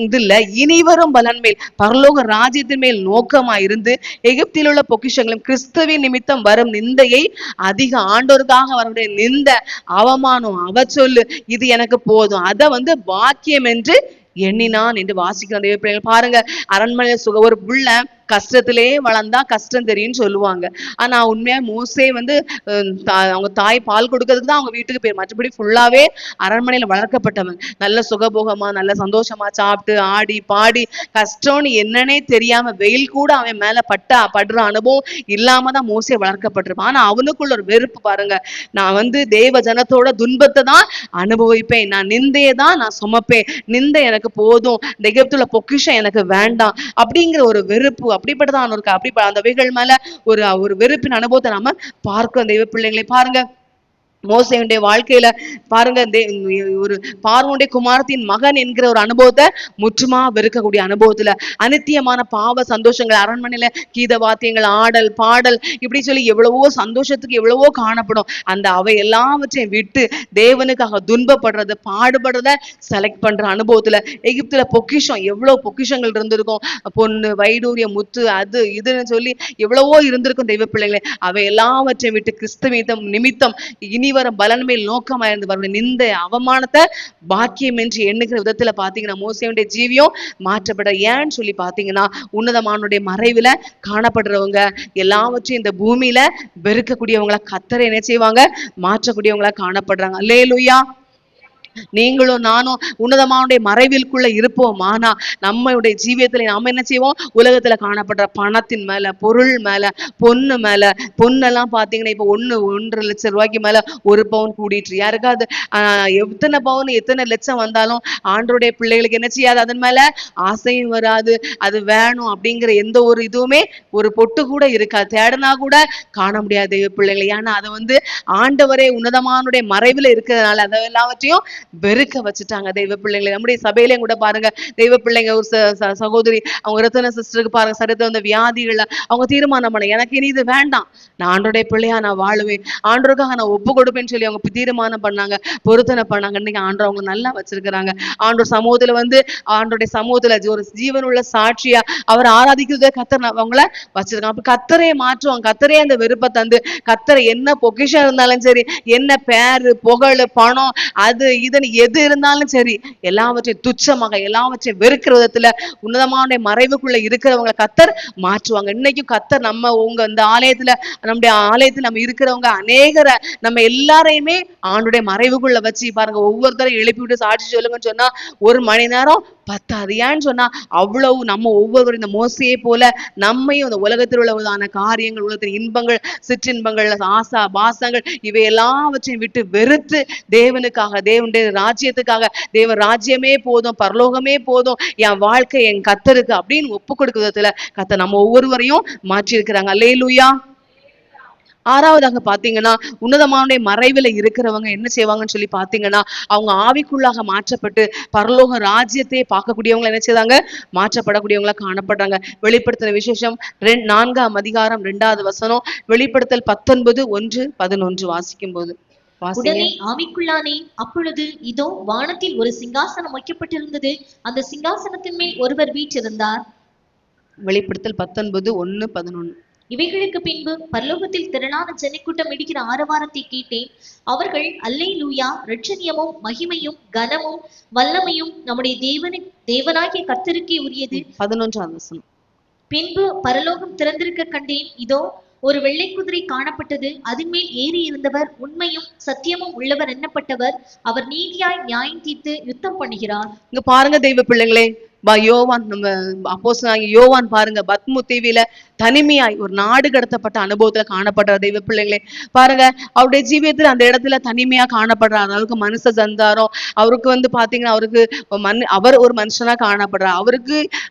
S1: இது இல்ல, இனிவரும் பலன் மேல் பரலோக ராஜ்யத்தின் மேல் நோக்கமாயிருந்து எகிப்தில் உள்ள பொக்கிஷங்களும் கிறிஸ்துவின் நிமித்தம் வரும் நிந்தையை, அதிக ஆண்டோருக்காக வரக்கூடிய நிந்த அவமானம் அவச்சொல்லு இது எனக்கு போதும், அதை பாக்கியம் என்று எண்ணினான் என்று வாசிக்கிறோம். தேவ பிள்ளைகள் பாருங்க, அரண்மனையில ஒரு புள்ள கஷ்டத்திலே வளர்ந்தா கஷ்டம் தெரியும்னு சொல்லுவாங்க. ஆனா உண்மையா மோசே அவங்க தாய் பால் கொடுக்கறதுக்கு தான் அவங்க வீட்டுக்கு பேர், மற்றபடி ஃபுல்லாவே அரண்மனையில வளர்க்கப்பட்டவன். நல்ல சுகபோகமா நல்ல சந்தோஷமா சாப்பிட்டு ஆடி பாடி கஷ்டம்னு என்னன்னே தெரியாம வெயில் கூட அவன் மேல படுற அனுபவம் இல்லாம தான் மோசே வளர்க்கப்பட்டிருப்பான். ஆனா அவனுக்குள்ள ஒரு வெறுப்பு பாருங்க, நான் தேவ ஜனத்தோட துன்பத்தை தான் அனுபவிப்பேன், நான் நிந்தையை தான் நான் சுமப்பேன், நிந்தை எனக்கு போதும், இந்த எகிப்துல பொக்கிஷம் எனக்கு வேண்டாம் அப்படிங்கிற ஒரு வெறுப்பு, அப்படிப்பட்டதான் இருக்கு. அப்படி அந்த அவைகள் மேல ஒரு வெறுப்பின் அனுபவத்தை நாம பார்க்கிறோம். தெய்வ பிள்ளைங்களை பாருங்க, மோசேயுடைய வாழ்க்கையில பாருங்க, ஒரு பார்வோனுடைய குமாரத்தின் மகன் என்கிற ஒரு அனுபவத்தை முற்றுமா வெறுக்கக்கூடிய அனுபவத்துல அனித்தியமான பாவ சந்தோஷங்கள், அரண்மனையில கீத வாத்தியங்கள், ஆடல் பாடல் இப்படி சொல்லி எவ்வளவோ சந்தோஷத்துக்கு எவ்வளவோ காணப்படும். அந்த அவை எல்லாவற்றையும் விட்டு தேவனுக்காக துன்பப்படுறது பாடுபடுறத செலக்ட் பண்ற அனுபவத்துல எகிப்துல பொக்கிஷம், எவ்வளவு பொக்கிஷங்கள் இருந்திருக்கும், பொண்ணு வைடூரிய முத்து அது இதுன்னு சொல்லி எவ்வளவோ இருந்திருக்கும். தெய்வ பிள்ளைங்களே, அவை எல்லாவற்றையும் விட்டு கிறிஸ்து நிமித்தம் இனி வர பலன் மேல் நோக்கமா இருந்து வரும் நிந்த அவமானத்தை பாக்கியம் என்று எண்ணுகிற விதத்துல பாத்தீங்கன்னா மோசேயுடைய ஜீவியம் மாற்றப்பட. ஏன்னு சொல்லி பாத்தீங்கன்னா, உன்னதமானுடைய மறைவுல காணப்படுறவங்க எல்லாவற்றையும் இந்த பூமியில வெறுக்கக்கூடியவங்கள கர்த்தரை என்ன செய்வாங்க, மாற்றக்கூடியவங்களா காணப்படுறாங்க. அல்லேலூயா. நீங்களும் நானும் உன்னதமானுடைய மறைவிற்குள்ள இருப்போம். ஆனா நம்மளுடைய ஜீவியத்துல நாம என்ன செய்வோம், உலகத்துல காணப்படுற பணத்தின் மேல, பொருள் மேல, பொண்ணு மேல, பொண்ணெல்லாம் பாத்தீங்கன்னா இப்ப 1.5 லட்சம் ரூபாய்க்கு மேல ஒரு பவுன் கூடிட்டு, யாருக்காவது எத்தனை பவுன் எத்தனை லட்சம் வந்தாலும் ஆண்டருடைய பிள்ளைகளுக்கு என்ன செய்யாது, அதன் மேல ஆசையும் வராது, அது வேணும் அப்படிங்கிற எந்த ஒரு இதுவுமே ஒரு பொட்டு கூட இருக்காது, தேடனா கூட காண முடியாது தெய்வ பிள்ளைகளை. ஏன்னா அதை ஆண்டவரே உன்னதமானுடைய மறைவுல இருக்கிறதுனால அதை எல்லாவற்றையும் வெறுக்க வச்சுட்டாங்க தெய்வ பிள்ளைங்களை. நம்முடைய சபையிலையும் கூட பாருங்க, தெய்வ பிள்ளைங்க ஒரு சகோதரி அவங்க ரத்தன சிஸ்டருக்கு பாருங்க, சரித்த வியாதிகள்ல அவங்க தீர்மானம் பண்ண, எனக்கு இனி இது வேண்டாம், நான் ஆண்டோடைய பிள்ளையா நான் வாழுவேன், ஆண்டோருக்காக நான் ஒப்பு கொடுப்பேன்னு சொல்லி அவங்க தீர்மானம் பண்ணாங்க, பொருத்தனை பண்ணாங்க. இன்னைக்கு ஆண்டவர் அவங்க நல்லா வச்சிருக்கிறாங்க. ஆண்டோர் சமூகத்துல ஆண்டோடைய சமூகத்துல ஒரு ஜீவனுள்ள சாட்சியா அவர் ஆராதிக்கிறத கத்தர் அவங்கள வச்சிருக்காங்க. அப்ப கத்தரையை மாற்றுவாங்க, கத்தரையே அந்த வெறுப்பை தந்து, கத்தரை என்ன பொக்கிஷம் இருந்தாலும் சரி, என்ன பேரு புகழ் பணம் அது இதுன்னு எது இருந்தாலும் சரி, எல்லாவற்றையும் துச்சமாக எல்லாவற்றையும் வெறுக்கிற விதத்துல உன்னதமான மறைவுக்குள்ள இருக்கிறவங்களை கத்தர் மாற்றுவாங்க. இன்னைக்கும் கத்தர் இந்த ஆலயத்துல, நம்முடைய ஆலயத்துல நம்ம இருக்கிறவங்க அநேகரை நம்ம எல்லாரையுமே ஆண்டுடைய மறைவுக்குள்ள வச்சு பாருங்க, ஒவ்வொருத்தரும் எழுப்பி விட்டு சாட்சி சொல்லுங்கன்னு சொன்னா 1 மணி நேரம் பத்தாது. ஏன்னு சொன்னா அவ்வளவு நம்ம ஒவ்வொருவரும் இந்த மோசையை போல நம்மையும் இந்த உலகத்தில் உள்ளதான காரியங்கள், உலகத்தின் இன்பங்கள், சிற்றின்பங்கள், ஆசா பாசங்கள் இவை எல்லாவற்றையும் விட்டு வெறுத்து தேவனுக்காக, தேவனுடைய ராஜ்யத்துக்காக, தேவ ராஜ்யமே போதும், பரலோகமே போதும், என் வாழ்க்கை என் கத்தருக்கு அப்படின்னு ஒப்பு கொடுக்க விதத்துல கத்தர் நம்ம ஒவ்வொருவரையும் மாற்றி இருக்கிறாங்க. அல்லேலூயா. 6வதாக பாத்தீங்கன்னா, உன்னதமான மறைவுல இருக்கிறவங்க என்ன செய்வாங்கன்னு சொல்லி பாத்தீங்கன்னா, அவங்க ஆவிக்குள்ளாக மாற்றப்பட்டு பரலோக ராஜ்யத்தை பார்க்கக்கூடியவங்க என்ன செய்தாங்க, மாற்றப்படக்கூடியவங்களா காணப்படுறாங்க. வெளிப்படுத்தின விசேஷம் 4ஆம் அதிகாரம் 2வது வசனம், வெளிப்படுத்தல் 19:1-11 வாசிக்கும் போது,
S2: உடனே ஆவிக்குள்ளானே, அப்பொழுது இதோ வானத்தில் ஒரு சிங்காசனம் வைக்கப்பட்டிருந்தது, அந்த சிங்காசனத்தின் மேல் ஒருவர் வீற்றிருந்தார்.
S1: வெளிப்படுத்தல் 19:1-11.
S2: இவைகளுக்கு பின்பு பரலோகத்தில் திரளான ஜனக்கூட்டம் இடிக்கிற ஆரவாரத்தை கேட்டேன். அவர்கள் அல்லேலூயா, இரட்சணியமும் மகிமையும் கனமும் வல்லமையும் நம்முடைய தேவனாகிய கர்த்தருக்கே உரியது.
S1: 11ஆம் வசனம்.
S2: பின்பு பரலோகம் திறந்திருக்க கண்டேன், இதோ ஒரு வெள்ளை குதிரை காணப்பட்டது, அதன் மேல் ஏறி இருந்தவர் உண்மையும் சத்தியமும் உள்ளவர் எண்ணப்பட்டவர், அவர் நீதியாய் நியாயம் தீர்த்து யுத்தம் பண்ணுகிறார்.
S1: இங்க பாருங்க தெய்வ பிள்ளைங்களே, யோவான், நம்ம அப்போஸ்தலனாகிய யோவான் பாருங்க, பத்மு தீவில தனிமையாய் ஒரு நாடு கடத்தப்பட்ட அனுபவத்துல காணப்படுற தெய்வ பிள்ளைங்களே பாருங்க, அவருடைய ஜீவியத்துல அந்த இடத்துல தனிமையா காணப்படுறார். அவருக்கு மனுஷ சந்தாரம், அவருக்கு பாத்தீங்கன்னா அவருக்கு அவர் ஒரு மனுஷனா காணப்படுறார்.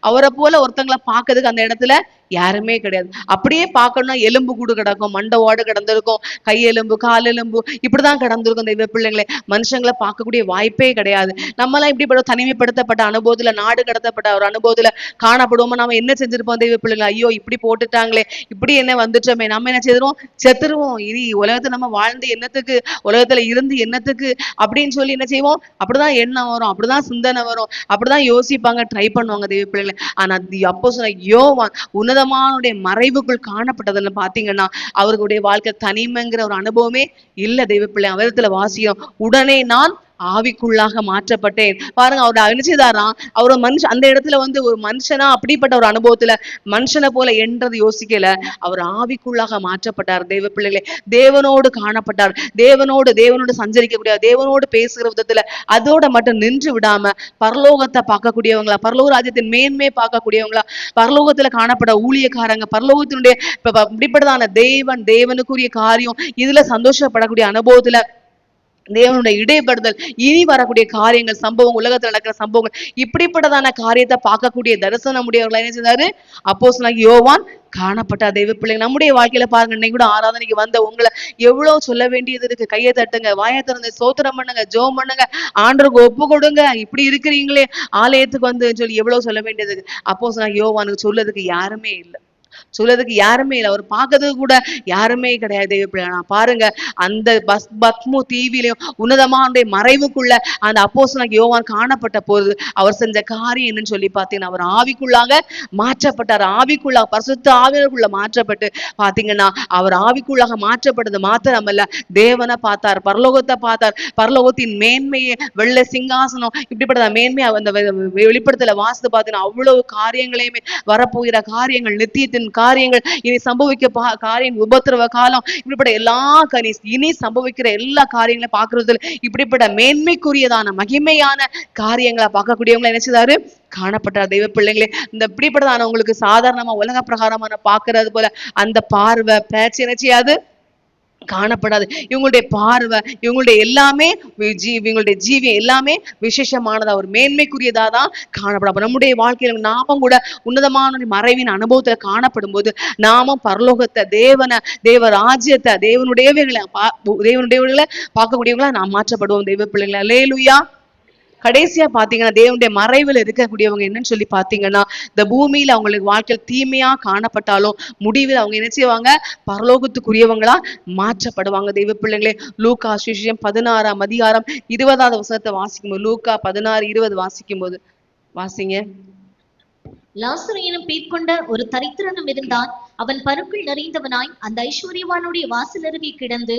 S1: அவரை போல ஒருத்தங்களை பார்க்கறதுக்கு அந்த இடத்துல யாருமே கிடையாது. அப்படியே பார்க்கணும்னா எலும்பு கூடு கிடக்கும், மண்டவோடு கிடந்திருக்கும், கையெலும்பு காலெலும்பு இப்படிதான் கிடந்திருக்கும் தெய்வ பிள்ளைங்களே. மனுஷங்களை பார்க்கக்கூடிய வாய்ப்பே கிடையாது. நம்மளாம் இப்படிப்பட்ட தனிமைப்படுத்தப்பட்ட அனுபவத்துல, நாடு கடத்தப்பட்ட ஒரு அனுபவத்துல காணப்படுவோமா, நாம என்ன செஞ்சிருப்போம் தெய்வ பிள்ளைங்களா, ஐயோ இப்படி போட்டுட்டாங்களே, இப்படி என்ன வந்துட்டோமே, நம்ம என்ன செய்துருவோம், செத்துருவோம். இனி உலகத்துல நம்ம வாழ்ந்து என்னத்துக்கு, உலகத்துல இருந்து என்னத்துக்கு அப்படின்னு சொல்லி என்ன செய்வோம், அப்படிதான் எண்ணம் வரும், அப்படிதான் சிந்தனை வரும், அப்படிதான் யோசிப்பாங்க, ட்ரை பண்ணுவாங்க தெய்வ பிள்ளைகளை. ஆனா அப்போஸ்தலன் யோவான் உன்னதமானுடைய மறைவுக்குள் காணப்பட்டதுன்னு பாத்தீங்கன்னா, அவர்களுடைய வாழ்க்கை தனிமைங்கிற ஒரு அனுபவமே இல்ல தெய்வ பிள்ளை. அவரிடத்துல வாசியம், உடனே நான் ஆவிக்குள்ளாக மாற்றப்பட்டேன். பாருங்க, அவர் என்ன செய்தாராம், அவர் மனுஷன் அந்த இடத்துல வந்து ஒரு மனுஷனா அப்படிப்பட்ட ஒரு அனுபவத்துல மனுஷனை போல என்றது யோசிக்கல, அவர் ஆவிக்குள்ளாக மாற்றப்பட்டார் தெய்வ பிள்ளைகளே. தேவனோடு காணப்பட்டார், தேவனோடு சஞ்சரிக்கக்கூடிய, தேவனோடு பேசுகிற விதத்துல அதோட மட்டும் நின்று விடாம பரலோகத்தை பார்க்கக்கூடியவங்களா, பரலோக ராஜ்யத்தின் மேன்மை பார்க்கக்கூடியவங்களா, பரலோகத்துல காணப்பட ஊழியக்காரங்க, பரலோகத்தினுடைய இப்படிப்பட்டதான தேவனுக்குரிய காரியம், இதுல சந்தோஷப்படக்கூடிய அனுபவத்துல தேவனுடைய இடைப்படுதல், இனி வரக்கூடிய காரியங்கள், சம்பவம், உலகத்துல நடக்கிற சம்பவங்கள், இப்படிப்பட்டதான காரியத்தை பார்க்கக்கூடிய தரிசனம் உடையவர்களா என்ன செய்தாரு அப்போஸ்தலனாகிய யோவான் காணப்பட்ட தெய்வ பிள்ளைங்க. நம்முடைய வாழ்க்கையில பாருங்க, இன்னைக்கு கூட ஆராதனைக்கு வந்த உங்களை எவ்வளவு சொல்ல வேண்டியது இருக்கு. கையை தட்டுங்க, வாயை திறந்து ஸ்தோத்திரம் பண்ணுங்க, ஜெபம் பண்ணுங்க, ஆண்டவருக்கு ஒப்பு கொடுங்க, இப்படி இருக்கிறீங்களே ஆலயத்துக்கு வந்து சொல்லி எவ்வளவு சொல்ல வேண்டியது இருக்கு. அப்போஸ்தலனாகிய யோவானுக்கு சொல்லதுக்கு யாருமே இல்லை, சொல்லதுக்கு யாருமே இல்லை, அவர் பார்க்கறதுக்கு கூட யாருமே கிடையாது. பாருங்க, அந்த பத்மு தீவிலையும் உன்னதமான மறைவுக்குள்ள அந்த அப்போஸ்தலனாகிய யோவான் காணப்பட்ட போது அவர் செஞ்ச காரியம் என்னன்னு சொல்லி பார்த்தீங்கன்னா, அவர் ஆவிக்குள்ளாக மாற்றப்பட்டார். ஆவிக்குள்ளாக பரிசுத்த ஆவிக்குள்ள மாற்றப்பட்டு பாத்தீங்கன்னா, அவர் ஆவிக்குள்ளாக மாற்றப்பட்டது மாத்திரமல்ல, தேவனை பார்த்தார், பரலோகத்தை பார்த்தார், பரலோகத்தின் மேன்மையை, வெள்ளை சிங்காசனம், இப்படிப்பட்ட மேன்மையை அந்த வெளிப்படுத்தல வாசித்து பார்த்தீங்கன்னா, அவ்வளவு காரியங்களையுமே, வரப்போகிற காரியங்கள், நித்தியத்தின் காரியங்கள், இனி சம்பவிக்க காரியம், உபத்திரவ காலம், இப்படிப்பட்ட எல்லா இனி சம்பவிக்கிற எல்லா காரியங்களையும் பார்க்கறதுல இப்படிப்பட்ட மேன்மைக்குரியதான மகிமையான காரியங்களை பார்க்கக்கூடியவங்களை என்ன செய்தாரு காணப்பட்டார் தெய்வ பிள்ளைங்களே. இந்த இப்படிப்பட்டதான உங்களுக்கு சாதாரணமா உலக பிரகாரமான பார்க்கறது போல அந்த பார்வை பேச்சு என்ன செய்யாது, காணப்படாது. இவங்களுடைய பார்வை, இவங்களுடைய எல்லாமே இவங்களுடைய ஜீவியம் எல்லாமே விசேஷமானதா, ஒரு மேன்மைக்குரியதா தான் காணப்படும். நம்முடைய வாழ்க்கையில நாமும் கூட உன்னதமான மறைவின் அனுபவத்துல காணப்படும் போது நாமும் பரலோகத்தை, தேவ ராஜ்யத்தை, தேவனுடையவர்களை பார்க்கக்கூடியவங்களா நாம் மாற்றப்படுவோம் தெய்வ பிள்ளைங்களா. அல்லேலூயா. கடைசியா பாத்தீங்கன்னா, தேவனுடைய மறைவில் இருக்கக்கூடியவங்க என்னன்னு சொல்லி பாத்தீங்கன்னா, இந்த பூமியில அவங்களுக்கு வாழ்க்கையில் தீமையா காணப்பட்டாலும் முடிவில் அவங்க என்ன செய்வாங்க, பரலோகத்துக்குரியவங்களா மாற்றப்படுவாங்க தெய்வ பிள்ளைங்களே. லூக்கா சுவிசேஷம் 16ஆம் அதிகாரம் 20வது வசனத்தை வாசிக்கும் போது, லூக்கா 16:20 வாசிக்கும் போது வாசிங்க.
S2: லாசரு எனும் பேர் கொண்ட ஒரு தரித்திரனும் இருந்தான். அவன் பருக்கள் நிறைந்தவனாய் அந்த ஐஸ்வர்யவானுடைய வாசல் அருகே கிடந்து,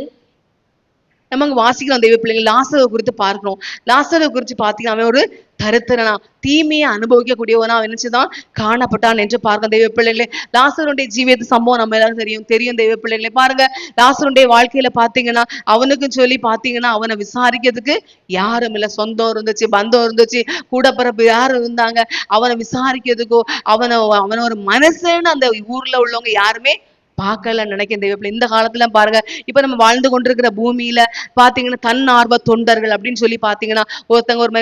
S1: நம்ம அங்க வாசிக்கிறோம் தெய்வ பிள்ளைங்க. லாசரை குறித்து பார்க்கிறோம். லாசரை குறித்து பாத்தீங்கன்னா, அவன் ஒரு தரித்திரனா, தீமையை அனுபவிக்கக்கூடியவனா நினைச்சுதான் காணப்பட்டான் என்று பார்க்க தெய்வ பிள்ளைகளே. லாசருடைய ஜீவியத்து சம்பவம் நம்ம எல்லாரும் தெரியும் தெய்வ பிள்ளைகளே. பாருங்க, லாசருடைய வாழ்க்கையில பாத்தீங்கன்னா, அவனுக்கு சொல்லி பாத்தீங்கன்னா, அவனை விசாரிக்கிறதுக்கு யாரும் இல்ல. சொந்தம் இருந்துச்சு, பந்தம் இருந்துச்சு, கூட பிறப்பு யாரும் இருந்தாங்க, அவனை விசாரிக்கிறதுக்கோ அவனை ஒரு மனுஷன்னு அந்த ஊர்ல உள்ளவங்க யாருமே பார்க்கல நினைக்கிறேன் தெய்வ பிள்ளை. இந்த காலத்துல பாருங்க, இப்ப நம்ம வாழ்ந்து கொண்டிருக்கிற பூமியில பாத்தீங்கன்னா, தன்னார்வ தொண்டர்கள் அப்படின்னு சொல்லி பாத்தீங்கன்னா, ஒருத்தங்க ஒரு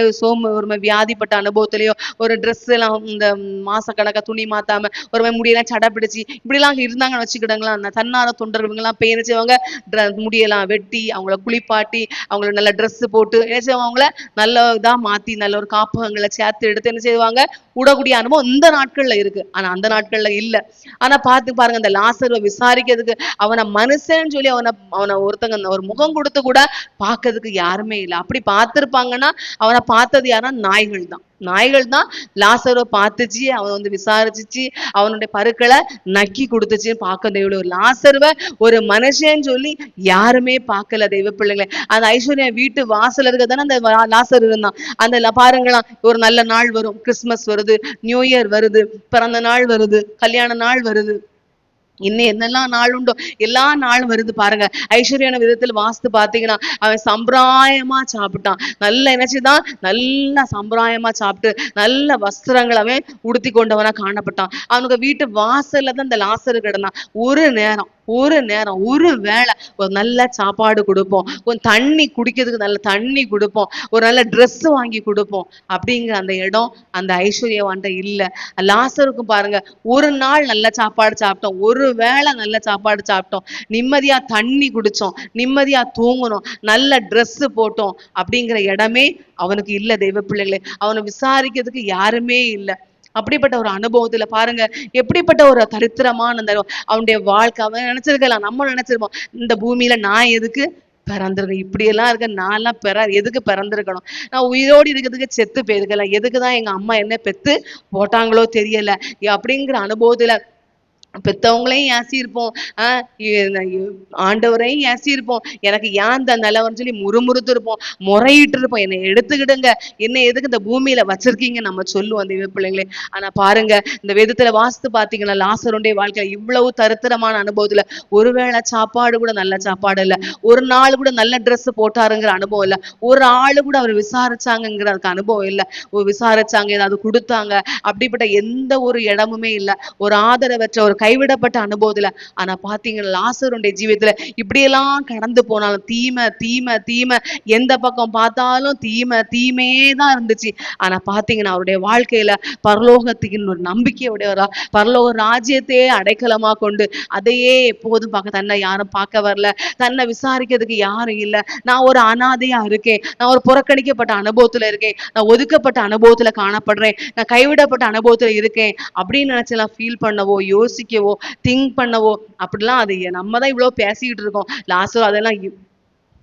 S1: மாதிரி வியாதிப்பட்ட அனுபவத்திலயோ, ஒரு ட்ரெஸ் எல்லாம் இந்த மாசக்கணக்கா துணி மாத்தாம ஒரு மாதிரி முடியெல்லாம் சடை பிடிச்சு இப்படி எல்லாம் இருந்தாங்கன்னு வச்சுக்கிட்டாங்களா, அந்த தன்னார்வ தொண்டர்கள் இவங்க எல்லாம் பேர் செய்வாங்க, முடியெல்லாம் வெட்டி அவங்கள குளிப்பாட்டி அவங்கள நல்ல ட்ரெஸ் போட்டு என்ன செய்வாங்க, அவங்கள நல்ல இதா மாத்தி நல்ல ஒரு காப்பகங்களை சேர்த்து எடுத்து என்ன செய்வாங்க, உடக்கூடிய அனுபவம் இந்த நாட்கள்ல இருக்கு. ஆனா அந்த நாட்கள்ல இல்ல. ஆனா பார்த்து பாருங்க, அந்த லாசருவை விசாரிக்கிறதுக்கு, அவனை மனுஷன்னு சொல்லி அவனை ஒருத்தங்க ஒரு முகம் கொடுத்து கூட பார்க்கறதுக்கு யாருமே இல்லை. அப்படி பார்த்திருப்பாங்கன்னா அவனை பார்த்தது யாருன்னா நாய்கள் தான் லாசருவை பார்த்துச்சு, அவன் வந்து விசாரிச்சு அவனுடைய பருக்களை நக்கி கொடுத்துச்சு பார்க்க தெய்வ. ஒரு லாசருவை ஒரு மனுஷன்னு சொல்லி யாருமே பார்க்கல தெய்வ பிள்ளைங்களை. அந்த ஐஸ்வர்யா வீட்டு வாசல் இருக்கதானே அந்த லாசர் இருந்தான். அந்த பாருங்களா, ஒரு நல்ல நாள் வரும், கிறிஸ்துமஸ் வருது, நியூ இயர் வருது, பிறந்த நாள் வருது, கல்யாண நாள் வருது, இன்னும் என்னெல்லாம் நாள் உண்டோ எல்லா நாளும் வருது பாருங்க. ஐஸ்வர்யான விதத்துல வாஸ்து பாத்தீங்கன்னா, அவன் சம்பிராயமா சாப்பிட்டான். நல்ல என்னச்சுதான், நல்ல சம்பிராயமா சாப்பிட்டு நல்ல வஸ்திரங்கள் அவன் உடுத்தி கொண்டவனா காணப்பட்டான். அவனுக்கு வீட்டு வாசல்ல தான் இந்த லாசரு கிடந்தான். ஒரு வேளை ஒரு நல்ல சாப்பாடு கொடுப்போம், ஒரு தண்ணி குடிக்கிறதுக்கு நல்ல தண்ணி கொடுப்போம், ஒரு நல்ல ட்ரெஸ் வாங்கி கொடுப்போம் அப்படிங்கிற அந்த இடம் அந்த ஐஸ்வர்யவான்ட்ட இல்ல. லாசருக்கும் பாருங்க, ஒரு நாள் நல்ல சாப்பாடு சாப்பிட்டோம், ஒரு வேளை நல்ல சாப்பாடு சாப்பிட்டோம், நிம்மதியா தண்ணி குடிச்சோம், நிம்மதியா தூங்கணும், நல்ல ட்ரெஸ் போட்டோம் அப்படிங்கிற இடமே அவனுக்கு இல்ல தெய்வ பிள்ளைகளே. அவனை விசாரிக்கிறதுக்கு யாருமே இல்லை. அப்படிப்பட்ட ஒரு அனுபவத்துல பாருங்க, எப்படிப்பட்ட ஒரு தரித்திரமான அந்த அவனுடைய வாழ்க்கை. அவன் நினைச்சிருக்கலாம், நம்ம நினைச்சிருப்போம், இந்த பூமியில நான் எதுக்கு பிறந்திருக்கேன், இப்படி எல்லாம் இருக்க நான் எல்லாம் எதுக்கு பிறந்திருக்கணும், நான் உயிரோடு இருக்கிறதுக்கு செத்து போயிருக்கலாம், எதுக்குதான் எங்க அம்மா என்ன பெத்து போட்டாங்களோ தெரியல அப்படிங்கிற அனுபவத்துல பெத்தவங்களையும் ஏசியிருப்போம், ஆண்டவரையும் ஏசியிருப்போம், எனக்கு ஏன் இந்த நிலவரன்னு சொல்லி முறுமுறுத்து இருப்போம், முறையிட்டு இருப்போம், என்னை எடுத்துக்கிடுங்க, என்ன எதுக்கு இந்த பூமியில வச்சிருக்கீங்க நம்ம சொல்லுவோம் தெய்வ பிள்ளைங்களே. ஆனா பாருங்க, இந்த வேதத்துல வாசித்து பாத்தீங்கன்னா லாசருடைய வாழ்க்கை இவ்வளவு தரித்திரமான அனுபவத்துல ஒருவேளை சாப்பாடு கூட நல்ல சாப்பாடு இல்ல, ஒரு நாள் கூட நல்ல ட்ரெஸ் போட்டாருங்கிற அனுபவம் இல்ல, ஒரு ஆளு கூட அவர் விசாரிச்சாங்கிற அதுக்கு அனுபவம் இல்ல, விசாரிச்சாங்க ஏதாவது கொடுத்தாங்க அப்படிப்பட்ட எந்த ஒரு இடமுமே இல்ல, ஒரு ஆதரவற்ற ஒரு கைவிடப்பட்ட அனுபவத்துல. ஆனா பாத்தீங்கன்னா லாசருடைய ஜீவியத்துல இப்படியெல்லாம் கடந்து போனாலும் தீமை தீமை தீமை, எந்த பக்கம் பார்த்தாலும் தீமை தீமையே தான் இருந்துச்சு. ஆனா பாத்தீங்கன்னா அவருடைய வாழ்க்கையில பரலோகத்துக்கு ஒரு நம்பிக்கையுடையவரா, பரலோக ராஜ்யத்தையே அடைக்கலமா கொண்டு அதையே எப்போதும் பார்க்க, தன்னை யாரும் பார்க்க வரல, தன்னை விசாரிக்கிறதுக்கு யாரும் இல்ல, நான் ஒரு அனாதையா இருக்கேன், நான் ஒரு புறக்கணிக்கப்பட்ட அனுபவத்துல இருக்கேன், நான் ஒதுக்கப்பட்ட அனுபவத்துல காணப்படுறேன், நான் கைவிடப்பட்ட அனுபவத்துல இருக்கேன் அப்படின்னு நினைச்செல்லாம் ஃபீல் பண்ணவோ யோசிக்கவோ திங்க் பண்ணவோ அப்படிலாம் அது நம்ம தான் இவ்வளவு பேசிக்கிட்டு இருக்கோம். லாஸ்ட் அதெல்லாம்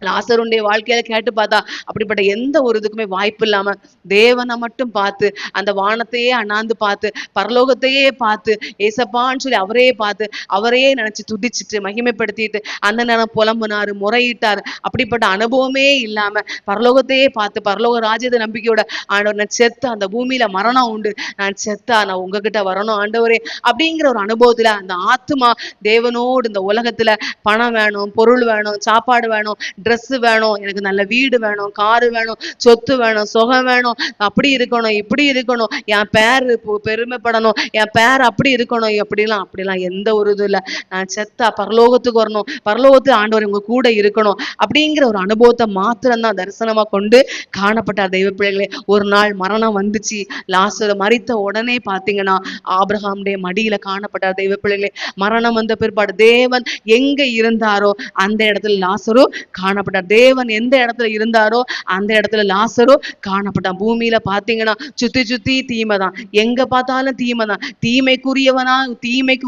S1: லாசருடைய வாழ்க்கையில கேட்டு பார்த்தா அப்படிப்பட்ட எந்த ஒரு இதுக்குமே வாய்ப்பு இல்லாம தேவனை மட்டும் பார்த்து, அந்த வானத்தையே அண்ணாந்து பார்த்து, பரலோகத்தையே பார்த்து, ஏசப்பான்னு சொல்லி அவரையே பார்த்து, அவரையே நினைச்சு துதிச்சுட்டு மகிமைப்படுத்திட்டு அந்த நேரம் புலம்புனாரு, முறையிட்டாரு. அப்படிப்பட்ட அனுபவமே இல்லாம பரலோகத்தையே பார்த்து, பரலோக ராஜ்யத்தை நம்பிக்கையோட, ஆண்டவர் நான் செத்தா, அந்த பூமியில மரணம் உண்டு, நான் செத்தா நான் உங்ககிட்ட வரணும் ஆண்டவரே அப்படிங்கிற ஒரு அனுபவத்துல அந்த ஆத்துமா தேவனோடு இந்த உலகத்துல பணம் வேணும், பொருள் வேணும், சாப்பாடு வேணும், ட்ரெஸ் வேணும், எனக்கு நல்ல வீடு வேணும், காரு வேணும், சொத்து வேணும், சுகம் வேணும், அப்படி இருக்கணும், இப்படி இருக்கணும், என் பேர் பெருமைப்படணும், என் பேர் அப்படி இருக்கணும், அப்படிலாம் எந்த ஒரு இது இல்லை, நான் செத்தா பரலோகத்துக்கு வரணும், பரலோகத்து ஆண்டவர் உங்க கூட இருக்கணும் அப்படிங்கிற ஒரு அனுபவத்தை மாத்திரம்தான் தரிசனமா கொண்டு காணப்பட்டார் தெய்வ பிள்ளைகளே. ஒரு நாள் மரணம் வந்துச்சு, லாசரு மரித்த உடனே பாத்தீங்கன்னா ஆபிரகாமுடைய மடியில காணப்பட்டார் தெய்வ பிள்ளைகளே. மரணம் வந்த பிற்பாடு தேவன் எங்க இருந்தாரோ அந்த இடத்துல லாசரு காணப்பட்டார், தேவன் எந்த இடத்துல இருந்தாரோ அந்த இடத்துல லாசரு காணப்பட்டான். பூமியில பாத்தீங்கன்னா சுத்தி சுத்தி தீமைதான், எங்க பார்த்தாலும் தீமைதான், தீமைக்கு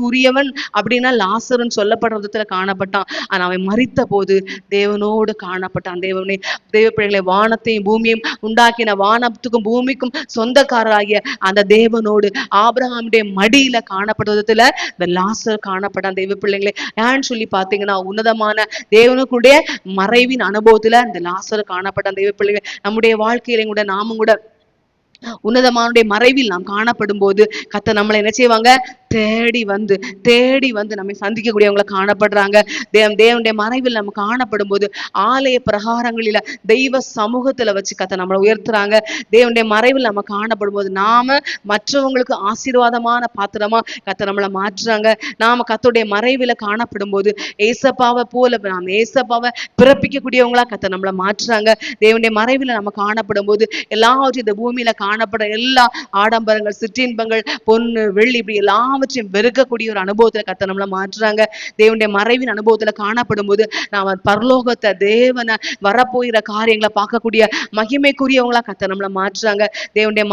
S1: உரியவன் அப்படின்னா லாசருன்னு சொல்லப்படுற விதத்துல காணப்பட்டான். ஆனா அவன் மரித்த போது தேவனோடு காணப்பட்டான். தேவ பிள்ளைகளை, வானத்தையும் பூமியையும் உண்டாக்கின, வானத்துக்கும் பூமிக்கும் சொந்தக்காரராகிய அந்த தேவனோடு ஆபிரகாமுடைய மடியில காணப்பட்ட விதத்துல இந்த லாசர் காணப்பட்டான். தெய்வ பிள்ளைங்களே, ஏன்னு சொல்லி பாத்தீங்கன்னா உன்னதமான தேவனுக்குடைய மறைவின் அனுபவத்துல இந்த லாசர் காணப்பட்ட தெய்வ பிள்ளைகள், நம்முடைய வாழ்க்கையில கூட நாமும் கூட உன்னதமானுடைய மறைவில் நாம் காணப்படும் போது கர்த்தர் நம்மளை என்ன செய்வாங்க, தேடி வந்து நம்மை சந்திக்கக்கூடியவங்களை காணப்படுறாங்க. தேவனுடைய மறைவில் நம்ம காணப்படும் போது ஆலய பிரகாரங்களில தெய்வ சமூகத்துல வச்சு கர்த்தர் நம்மளை உயர்த்துறாங்க. தேவனுடைய மறைவில் நம்ம காணப்படும் போது நாம மற்றவங்களுக்கு ஆசீர்வாதமான பாத்திரமா கர்த்தர் நம்மளை மாற்றுறாங்க. நாம கர்த்தருடைய மறைவில காணப்படும் போது ஏசப்பாவை போல நாம ஏசப்பாவை பிறப்பிக்கக்கூடியவங்களா கர்த்தர் நம்மளை மாற்றுறாங்க. தேவனுடைய மறைவில நம்ம காணப்படும் போது எல்லாவற்றையும் இந்த பூமியில காணப்படுற எல்லா ஆடம்பரங்கள், சிற்றின்பங்கள், பொண்ணு வெள்ளி, இப்படி எல்லாவற்றையும் வெறுக்கக்கூடிய ஒரு அனுபவத்துல கர்த்தர் நம்மளை மாற்றுறாங்க. தேவனுடைய மறைவின் அனுபவத்துல காணப்படும் போது நாம பரலோகத்தை, தேவனை, வரப்போகிற காரியங்களை பார்க்கக்கூடிய மகிமைக்குரியவங்களா கர்த்தர் நம்மளை மாற்றுறாங்க. தேவனுடைய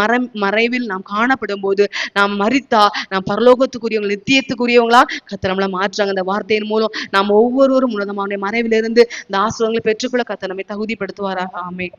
S1: மறைவில் நாம் காணப்படும் போது நாம் மரித்தா நாம் பரலோகத்துக்குரியவங்க, நித்தியத்துக்குரியவங்களா கர்த்தர் நம்மளை மாற்றுறாங்க. இந்த வார்த்தையின் மூலம் நாம் ஒவ்வொருவரும் உன்னதமான மறைவிலிருந்து இந்த ஆசீர்வாதங்களை பெற்றுக்கொள்ள கர்த்தர் நம்மை தகுதிப்படுத்துவாராக. ஆமென்.